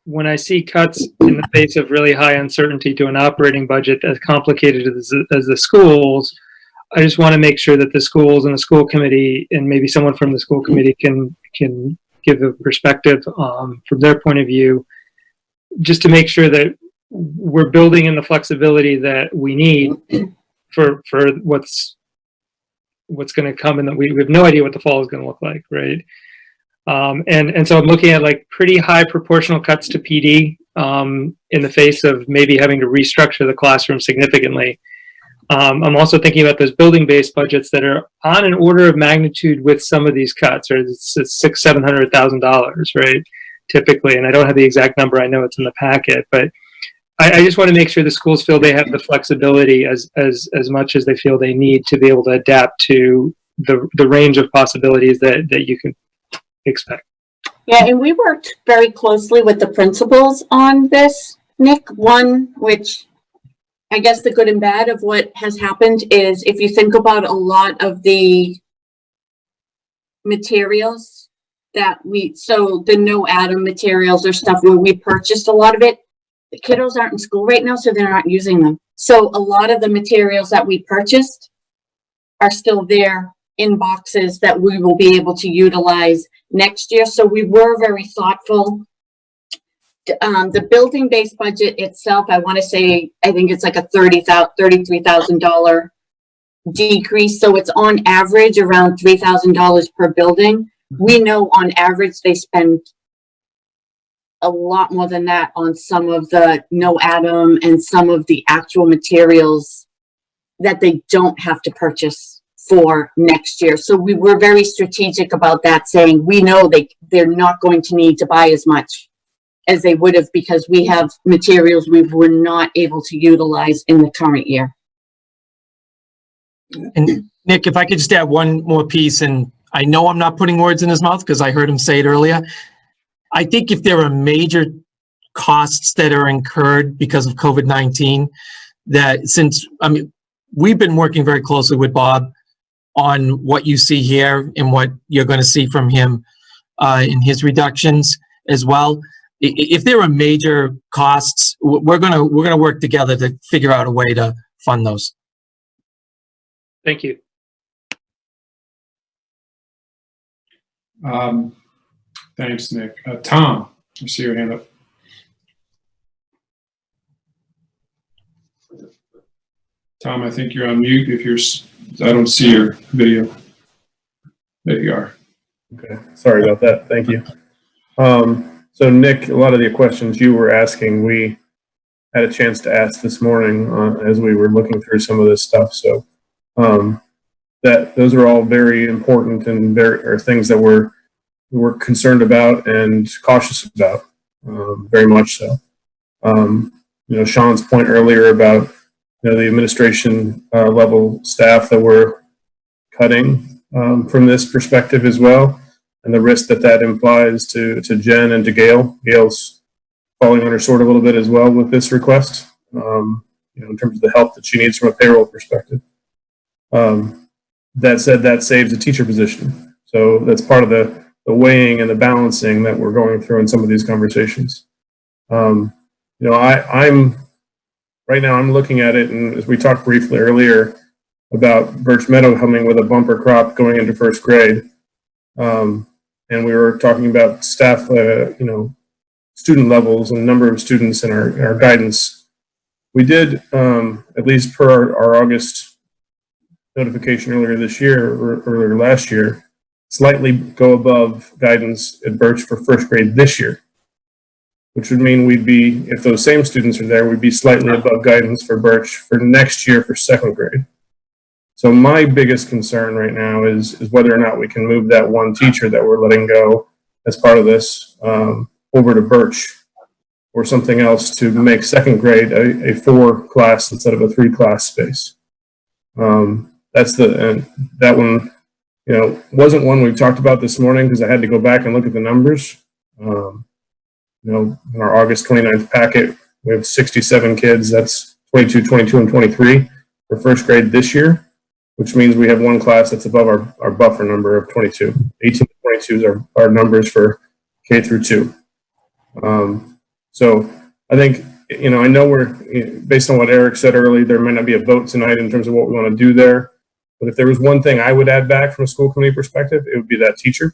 when I see cuts in the face of really high uncertainty to an operating budget as complicated as the schools, I just want to make sure that the schools and the school committee and maybe someone from the school committee can give a perspective from their point of view, just to make sure that we're building in the flexibility that we need for what's going to come, and that we have no idea what the fall is going to look like, right? And so I'm looking at like pretty high proportional cuts to PD in the face of maybe having to restructure the classroom significantly. I'm also thinking about those building-based budgets that are on an order of magnitude with some of these cuts, or it's $600,000-$700,000, right? Typically, and I don't have the exact number. I know it's in the packet, but I just want to make sure the schools feel they have the flexibility as much as they feel they need to be able to adapt to the range of possibilities that you can expect. Yeah, and we worked very closely with the principals on this, Nick. One, which I guess the good and bad of what has happened is if you think about a lot of the materials that so the no Atom materials or stuff where we purchased a lot of it, the kiddos aren't in school right now, so they're not using them. So a lot of the materials that we purchased are still there in boxes that we will be able to utilize next year. So we were very thoughtful. The building-based budget itself, I want to say, I think it's like a $33,000 decrease. So it's on average around $3,000 per building. We know on average they spend a lot more than that on some of the no Atom and some of the actual materials that they don't have to purchase for next year. So we were very strategic about that, saying we know they're not going to need to buy as much as they would have because we have materials we were not able to utilize in the current year. And Nick, if I could just add one more piece, and I know I'm not putting words in his mouth because I heard him say it earlier. I think if there are major costs that are incurred because of COVID-19, that we've been working very closely with Bob on what you see here and what you're going to see from him in his reductions as well. If there are major costs, we're going to work together to figure out a way to fund those. Thank you. Thanks, Nick. Tom, I see your hand up. Tom, I think you're on mute. I don't see your video. There you are. Okay, sorry about that. Thank you. So Nick, a lot of the questions you were asking, we had a chance to ask this morning as we were looking through some of this stuff. So those are all very important and are things that we're concerned about and cautious about, very much so. Sean's point earlier about the administration level staff that we're cutting from this perspective as well, and the risk that implies to Jen and to Gail. Gail's falling under sword a little bit as well with this request, in terms of the help that she needs from a payroll perspective. That said, that saves a teacher position. So that's part of the weighing and the balancing that we're going through in some of these conversations. I'm right now I'm looking at it, and as we talked briefly earlier about Birch Meadow coming with a bumper crop going into first grade, and we were talking about staff, student levels and number of students in our guidance. We did, at least per our August notification earlier this year, or earlier last year, slightly go above guidance at Birch for first grade this year, which would mean we'd be, if those same students are there, we'd be slightly above guidance for Birch for next year for second grade. So my biggest concern right now is whether or not we can move that one teacher that we're letting go as part of this over to Birch or something else to make second grade a 4-class instead of a 3-class space. That one, wasn't one we talked about this morning because I had to go back and look at the numbers. In our August 29th packet, we have 67 kids. That's 22, 22, and 23 for first grade this year, which means we have one class that's above our buffer number of 22. 18 to 2022 our numbers for K through 2. So I think, you know, I know based on what Eric said earlier, there might not be a vote tonight in terms of what we want to do there. But if there was one thing I would add back from a school committee perspective, it would be that teacher.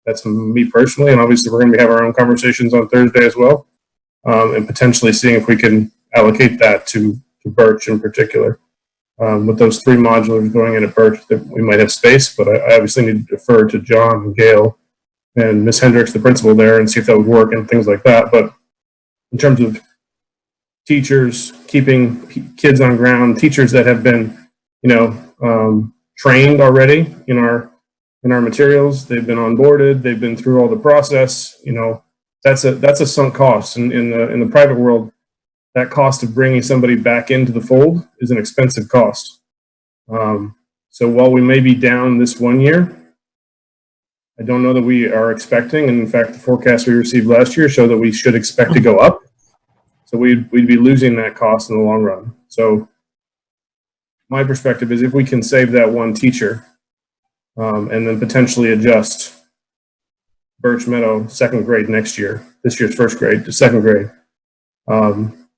That's me personally. And obviously we're going to have our own conversations on Thursday as well. And potentially seeing if we can allocate that to Birch in particular. With those 3 modulars going in at Birch, that we might have space, but I obviously need to defer to John and Gail and Ms. Hendricks, the principal there, and see if that would work and things like that. But in terms of teachers, keeping kids on ground, teachers that have been, you know, trained already in our materials, they've been onboarded, they've been through all the process, you know, that's a sunk cost. And in the private world, that cost of bringing somebody back into the fold is an expensive cost. So while we may be down this 1 year, I don't know that we are expecting, and in fact, the forecast we received last year show that we should expect to go up. So we'd be losing that cost in the long run. So my perspective is if we can save that one teacher, and then potentially adjust Birch Meadow 2nd grade next year, this year's 1st grade to 2nd grade,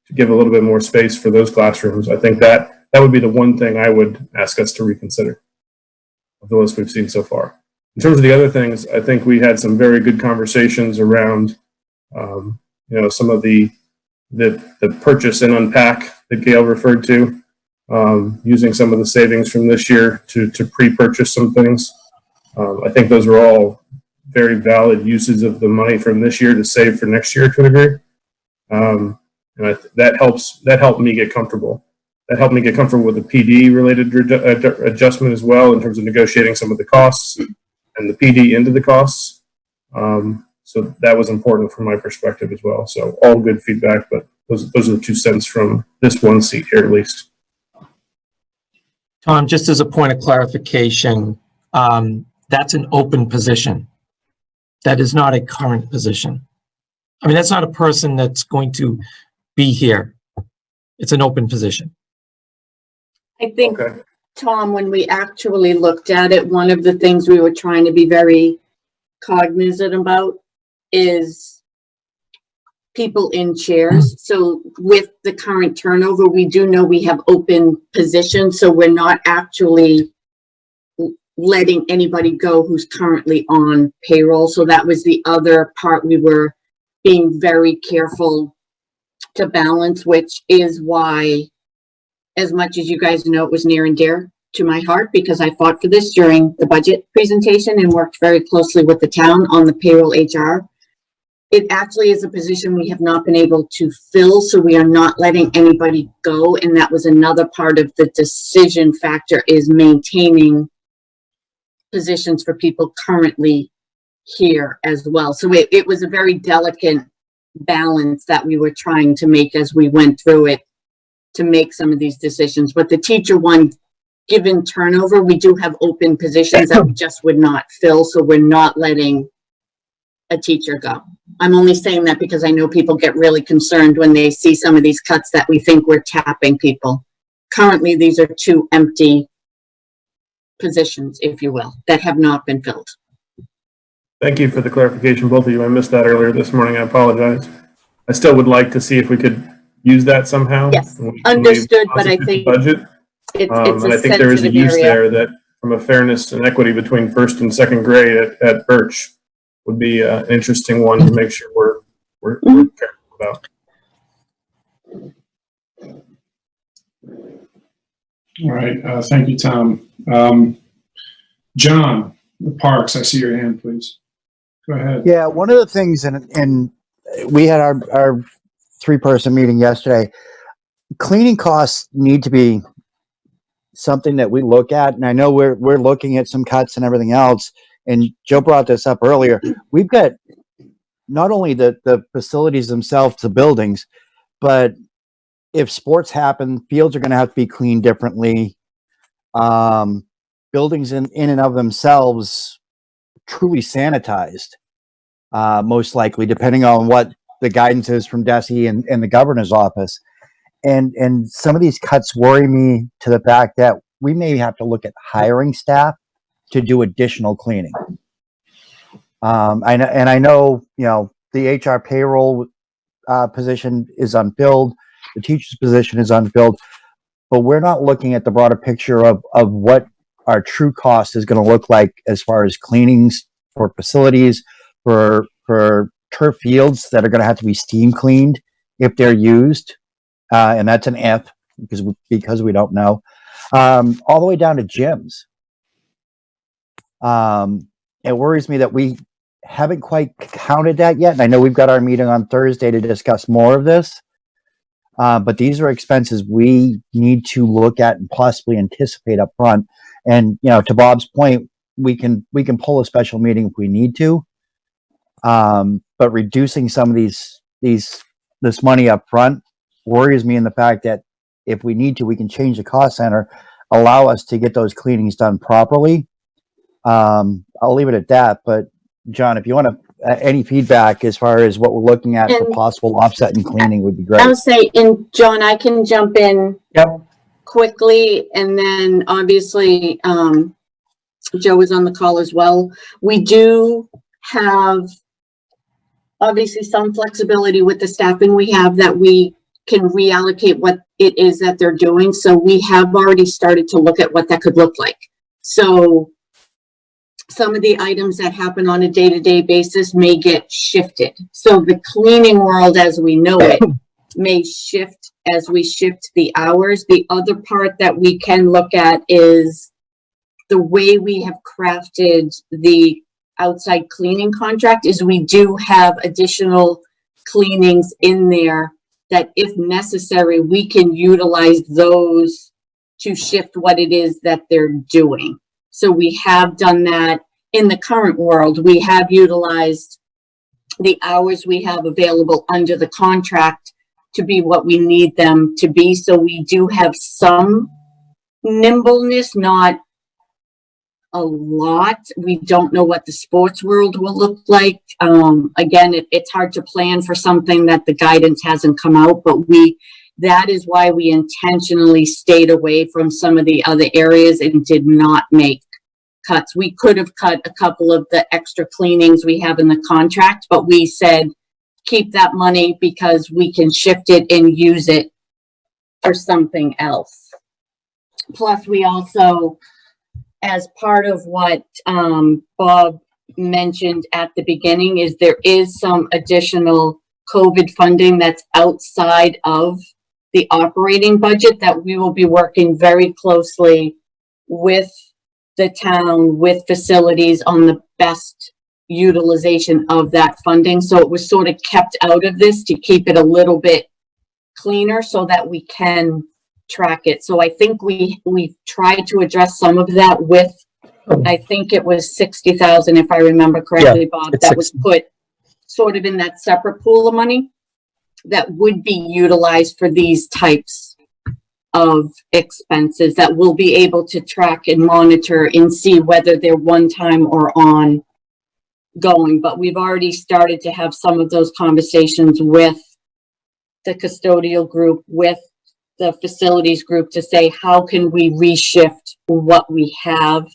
to give a little bit more space for those classrooms. I think that would be the one thing I would ask us to reconsider of the list we've seen so far. In terms of the other things, I think we had some very good conversations around, you know, some of the purchase and unpack that Gail referred to, using some of the savings from this year to pre-purchase some things. I think those are all very valid uses of the money from this year to save for next year to a degree. And that helped me get comfortable. That helped me get comfortable with the PD related adjustment as well in terms of negotiating some of the costs and the PD into the costs. So that was important from my perspective as well. So all good feedback, but those are the 2 cents from this one seat here at least. Tom, just as a point of clarification, that's an open position. That is not a current position. I mean, that's not a person that's going to be here. It's an open position. I think, Tom, when we actually looked at it, one of the things we were trying to be very cognizant about is people in chairs. So with the current turnover, we do know we have open positions, so we're not actually letting anybody go who's currently on payroll. So that was the other part we were being very careful to balance, which is why, as much as you guys know, it was near and dear to my heart because I fought for this during the budget presentation and worked very closely with the town on the payroll HR. It actually is a position we have not been able to fill, so we are not letting anybody go. And that was another part of the decision factor, is maintaining positions for people currently here as well. So it was a very delicate balance that we were trying to make as we went through it to make some of these decisions. But the teacher one, given turnover, we do have open positions that we just would not fill, so we're not letting a teacher go. I'm only saying that because I know people get really concerned when they see some of these cuts that we think we're tapping people. Currently, these are 2 empty positions, if you will, that have not been filled. Thank you for the clarification, both of you. I missed that earlier this morning. I apologize. I still would like to see if we could use that somehow. Yes, understood, but I think budget. It's and I think there is a use there that, from a fairness and equity between 1st and 2nd grade at Birch, would be an interesting one to make sure we're careful about. All right. Thank you, Tom. John, Parks, I see your hand, please. Go ahead. Yeah, one of the things, and we had our 3-person meeting yesterday. Cleaning costs need to be something that we look at, and I know we're looking at some cuts and everything else. And Joe brought this up earlier. We've got not only the facilities themselves, the buildings, but if sports happen, fields are going to have to be cleaned differently. Buildings in and of themselves truly sanitized, most likely, depending on what the guidance is from DESE and the governor's office. And some of these cuts worry me to the fact that we may have to look at hiring staff to do additional cleaning. I know, you know, the HR payroll position is unfilled, the teacher's position is unfilled, but we're not looking at the broader picture of what our true cost is going to look like as far as cleanings for facilities, for turf fields that are going to have to be steam cleaned if they're used, and that's an if because we don't know, all the way down to gyms. It worries me that we haven't quite counted that yet, and I know we've got our meeting on Thursday to discuss more of this. But these are expenses we need to look at and possibly anticipate up front. And, you know, to Bob's point, we can pull a special meeting if we need to. But reducing some of this money up front worries me in the fact that if we need to, we can change the cost center, allow us to get those cleanings done properly. I'll leave it at that. But John, if you want to, any feedback as far as what we're looking at for possible offset and cleaning would be great. I would say, and John, I can jump in quickly, and then obviously Joe is on the call as well. We do have obviously some flexibility with the staffing we have that we can reallocate what it is that they're doing. So we have already started to look at what that could look like. So some of the items that happen on a day-to-day basis may get shifted. So the cleaning world as we know it may shift as we shift the hours. The other part that we can look at is the way we have crafted the outside cleaning contract is we do have additional cleanings in there that if necessary, we can utilize those to shift what it is that they're doing. So we have done that in the current world. We have utilized the hours we have available under the contract to be what we need them to be. So we do have some nimbleness, not a lot. We don't know what the sports world will look like. Again, it's hard to plan for something that the guidance hasn't come out, but that is why we intentionally stayed away from some of the other areas and did not make cuts. We could have cut a couple of the extra cleanings we have in the contract, but we said, keep that money because we can shift it and use it for something else. Plus, we also, as part of what Bob mentioned at the beginning, is there is some additional COVID funding that's outside of the operating budget that we will be working very closely with the town, with facilities on the best utilization of that funding. So it was sort of kept out of this to keep it a little bit cleaner so that we can track it. So I think we tried to address some of that with, I think it was 60,000, if I remember correctly, Bob, that was put sort of in that separate pool of money that would be utilized for these types of expenses that we'll be able to track and monitor and see whether they're one time or ongoing. But we've already started to have some of those conversations with the custodial group, with the facilities group to say, how can we reshift what we have?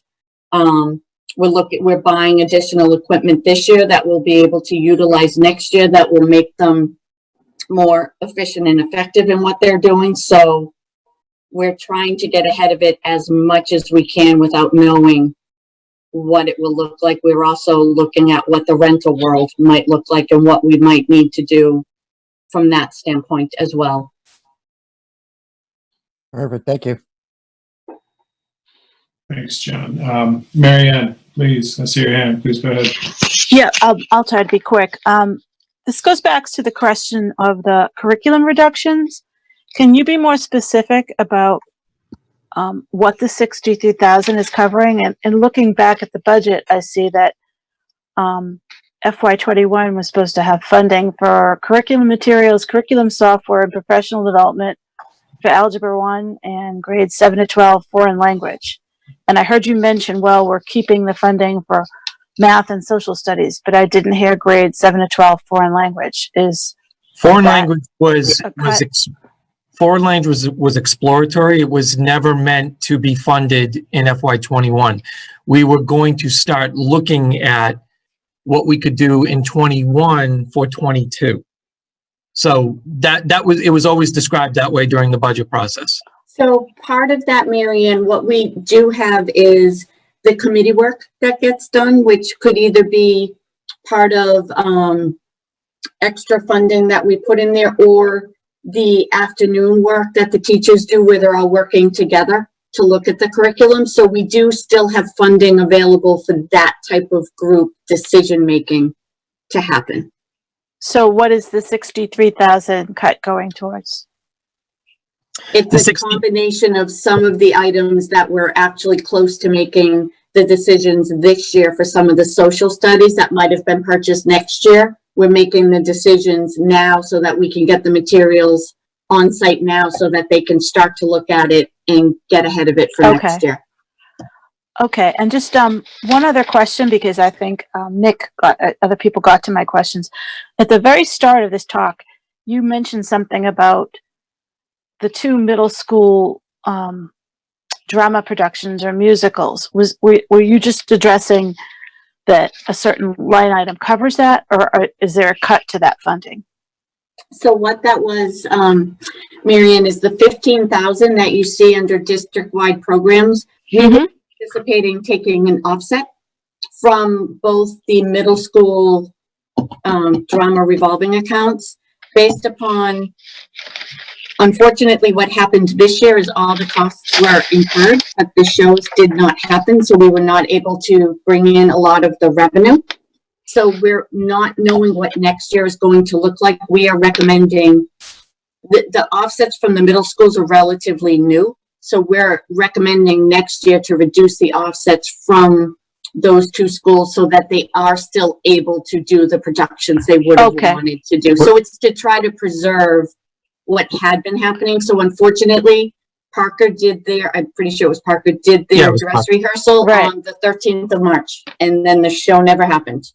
We're buying additional equipment this year that we'll be able to utilize next year that will make them more efficient and effective in what they're doing. So we're trying to get ahead of it as much as we can without knowing what it will look like. We're also looking at what the rental world might look like and what we might need to do from that standpoint as well. Perfect. Thank you. Thanks, John. Marianne, please, I see your hand. Please go ahead. Yeah, I'll try to be quick. This goes back to the question of the curriculum reductions. Can you be more specific about what the 63,000 is covering? And looking back at the budget, I see that FY21 was supposed to have funding for curriculum materials, curriculum software, and professional development for Algebra 1 and grades 7 to 12 foreign language. And I heard you mention, well, we're keeping the funding for math and social studies, but I didn't hear grades 7 to 12 foreign language. Foreign language was exploratory. It was never meant to be funded in FY21. We were going to start looking at what we could do in 21 for 22. So it was always described that way during the budget process. So part of that, Marianne, what we do have is the committee work that gets done, which could either be part of extra funding that we put in there, or the afternoon work that the teachers do where they're all working together to look at the curriculum. So we do still have funding available for that type of group decision-making to happen. So what is the 63,000 cut going towards? It's a combination of some of the items that we're actually close to making the decisions this year for some of the social studies that might have been purchased next year. We're making the decisions now so that we can get the materials on site now so that they can start to look at it and get ahead of it for next year. Okay, and just one other question, because I think Nick other people got to my questions. At the very start of this talk, you mentioned something about the 2 middle school drama productions or musicals. Were you just addressing that a certain line item covers that, or is there a cut to that funding? So what that was, Marianne, is the 15,000 that you see under district-wide programs. We were anticipating taking an offset from both the middle school drama revolving accounts based upon, unfortunately, what happened this year is all the costs were incurred, but the shows did not happen, so we were not able to bring in a lot of the revenue. So we're not knowing what next year is going to look like. We are recommending the offsets from the middle schools are relatively new. So we're recommending next year to reduce the offsets from those 2 schools so that they are still able to do the productions they would have wanted to do. So it's to try to preserve what had been happening. So unfortunately, Parker did their, I'm pretty sure it was Parker, did their dress rehearsal on the 13th of March. And then the show never happened.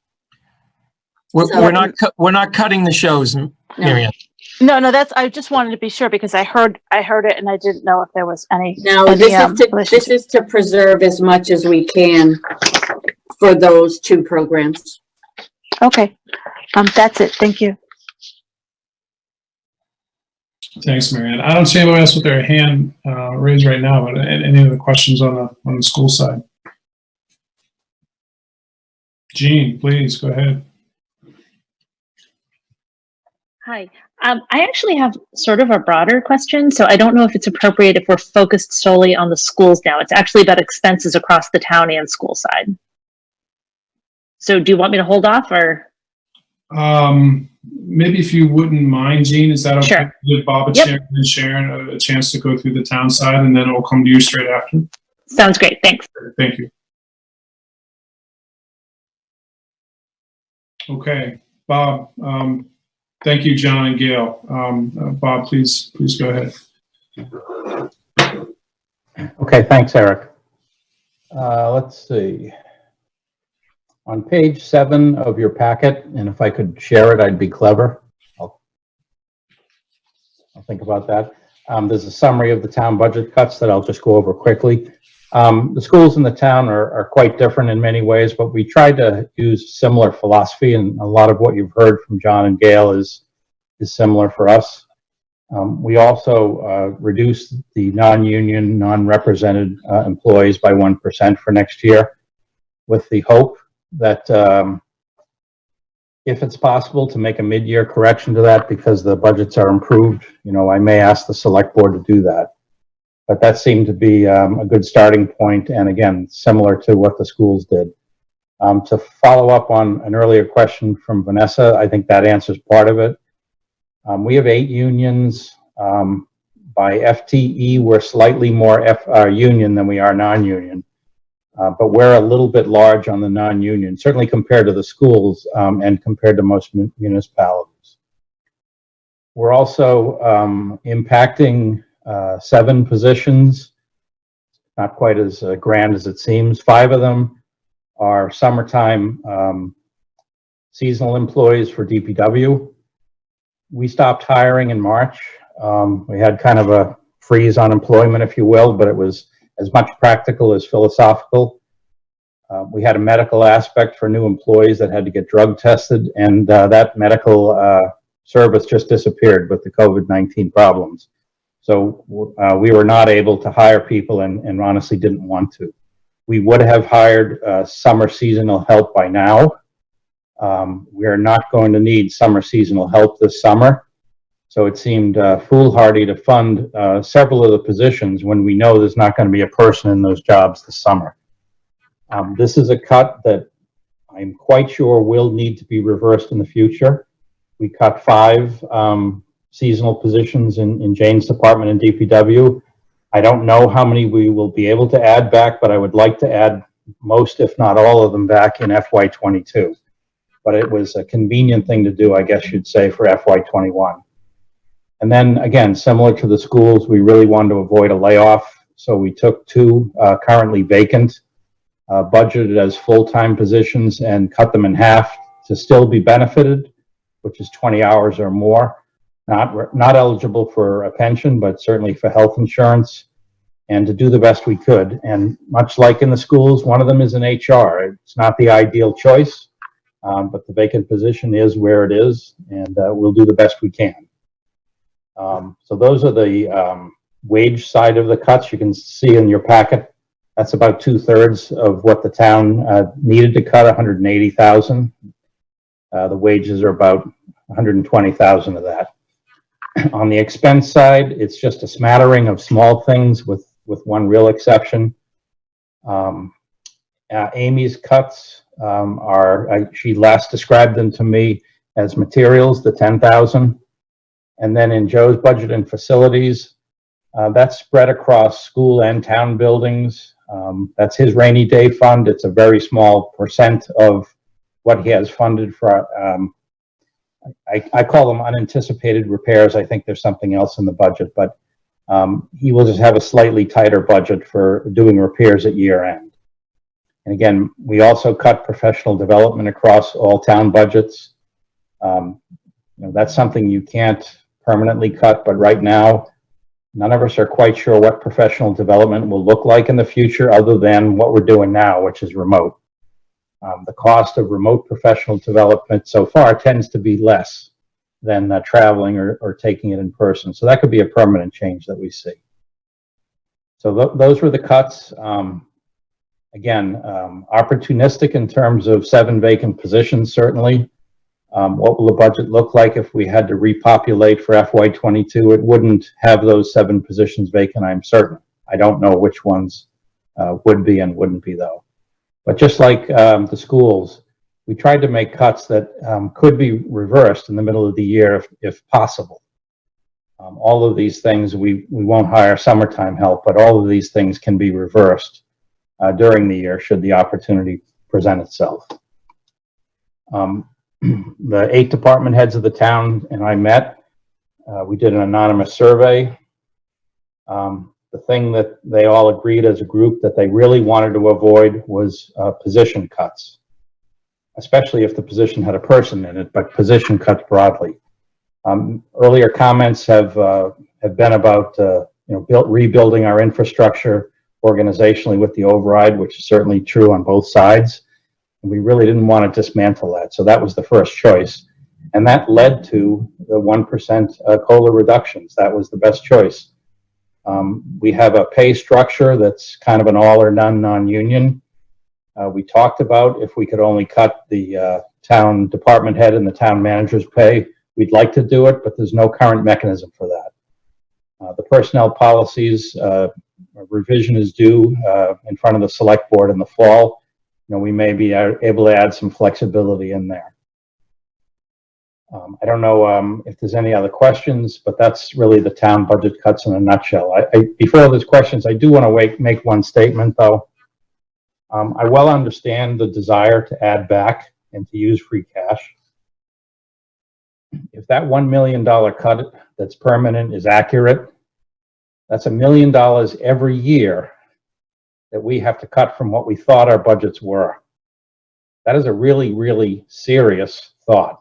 We're not cutting the shows, Marianne. No, that's, I just wanted to be sure because I heard it and I didn't know if there was any. No, this is to preserve as much as we can for those 2 programs. Okay, that's it. Thank you. Thanks, Marianne. I don't see anyone else with their hand raised right now, but any other questions on the school side? Jean, please go ahead. Hi. I actually have sort of a broader question, so I don't know if it's appropriate if we're focused solely on the schools now. It's actually about expenses across the town and school side. So do you want me to hold off, or? Maybe if you wouldn't mind, Jean, is that okay? Sure. Give Bob and Sharon a chance to go through the town side, and then it'll come to you straight after. Sounds great. Thanks. Thank you. Okay, Bob. Thank you, John and Gail. Bob, please go ahead. Okay, thanks, Eric. Let's see. On page 7 of your packet, and if I could share it, I'd be clever. I'll think about that. There's a summary of the town budget cuts that I'll just go over quickly. The schools in the town are quite different in many ways, but we tried to use similar philosophy, and a lot of what you've heard from John and Gail is similar for us. We also reduced the non-union, non-represented employees by 1% for next year, with the hope that if it's possible to make a mid-year correction to that because the budgets are improved, I may ask the select board to do that. But that seemed to be a good starting point, and again, similar to what the schools did. To follow up on an earlier question from Vanessa, I think that answers part of it. We have 8 unions. By FTE, we're slightly more union than we are non-union. But we're a little bit large on the non-union, certainly compared to the schools and compared to most municipalities. We're also impacting 7 positions, not quite as grand as it seems. 5 of them are summertime seasonal employees for DPW. We stopped hiring in March. We had kind of a freeze on employment, if you will, but it was as much practical as philosophical. We had a medical aspect for new employees that had to get drug tested, and that medical service just disappeared with the COVID-19 problems. So we were not able to hire people and honestly didn't want to. We would have hired summer seasonal help by now. We're not going to need summer seasonal help this summer. So it seemed foolhardy to fund several of the positions when we know there's not going to be a person in those jobs this summer. This is a cut that I'm quite sure will need to be reversed in the future. We cut 5 seasonal positions in Jane's department in DPW. I don't know how many we will be able to add back, but I would like to add most, if not all of them, back in FY22. But it was a convenient thing to do, I guess you'd say, for FY21. And then again, similar to the schools, we really wanted to avoid a layoff. So we took 2 currently vacant, budgeted as full-time positions and cut them in half to still be benefited, which is 20 hours or more. Not eligible for a pension, but certainly for health insurance, and to do the best we could. And much like in the schools, one of them is in HR. It's not the ideal choice, but the vacant position is where it is, and we'll do the best we can. So those are the wage side of the cuts. You can see in your packet, that's about 2/3 of what the town needed to cut, 180,000. The wages are about 120,000 of that. On the expense side, it's just a smattering of small things with one real exception. Amy's cuts she last described them to me as materials, the 10,000. And then in Joe's budget and facilities, that's spread across school and town buildings. That's his rainy day fund. It's a very small percent of what he has funded for, I call them unanticipated repairs. I think there's something else in the budget, but he will just have a slightly tighter budget for doing repairs at year end. And again, we also cut professional development across all town budgets. That's something you can't permanently cut, but right now, none of us are quite sure what professional development will look like in the future other than what we're doing now, which is remote. The cost of remote professional development so far tends to be less than traveling or taking it in person. So that could be a permanent change that we see. So those were the cuts. Again, opportunistic in terms of 7 vacant positions, certainly. What will the budget look like if we had to repopulate for FY22? It wouldn't have those 7 positions vacant, I'm certain. I don't know which ones would be and wouldn't be, though. But just like the schools, we tried to make cuts that could be reversed in the middle of the year if possible. All of these things, we won't hire summertime help, but all of these things can be reversed during the year should the opportunity present itself. The 8 department heads of the town and I met. We did an anonymous survey. The thing that they all agreed as a group that they really wanted to avoid was position cuts, especially if the position had a person in it, but position cuts broadly. Earlier comments have been about rebuilding our infrastructure organizationally with the override, which is certainly true on both sides. And we really didn't want to dismantle that. So that was the first choice. And that led to the 1% COLA reductions. That was the best choice. We have a pay structure that's kind of an all or none non-union. We talked about if we could only cut the town department head and the town manager's pay, we'd like to do it, but there's no current mechanism for that. The personnel policies revision is due in front of the select board in the fall. We may be able to add some flexibility in there. I don't know if there's any other questions, but that's really the town budget cuts in a nutshell. Before there's questions, I do want to make one statement, though. I well understand the desire to add back and to use free cash. If that $1 million cut that's permanent is accurate, that's $1 million every year that we have to cut from what we thought our budgets were. That is a really, really serious thought.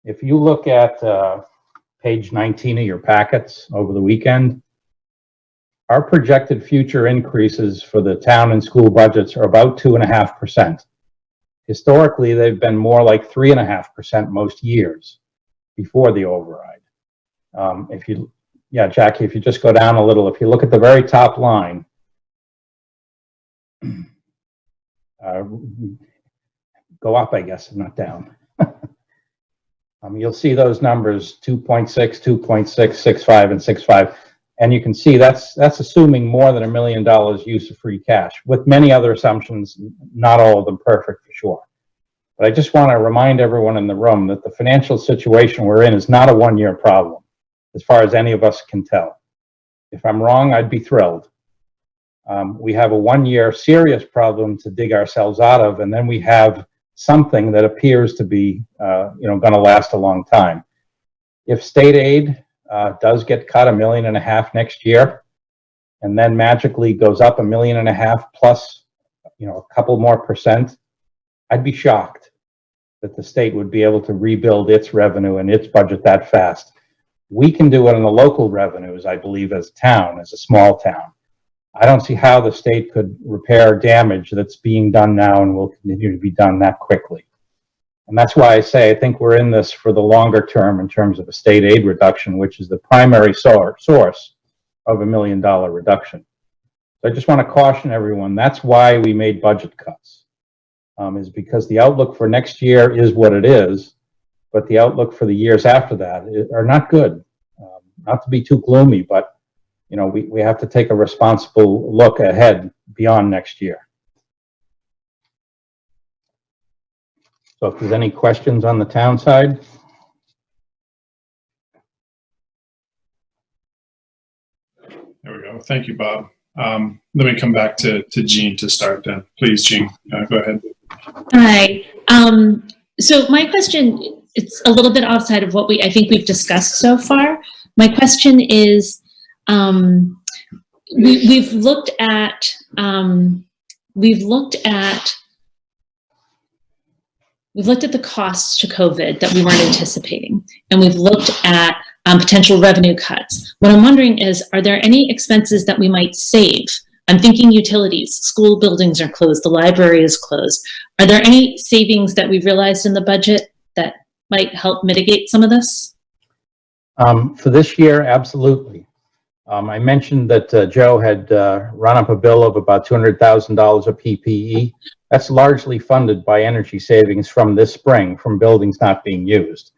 If you look at page 19 of your packets over the weekend, our projected future increases for the town and school budgets are about 2.5%. Historically, they've been more like 3.5% most years before the override. Jackie, if you just go down a little, if you look at the very top line, go up, I guess, not down. You'll see those numbers 2.6, 2.6, 6.5, and 6.5. And you can see that's assuming more than $1 million use of free cash, with many other assumptions, not all of them perfect for sure. But I just want to remind everyone in the room that the financial situation we're in is not a one-year problem, as far as any of us can tell. If I'm wrong, I'd be thrilled. We have a one-year serious problem to dig ourselves out of, and then we have something that appears to be, going to last a long time. If state aid does get cut $1.5 million next year, and then magically goes up $1.5 million plus, a couple more percent, I'd be shocked that the state would be able to rebuild its revenue and its budget that fast. We can do it on the local revenues, I believe, as a town, as a small town. I don't see how the state could repair damage that's being done now and will continue to be done that quickly. And that's why I say I think we're in this for the longer term in terms of a state aid reduction, which is the primary source of $1 million reduction. So I just want to caution everyone, that's why we made budget cuts, is because the outlook for next year is what it is, but the outlook for the years after that are not good. Not to be too gloomy, but we have to take a responsible look ahead beyond next year. So if there's any questions on the town side. There we go. Thank you, Bob. Let me come back to Jean to start then. Please, Jean, go ahead. Hi. So my question, it's a little bit outside of what I think we've discussed so far. My question is, we've looked at the costs to COVID that we weren't anticipating, and we've looked at potential revenue cuts. What I'm wondering is, are there any expenses that we might save? I'm thinking utilities. School buildings are closed. The library is closed. Are there any savings that we've realized in the budget that might help mitigate some of this? For this year, absolutely. I mentioned that Joe had run up a bill of about $200,000 of PPE. That's largely funded by energy savings from this spring, from buildings not being used.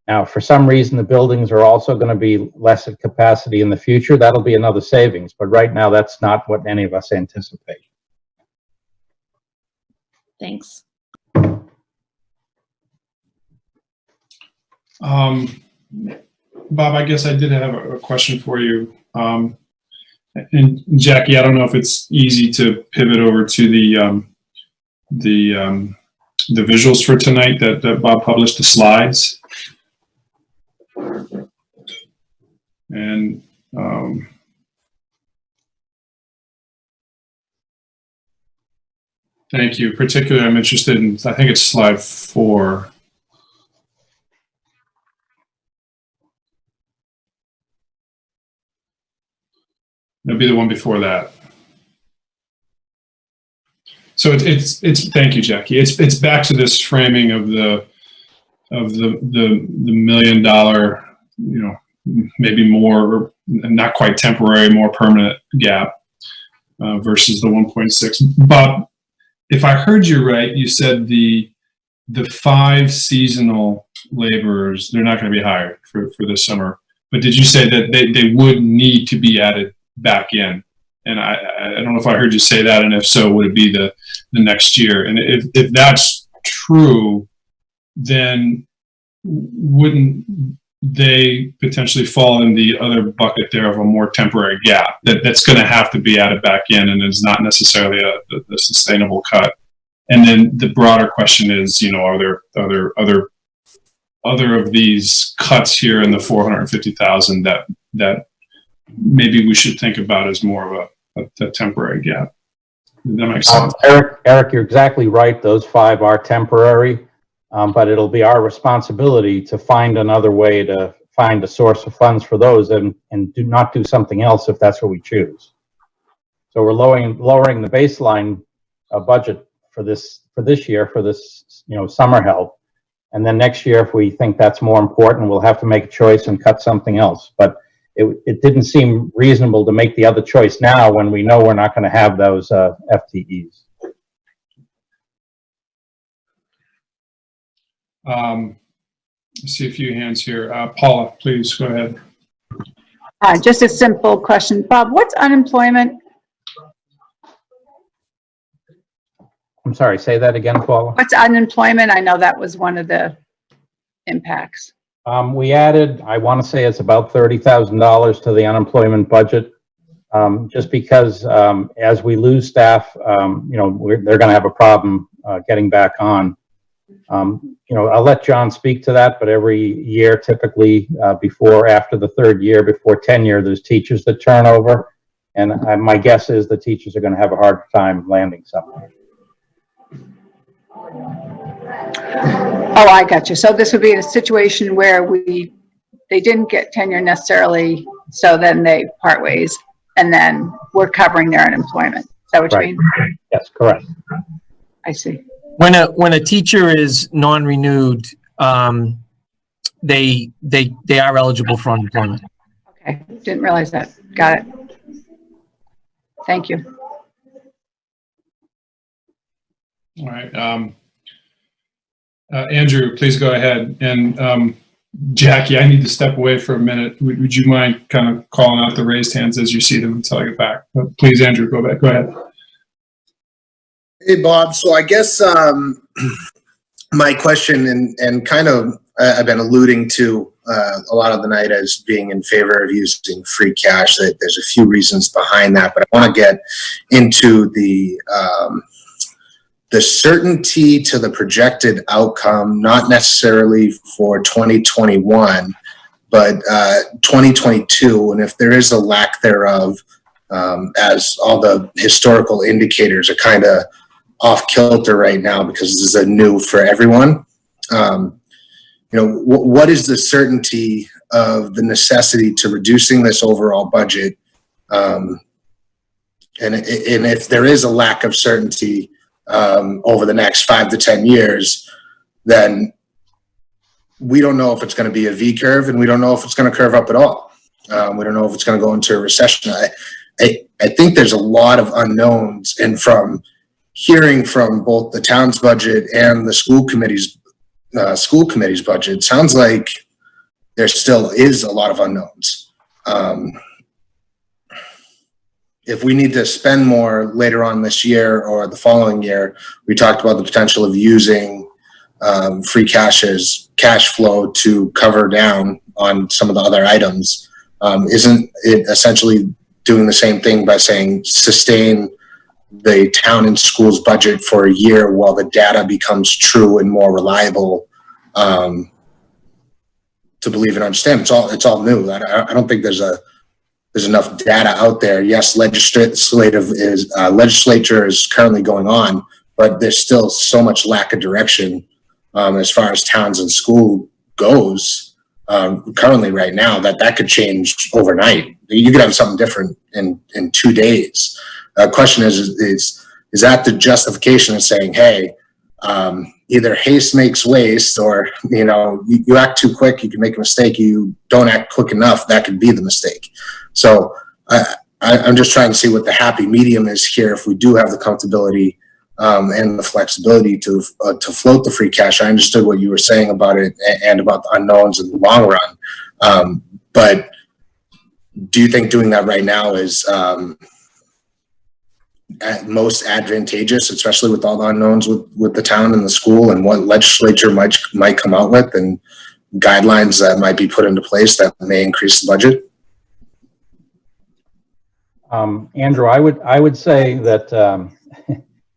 Now, if for some reason the buildings are also going to be less at capacity in the future, that'll be another savings. But right now, that's not what any of us anticipate. Thanks. Bob, I guess I did have a question for you. And Jackie, I don't know if it's easy to pivot over to the visuals for tonight that Bob published, the slides. And thank you. Particularly, I'm interested in, I think it's slide 4. That'd be the one before that. So it's thank you, Jackie. It's back to this framing of the $1 million, maybe more, not quite temporary, more permanent gap versus the 1.6. Bob, if I heard you right, you said the 5 seasonal laborers, they're not going to be hired for this summer. But did you say that they would need to be added back in? And I don't know if I heard you say that, and if so, would it be the next year? And if that's true, then wouldn't they potentially fall in the other bucket there of a more temporary gap that's going to have to be added back in, and is not necessarily a sustainable cut? And then the broader question is, are there other of these cuts here in the 450,000 that maybe we should think about as more of a temporary gap? Does that make sense? Eric, you're exactly right. Those 5 are temporary, but it'll be our responsibility to find another way to find a source of funds for those and do not do something else if that's what we choose. So we're lowering the baseline budget for this year, for this, summer help. And then next year, if we think that's more important, we'll have to make a choice and cut something else. But it didn't seem reasonable to make the other choice now when we know we're not going to have those FTEs. I see a few hands here. Paula, please go ahead. Just a simple question. Bob, what's unemployment? I'm sorry, say that again, Paula. What's unemployment? I know that was one of the impacts. We added, I want to say it's about $30,000 to the unemployment budget, just because as we lose staff, they're going to have a problem getting back on. I'll let John speak to that, but every year, typically after the third year, before tenure, there's teachers that turn over. And my guess is the teachers are going to have a hard time landing somewhere. Oh, I got you. So this would be a situation where they didn't get tenure necessarily, so then they part ways, and then we're covering their unemployment. Is that what you mean? Yes, correct. I see. When a teacher is non-renewed, they are eligible for unemployment. Okay, didn't realize that. Got it. Thank you. All right. Andrew, please go ahead. And Jackie, I need to step away for a minute. Would you mind kind of calling out the raised hands as you see them until I get back? But please, Andrew, go back. Go ahead. Hey, Bob. So I guess my question and kind of I've been alluding to a lot of the night as being in favor of using free cash. That there's a few reasons behind that, but I want to get into the certainty to the projected outcome, not necessarily for 2021, but 2022. And if there is a lack thereof, as all the historical indicators are kind of off kilter right now because this is a new for everyone. What is the certainty of the necessity to reducing this overall budget? And if there is a lack of certainty over the next 5 to 10 years, then we don't know if it's going to be a V curve, and we don't know if it's going to curve up at all. We don't know if it's going to go into a recession. I think there's a lot of unknowns, and from hearing from both the town's budget and the school committee's budget, sounds like there still is a lot of unknowns. If we need to spend more later on this year or the following year, we talked about the potential of using free cash as cash flow to cover down on some of the other items. Isn't it essentially doing the same thing by saying sustain the town and schools budget for a year while the data becomes true and more reliable to believe and understand? It's all new. I don't think there's enough data out there. Yes, legislature is currently going on, but there's still so much lack of direction as far as towns and school goes currently right now that could change overnight. You could have something different in 2 days. Question is that the justification of saying, hey, either haste makes waste, or you act too quick, you can make a mistake. You don't act quick enough, that could be the mistake. So I'm just trying to see what the happy medium is here. If we do have the comfortability and the flexibility to float the free cash, I understood what you were saying about it and about the unknowns in the long run. But do you think doing that right now is at most advantageous, especially with all the unknowns with the town and the school and what legislature might come out with and guidelines that might be put into place that may increase the budget? Andrew, I would say that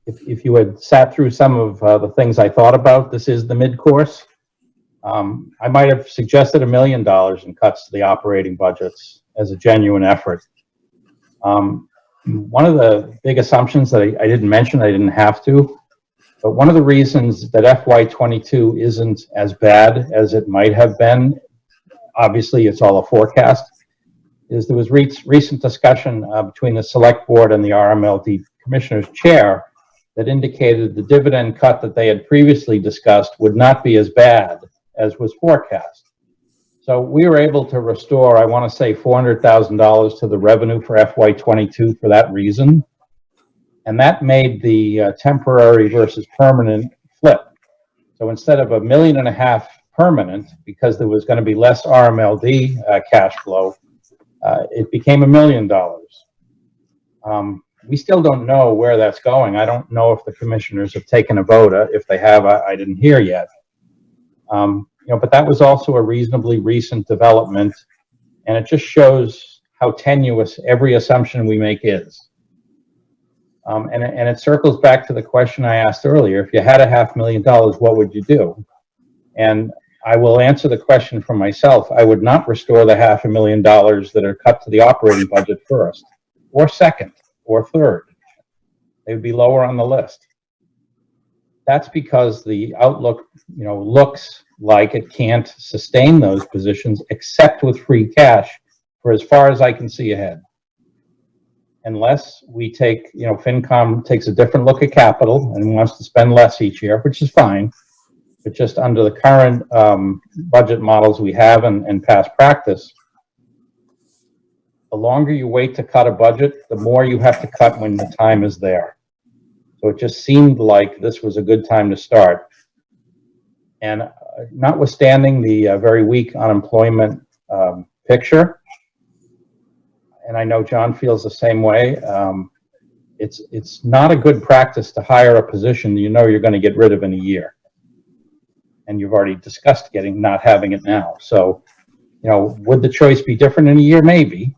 if you had sat through some of the things I thought about, this is the mid-course. I might have suggested $1 million in cuts to the operating budgets as a genuine effort. One of the big assumptions that I didn't mention, I didn't have to, but one of the reasons that FY22 isn't as bad as it might have been obviously it's all a forecast, is there was recent discussion between the select board and the RMLD commissioner's chair that indicated the dividend cut that they had previously discussed would not be as bad as was forecast. So we were able to restore, I want to say, $400,000 to the revenue for FY22 for that reason. And that made the temporary versus permanent flip. So instead of $1.5 million permanent, because there was going to be less RMLD cash flow, it became $1 million. We still don't know where that's going. I don't know if the commissioners have taken a vote. If they have, I didn't hear yet. But that was also a reasonably recent development, and it just shows how tenuous every assumption we make is. And it circles back to the question I asked earlier. If you had $500,000, what would you do? And I will answer the question for myself. I would not restore the $500,000 that are cut to the operating budget first, or second, or third. They would be lower on the list. That's because the outlook, looks like it can't sustain those positions except with free cash for as far as I can see ahead. Unless we take, FinCom takes a different look at capital and wants to spend less each year, which is fine. But just under the current budget models we have and past practice, the longer you wait to cut a budget, the more you have to cut when the time is there. So it just seemed like this was a good time to start. And notwithstanding the very weak unemployment picture, and I know John feels the same way, it's not a good practice to hire a position you're going to get rid of in a year. And you've already discussed not having it now. So, would the choice be different in a year? Maybe.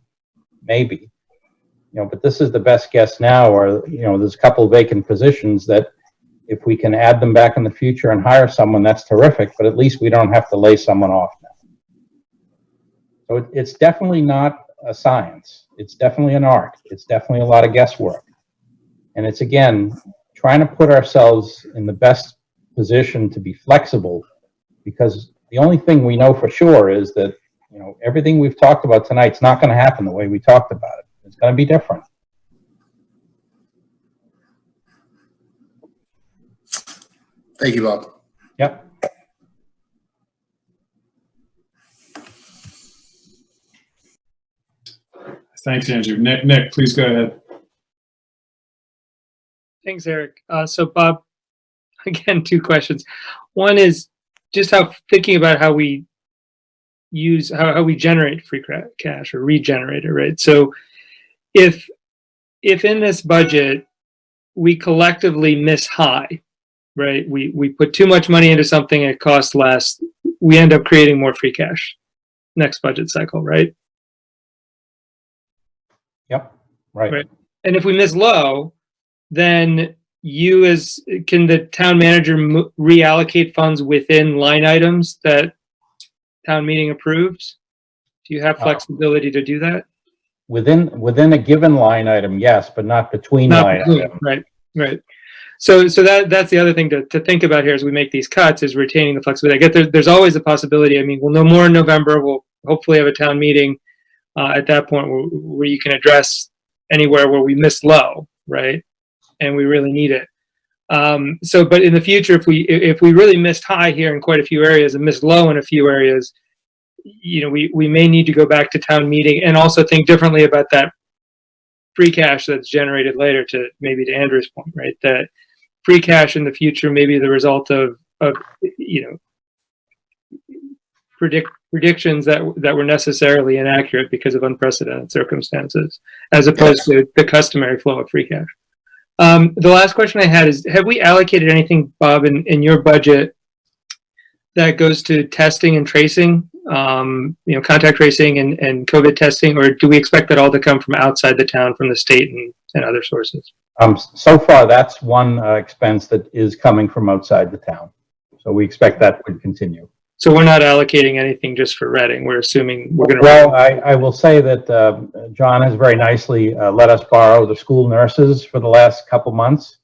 But this is the best guess now, or, there's a couple of vacant positions that if we can add them back in the future and hire someone, that's terrific, but at least we don't have to lay someone off now. So it's definitely not a science. It's definitely an art. It's definitely a lot of guesswork. And it's, again, trying to put ourselves in the best position to be flexible, because the only thing we know for sure is that, everything we've talked about tonight is not going to happen the way we talked about it. It's going to be different. Thank you, Bob. Yep. Thanks, Andrew. Nick, please go ahead. Thanks, Eric. So Bob, again, two questions. One is just thinking about how we use, how we generate free cash or regenerate it, right? So if in this budget, we collectively miss high, right? We put too much money into something and it costs less, we end up creating more free cash next budget cycle, right? Yep, right. And if we miss low, then can the town manager reallocate funds within line items that town meeting approved? Do you have flexibility to do that? Within a given line item, yes, but not between line items. Right. So that's the other thing to think about here as we make these cuts, is retaining the flexibility. I get there's always a possibility. I mean, we'll know more in November. We'll hopefully have a town meeting at that point where you can address anywhere where we miss low, right? And we really need it. But in the future, if we really missed high here in quite a few areas and missed low in a few areas, we may need to go back to town meeting and also think differently about that free cash that's generated later, to Andrew's point, right? That free cash in the future may be the result of predictions that were necessarily inaccurate because of unprecedented circumstances, as opposed to the customary flow of free cash. The last question I had is, have we allocated anything, Bob, in your budget that goes to testing and tracing, contact tracing and COVID testing, or do we expect that all to come from outside the town, from the state and other sources? So far, that's one expense that is coming from outside the town. So we expect that would continue. So we're not allocating anything just for Reading. We're assuming we're going to. Well, I will say that John has very nicely let us borrow the school nurses for the last couple months.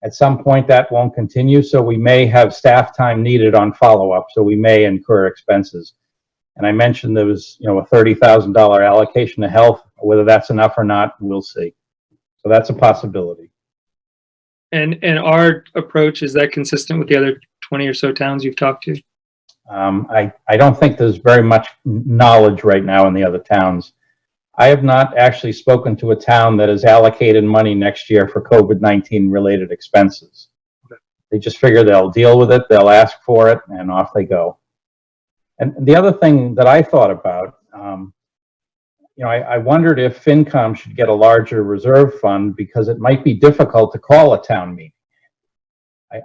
At some point, that won't continue, so we may have staff time needed on follow-up, so we may incur expenses. And I mentioned there was, a $30,000 allocation to health. Whether that's enough or not, we'll see. So that's a possibility. And our approach, is that consistent with the other 20 or so towns you've talked to? I don't think there's very much knowledge right now in the other towns. I have not actually spoken to a town that has allocated money next year for COVID-19 related expenses. They just figure they'll deal with it, they'll ask for it, and off they go. And the other thing that I thought about, I wondered if FinCom should get a larger reserve fund because it might be difficult to call a town meeting.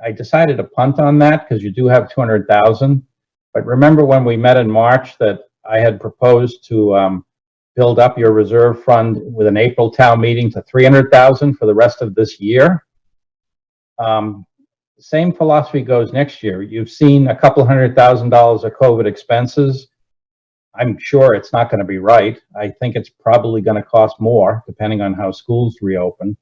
I decided to punt on that because you do have 200,000. But remember when we met in March that I had proposed to build up your reserve fund with an April town meeting to 300,000 for the rest of this year? Same philosophy goes next year. You've seen a couple $100,000 of COVID expenses. I'm sure it's not going to be right. I think it's probably going to cost more depending on how schools reopen.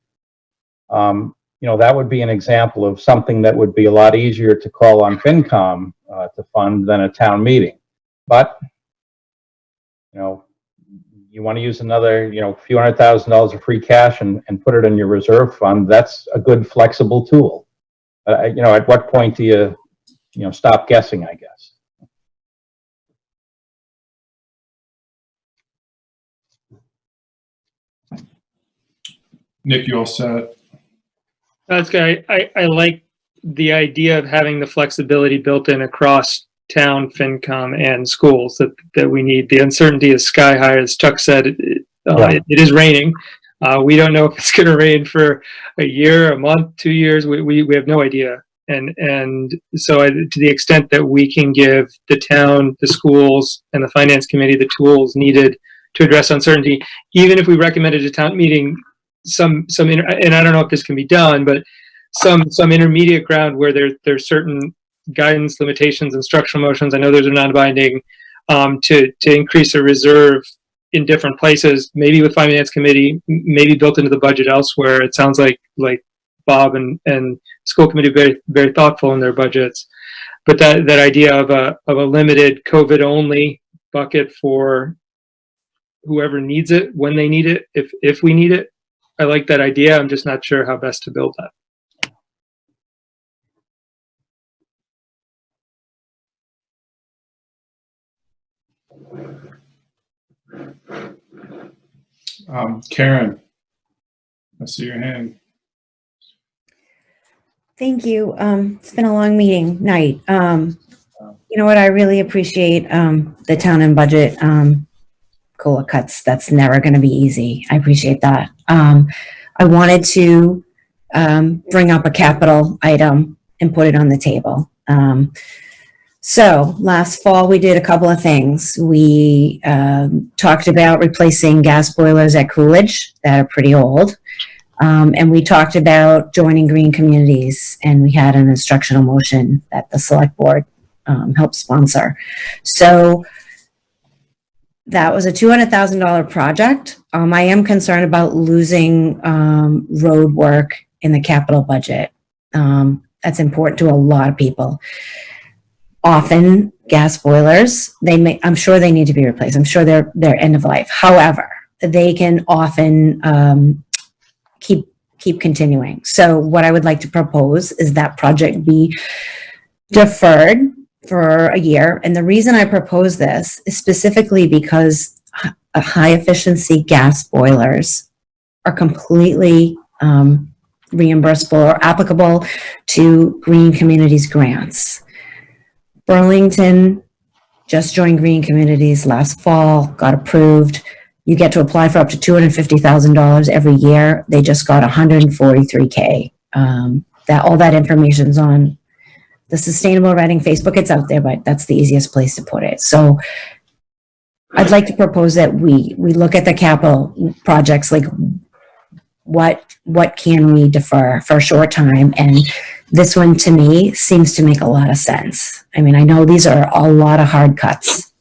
That would be an example of something that would be a lot easier to call on FinCom to fund than a town meeting. But, you want to use another, few $100,000 of free cash and put it in your reserve fund, that's a good flexible tool. At what point do you, stop guessing, I guess? Nick, you all set? That's good. I like the idea of having the flexibility built in across town, FinCom, and schools that we need. The uncertainty is sky high, as Chuck said. It is raining. We don't know if it's going to rain for a year, a month, 2 years. We have no idea. And so to the extent that we can give the town, the schools, and the finance committee the tools needed to address uncertainty, even if we recommended a town meeting, and I don't know if this can be done, but some intermediate ground where there's certain guidance limitations, instructional motions, I know those are non-binding, to increase a reserve in different places, maybe with finance committee, maybe built into the budget elsewhere. It sounds like Bob and school committee very, very thoughtful in their budgets, but that idea of a limited COVID only bucket for whoever needs it when they need it, if we need it, I like that idea. I'm just not sure how best to build that. Karen, I see your hand. Thank you. It's been a long meeting night. You know what? I really appreciate the town and budget COLA cuts. That's never going to be easy. I appreciate that. I wanted to bring up a capital item and put it on the table. So last fall, we did a couple of things. We talked about replacing gas boilers at Coolidge that are pretty old. And we talked about joining green communities, and we had an instructional motion that the select board helped sponsor. So that was a $200,000 project. I am concerned about losing road work in the capital budget. That's important to a lot of people. Often gas boilers, I'm sure they need to be replaced. I'm sure they're end of life. However, they can often keep continuing. So what I would like to propose is that project be deferred for a year. And the reason I propose this is specifically because high efficiency gas boilers are completely reimbursable or applicable to Green Communities grants. Burlington just joined Green Communities last fall, got approved. You get to apply for up to $250,000 every year. They just got $143K. All that information's on the Sustainable Reading Facebook. It's out there, but that's the easiest place to put it. So I'd like to propose that we look at the capital projects, like what can we defer for a short time? And this one, to me, seems to make a lot of sense. I mean, I know these are a lot of hard cuts.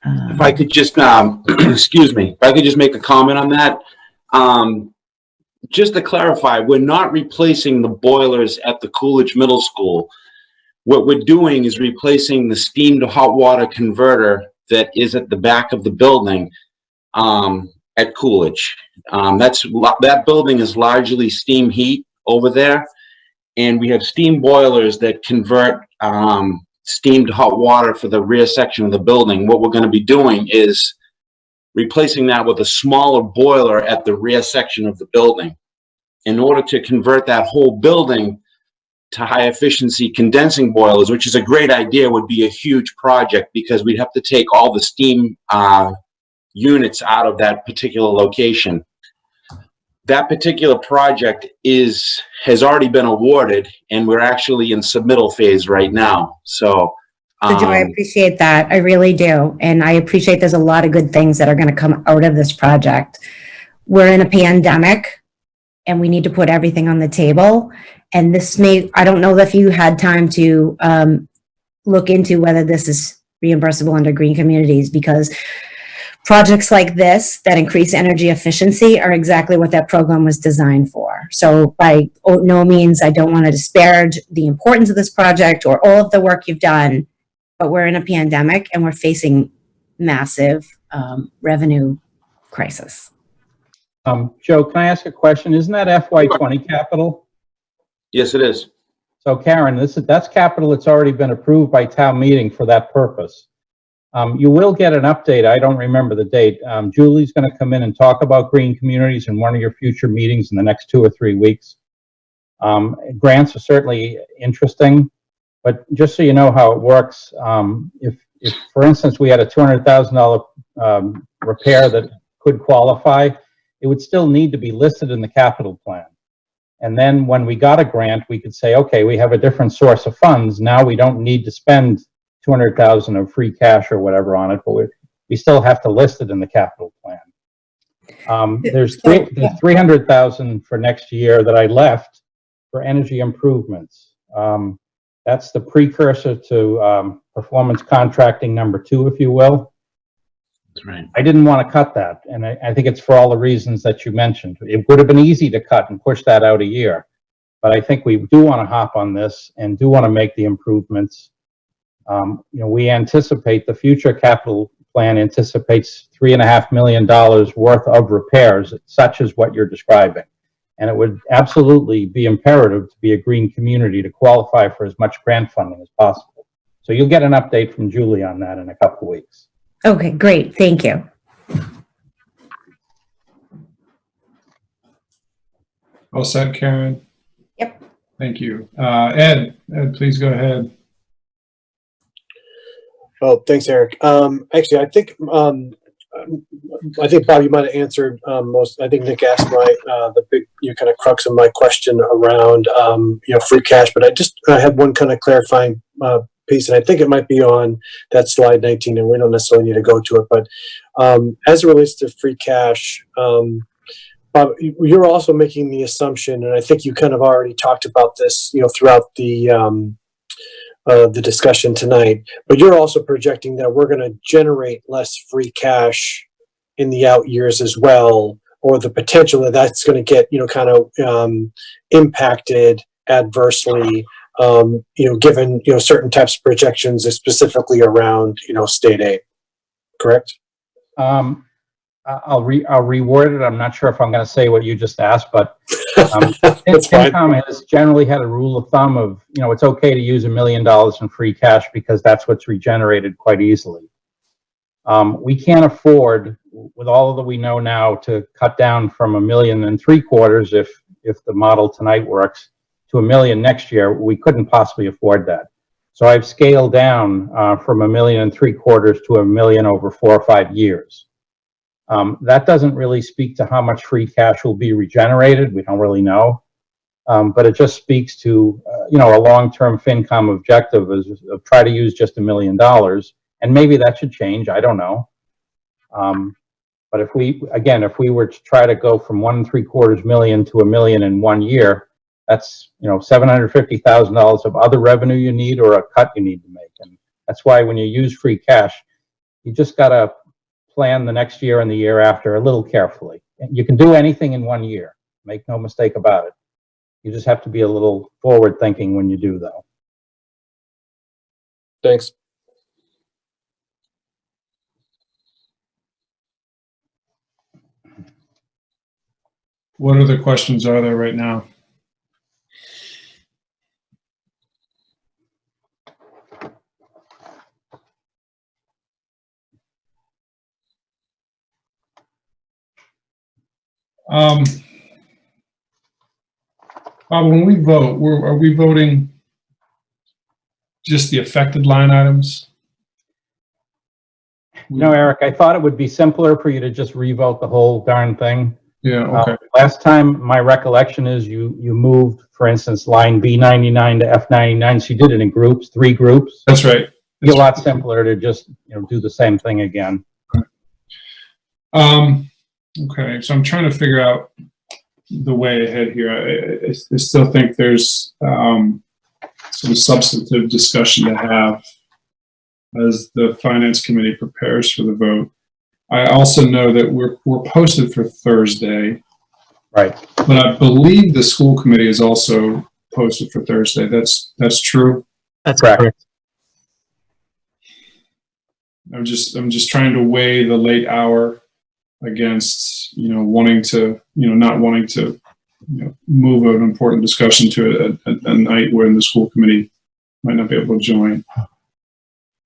If I could just, excuse me, if I could just make a comment on that. Just to clarify, we're not replacing the boilers at the Coolidge Middle School. what we're doing is replacing the steam to hot water converter that is at the back of the building at Coolidge. That building is largely steam heat over there, and we have steam boilers that convert steam to hot water for the rear section of the building. What we're going to be doing is replacing that with a smaller boiler at the rear section of the building. In order to convert that whole building to high efficiency condensing boilers, which is a great idea, would be a huge project because we'd have to take all the steam units out of that particular location. That particular project has already been awarded, and we're actually in submittal phase right now. So Joe, I appreciate that. I really do. And I appreciate there's a lot of good things that are going to come out of this project. We're in a pandemic and we need to put everything on the table. And I don't know if you had time to look into whether this is reimbursable under green communities, because projects like this that increase energy efficiency are exactly what that program was designed for. So by no means, I don't want to disparage the importance of this project or all of the work you've done, but we're in a pandemic and we're facing massive revenue crisis. Joe, can I ask a question? Isn't that FY20 capital? Yes, it is. So Karen, that's capital that's already been approved by town meeting for that purpose. You will get an update. I don't remember the date. Julie's going to come in and talk about green communities in one of your future meetings in the next 2 or 3 weeks. Grants are certainly interesting, but just so you know how it works, if for instance, we had a $200,000 repair that could qualify, it would still need to be listed in the capital plan. And then when we got a grant, we could say, okay, we have a different source of funds. Now we don't need to spend 200,000 of free cash or whatever on it, but we still have to list it in the capital plan. There's 300,000 for next year that I left for energy improvements. That's the precursor to performance contracting number 2, if you will. That's right. I didn't want to cut that, and I think it's for all the reasons that you mentioned. It would have been easy to cut and push that out a year, but I think we do want to hop on this and do want to make the improvements. We anticipate the future capital plan anticipates $3.5 million worth of repairs, such as what you're describing. And it would absolutely be imperative to be a green community to qualify for as much grant funding as possible. So you'll get an update from Julie on that in a couple of weeks. Okay, great. Thank you. All set, Karen? Yep. Thank you. Ed, please go ahead. Oh, thanks, Eric. Actually, I think Bob, you might have answered most. I think Nick asked the big, kind of crux of my question around, free cash. But I have one kind of clarifying piece, and I think it might be on that slide 19, and we don't necessarily need to go to it. But as it relates to free cash, Bob, you're also making the assumption, and I think you kind of already talked about this, throughout the discussion tonight, but you're also projecting that we're going to generate less free cash in the out years as well, or the potential that that's going to get, kind of impacted adversely, given, certain types of projections, specifically around, state aid. Correct? I'll reword it. I'm not sure if I'm going to say what you just asked, but FinCom has generally had a rule of thumb of, it's okay to use $1 million in free cash because that's what's regenerated quite easily. We can't afford, with all that we know now, to cut down from $1.75 million if the model tonight works to $1 million next year. We couldn't possibly afford that. So I've scaled down from $1.75 million to $1 million over 4 or 5 years. That doesn't really speak to how much free cash will be regenerated. We don't really know. But it just speaks to, a long-term FinCom objective is of try to use just $1 million. And maybe that should change. I don't know. But if we were to try to go from $1.75 million to $1 million in 1 year, that's, $750,000 of other revenue you need or a cut you need to make. And that's why when you use free cash, you just got to plan the next year and the year after a little carefully. You can do anything in 1 year. Make no mistake about it. You just have to be a little forward thinking when you do, though. Thanks. What other questions are there right now? Bob, when we vote, are we voting just the affected line items? No, Eric, I thought it would be simpler for you to just revote the whole darn thing. Yeah, okay. Last time, my recollection is you moved, for instance, line B99 to F99, so you did it in groups, 3 groups. That's right. It'd be a lot simpler to just, do the same thing again. Okay, so I'm trying to figure out the way ahead here. I still think there's some substantive discussion to have as the Finance Committee prepares for the vote. I also know that we're posted for Thursday. Right. But I believe the school committee is also posted for Thursday. That's true. That's correct. I'm just trying to weigh the late hour against, wanting to, not wanting to, move an important discussion to a night when the school committee might not be able to join,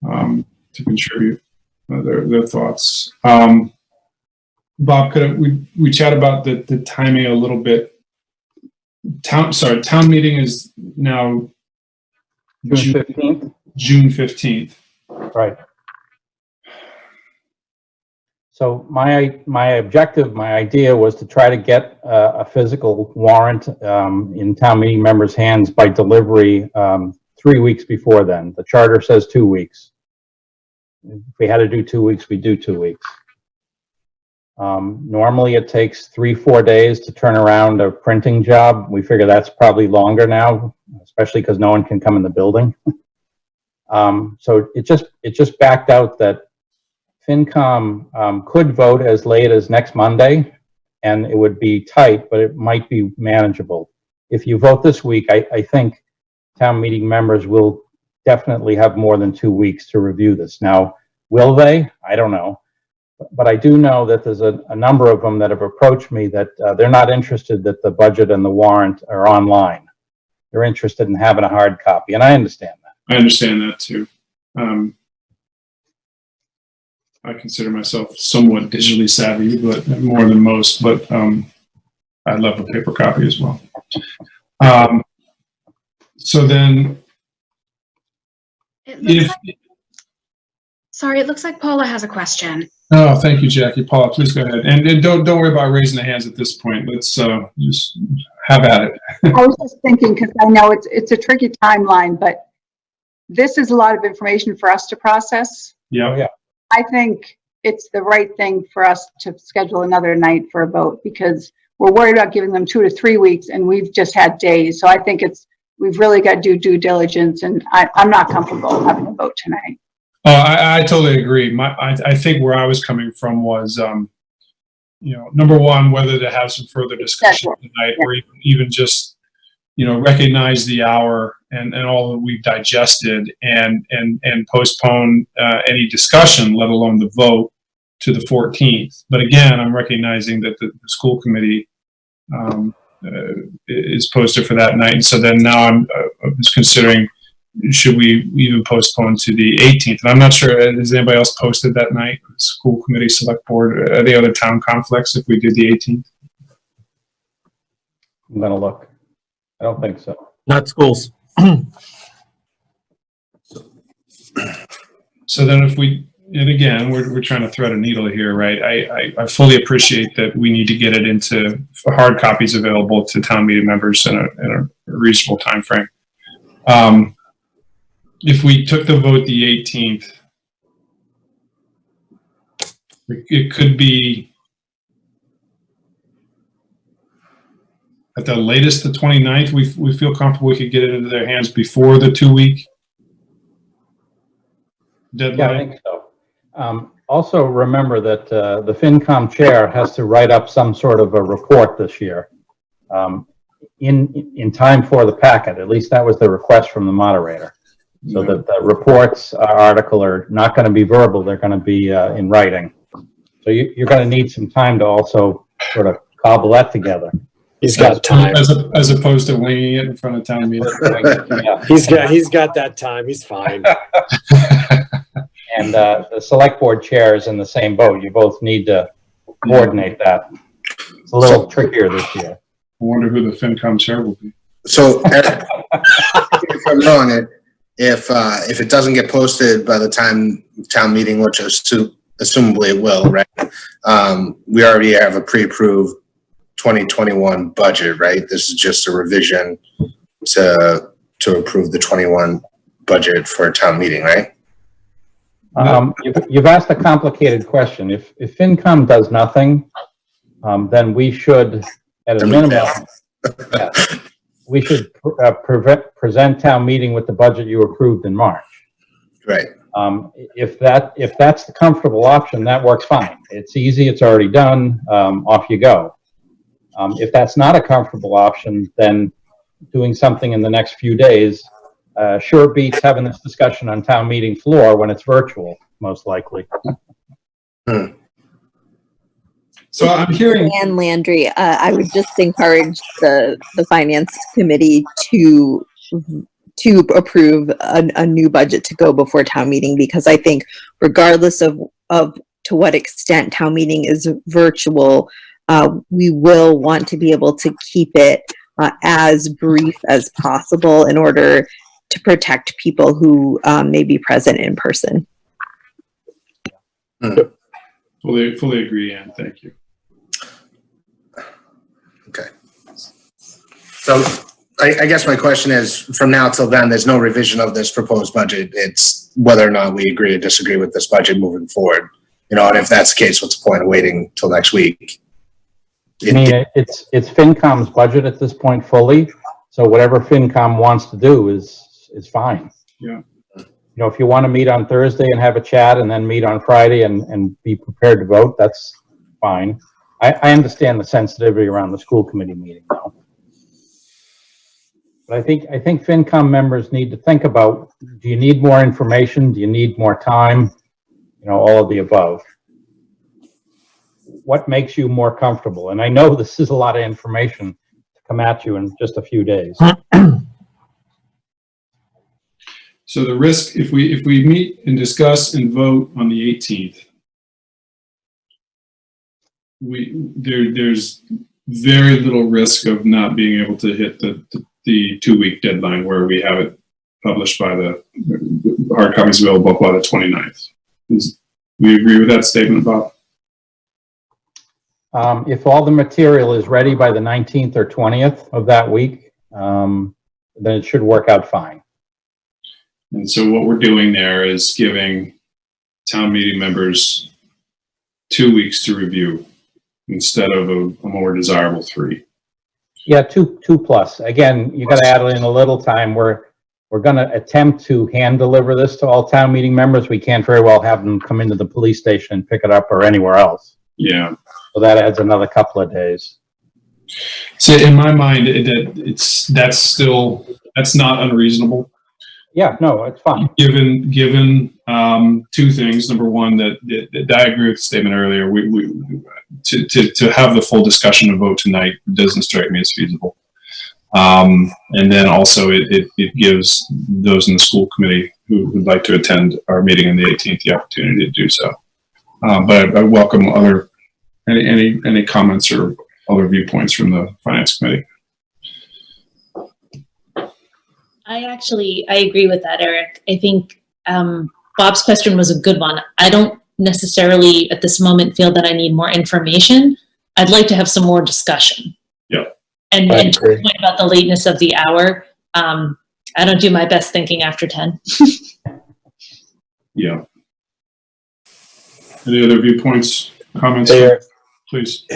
to contribute their thoughts. Bob, could we chat about the timing a little bit? Town meeting is now June 15th. June 15th. Right. So my objective, my idea was to try to get a physical warrant in town meeting members' hands by delivery 3 weeks before then. The charter says 2 weeks. If we had to do 2 weeks, we do 2 weeks. Normally it takes 3-4 days to turn around a printing job. We figure that's probably longer now, especially because no one can come in the building. So it just backed out that FinCom could vote as late as next Monday, and it would be tight, but it might be manageable. If you vote this week, I think town meeting members will definitely have more than 2 weeks to review this. Now, will they? I don't know. But I do know that there's a number of them that have approached me that they're not interested that the budget and the warrant are online. They're interested in having a hard copy, and I understand that. I understand that too. I consider myself somewhat digitally savvy, but more than most, but I love a paper copy as well. So then, Sorry, it looks like Paula has a question. oh, thank you, Jackie. Paula, please go ahead. And don't worry about raising the hands at this point. Let's just have at it. I was just thinking, because I know it's a tricky timeline, but this is a lot of information for us to process. Yeah. I think it's the right thing for us to schedule another night for a vote, because we're worried about giving them 2 to 3 weeks and we've just had days. So I think we've really got to do due diligence, and I'm not comfortable having a vote tonight. I totally agree. I think where I was coming from was, number one, whether to have some further discussion tonight, or even just, recognize the hour and all that we've digested and postpone any discussion, let alone the vote, to the 14th. But again, I'm recognizing that the school committee is posted for that night, and so then now I'm just considering, should we even postpone to the 18th? And I'm not sure, has anybody else posted that night? School committee, select board, any other town conflicts if we did the 18th? I'm gonna look. I don't think so. Not schools. So then and again, we're trying to thread a needle here, right? I fully appreciate that we need to get it into hard copies available to town meeting members in a reasonable time frame. If we took the vote the 18th, it could be at the latest the 29th. We feel comfortable we could get it into their hands before the 2-week deadline. Yeah, I think so. Also, remember that the FinCom chair has to write up some sort of a report this year in time for the packet. At least that was the request from the moderator. So that the reports article are not going to be verbal, they're going to be in writing. So you're going to need some time to also sort of cobble that together. He's got time. As opposed to winging it in front of town meeting. Yeah. He's got that time. He's fine. And the select board chair is in the same boat. You both need to coordinate that. It's a little trickier this year. I wonder who the FinCom chair will be. So, Eric, if I'm wrong, if it doesn't get posted by the time town meeting, which assumably it will, right? We already have a pre-approved 2021 budget, right? This is just a revision to approve the 21 budget for a town meeting, right? You've asked a complicated question. If FinCom does nothing, then we should, at a minimum, we should present town meeting with the budget you approved in March. Right. If that's the comfortable option, that works fine. It's easy. It's already done. Off you go. If that's not a comfortable option, then doing something in the next few days sure beats having this discussion on town meeting floor when it's virtual, most likely. So I'm hearing Ann Landry, I would just encourage the finance committee to approve a new budget to go before town meeting, because I think regardless of to what extent town meeting is virtual, we will want to be able to keep it as brief as possible in order to protect people who may be present in person. fully agree, Ann. Thank you. Okay. So I guess my question is, from now till then, there's no revision of this proposed budget. It's whether or not we agree or disagree with this budget moving forward. You know, and if that's the case, what's the point of waiting till next week? I mean, it's FinCom's budget at this point fully. So whatever FinCom wants to do is fine. Yeah. You know, if you want to meet on Thursday and have a chat and then meet on Friday and be prepared to vote, that's fine. I understand the sensitivity around the school committee meeting though. But I think FinCom members need to think about, do you need more information? Do you need more time? You know, all of the above. What makes you more comfortable? And I know this is a lot of information to come at you in just a few days. So the risk, if we meet and discuss and vote on the 18th, there's very little risk of not being able to hit the 2-week deadline where we have it published by the hard copies available by the 29th. We agree with that statement, Bob? If all the material is ready by the 19th or 20th of that week, then it should work out fine. And so what we're doing there is giving town meeting members 2 weeks to review instead of a more desirable 3. Yeah, two plus. Again, you got to add in a little time. We're going to attempt to hand deliver this to all town meeting members. We can't very well have them come into the police station and pick it up or anywhere else. Yeah. So that adds another couple of days. So in my mind, that's not unreasonable. Yeah, no, it's fine. Given 2 things. Number one, that I agree with the statement earlier. To have the full discussion and vote tonight doesn't strike me as feasible. And then also it gives those in the school committee who would like to attend our meeting on the 18th the opportunity to do so. But I welcome any comments or other viewpoints from the finance committee. I agree with that, Eric. I think Bob's question was a good one. I don't necessarily at this moment feel that I need more information. I'd like to have some more discussion. Yeah. And to the point about the lateness of the hour, I don't do my best thinking after 10. Yeah. Any other viewpoints, comments? Hey, Eric. Please.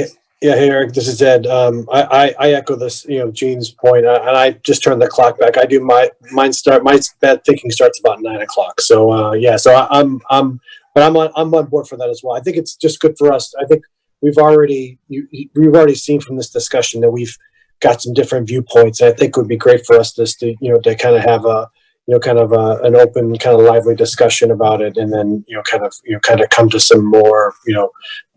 Yeah, hey Eric, this is Ed. I echo this, Gene's point, and I just turned the clock back. I do my bad thinking starts about 9 o'clock. So so I'm on board for that as well. I think it's just good for us. I think we've already seen from this discussion that we've got some different viewpoints. I think it would be great for us to kind of have a kind of an open, kind of lively discussion about it, and then kind of come to some more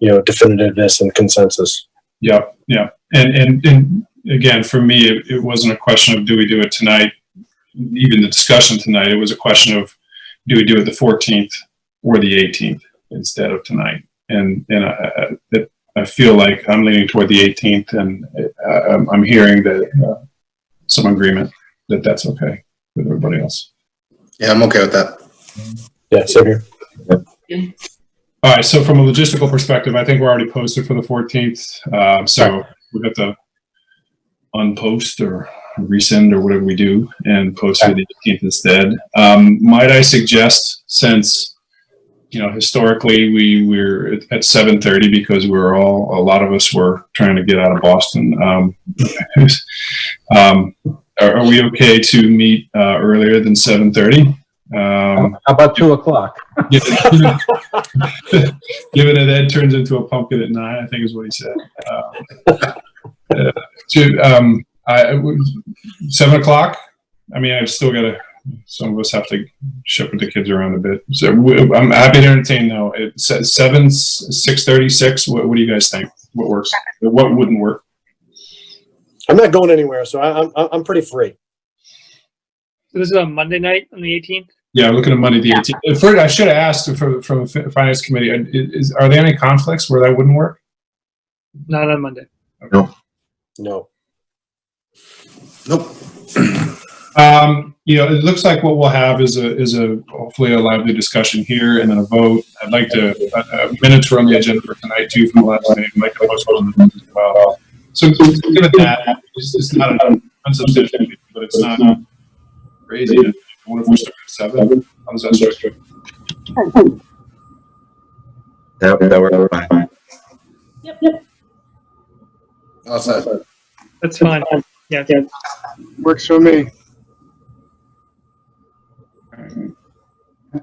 definitiveness and consensus. Yeah, yeah, and again, for me, it wasn't a question of do we do it tonight. Even the discussion tonight, it was a question of do we do it the 14th or the 18th instead of tonight. And I feel like I'm leaning toward the 18th, and I'm hearing that some agreement that that's okay with everybody else. Yeah, I'm okay with that. Yeah, same here. All right, so from a logistical perspective, I think we're already posted for the 14th. So we have to unpost or resend or whatever we do and post for the 18th instead. Might I suggest, since historically we're at 7:30 because a lot of us were trying to get out of Boston. Are we okay to meet earlier than 7:30? How about 2 o'clock? Given that Ed turns into a pumpkin at 9, I think is what he said. 7 o'clock. I mean, I've still got to. Some of us have to shepherd the kids around a bit. So I'm happy to entertain though. It's 6:36. What do you guys think? What works? What wouldn't work? I'm not going anywhere, so I'm pretty free. So this is on Monday night on the 18th? Yeah, I'm looking at Monday the 18th. First, I should have asked from the finance committee. Are there any conflicts where that wouldn't work? Not on Monday. No. No. Nope. It looks like what we'll have is a hopefully a lively discussion here and then a vote. I'd like to minutes were on the agenda for tonight too from the last meeting. I'd like to postpone them as well. So given that, it's not an unsubstantial, but it's not crazy. I wonder if we start at 7. How does that start? That works fine. Yep. Awesome. That's fine. Yeah. Works for me.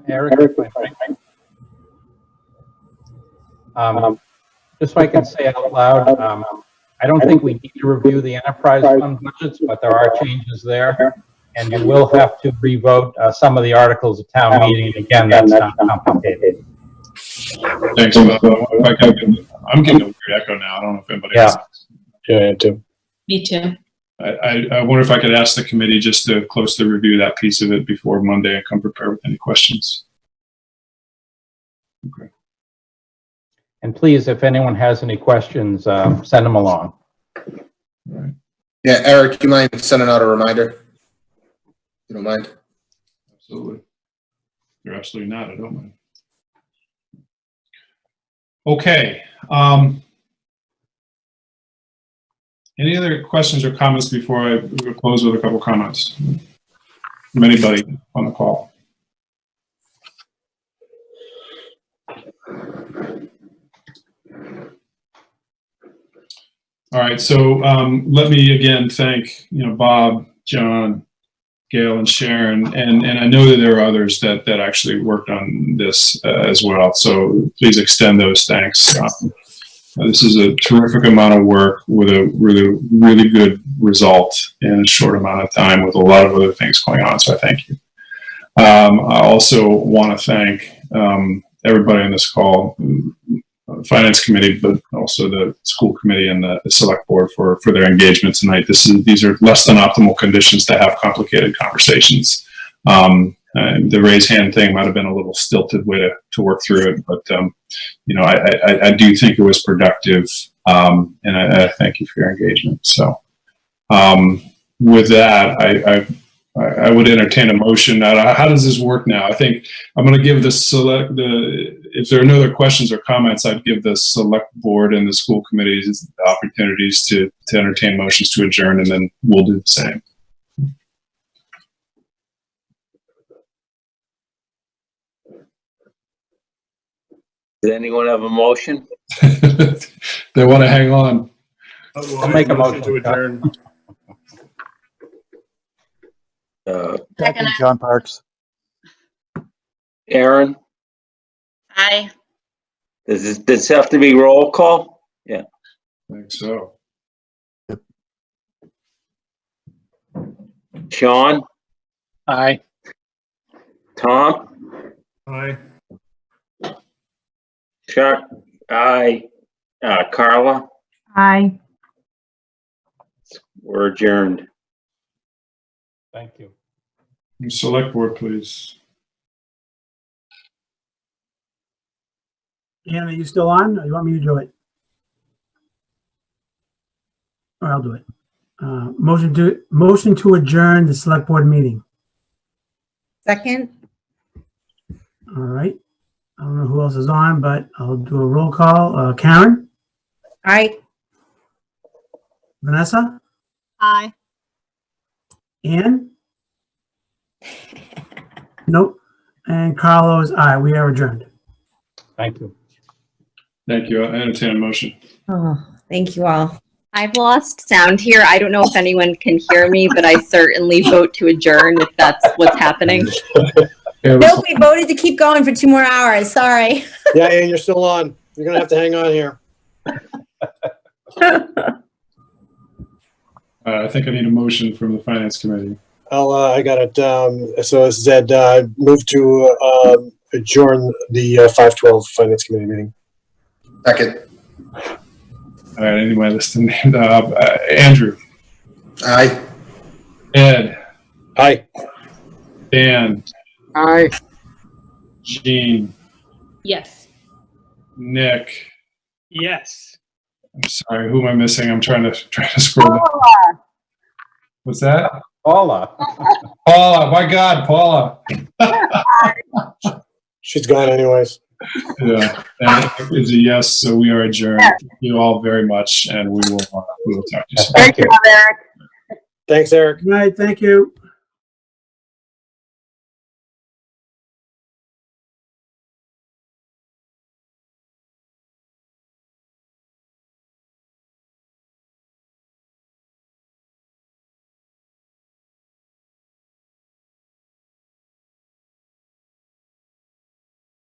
Eric, just so I can say out loud, I don't think we need to review the enterprise fund budgets, but there are changes there. And you will have to revote some of the articles at town meeting. Again, that's not complicated. Thanks. I'm getting a weird echo now. I don't know if anybody else. Yeah, I am too. Me too. I wonder if I could ask the committee just to closely review that piece of it before Monday and come prepared with any questions. Okay. And please, if anyone has any questions, send them along. Right. Yeah, Eric, you mind sending out a reminder? You don't mind? Absolutely. You're absolutely not. I don't mind. Okay. Any other questions or comments before I close with a couple comments from anybody on the call? All right, so let me again thank Bob, John, Gail, and Sharon, and I know that there are others that actually worked on this as well. So please extend those thanks. This is a terrific amount of work with a really good result in a short amount of time with a lot of other things going on. So I thank you. I also want to thank everybody on this call, the Finance Committee, but also the school committee and the select board for their engagement tonight. These are less than optimal conditions to have complicated conversations. The raise hand thing might have been a little stilted way to work through it, but I do think it was productive, and I thank you for your engagement. So, with that, I would entertain a motion. How does this work now? I think I'm going to give if there are no other questions or comments, I'd give the select board and the school committees the opportunities to entertain motions to adjourn, and then we'll do the same. Does anyone have a motion? They want to hang on. I'll make a motion to adjourn. Second, John Parks. Aaron, Aye. does this have to be roll call? Yeah. I think so. Sean, Aye. Tom, Aye. Chuck, aye. Carla, Aye. we're adjourned. Thank you. Select board, please. Ann, are you still on? Or you want me to do it? Or I'll do it. Motion to adjourn the select board meeting. Second? All right. I don't know who else is on, but I'll do a roll call. Karen? Aye. Vanessa? Aye. Ann? Nope. And Carlos, aye. We are adjourned. Thank you. Thank you. I entertain a motion. Oh, thank you all. I've lost sound here. I don't know if anyone can hear me, but I certainly vote to adjourn if that's what's happening. Nope, we voted to keep going for 2 more hours. Sorry. Yeah, and you're still on. You're gonna have to hang on here. I think I need a motion from the finance committee. I got it. So Zed, move to adjourn the 5/12 Finance Committee meeting. Second. All right, anyway, list the names. Andrew. Aye. Ed. Aye. Dan. Aye. Jean. Yes. Nick. Yes. I'm sorry, who am I missing? I'm trying to scroll down. What's that? Paula. Paula, my God, Paula. She's gone anyways. Yeah, and it is a yes, so we are adjourned. Thank you all very much, and we will talk to you soon. Thank you. Thanks, Eric. Good night. Thank you.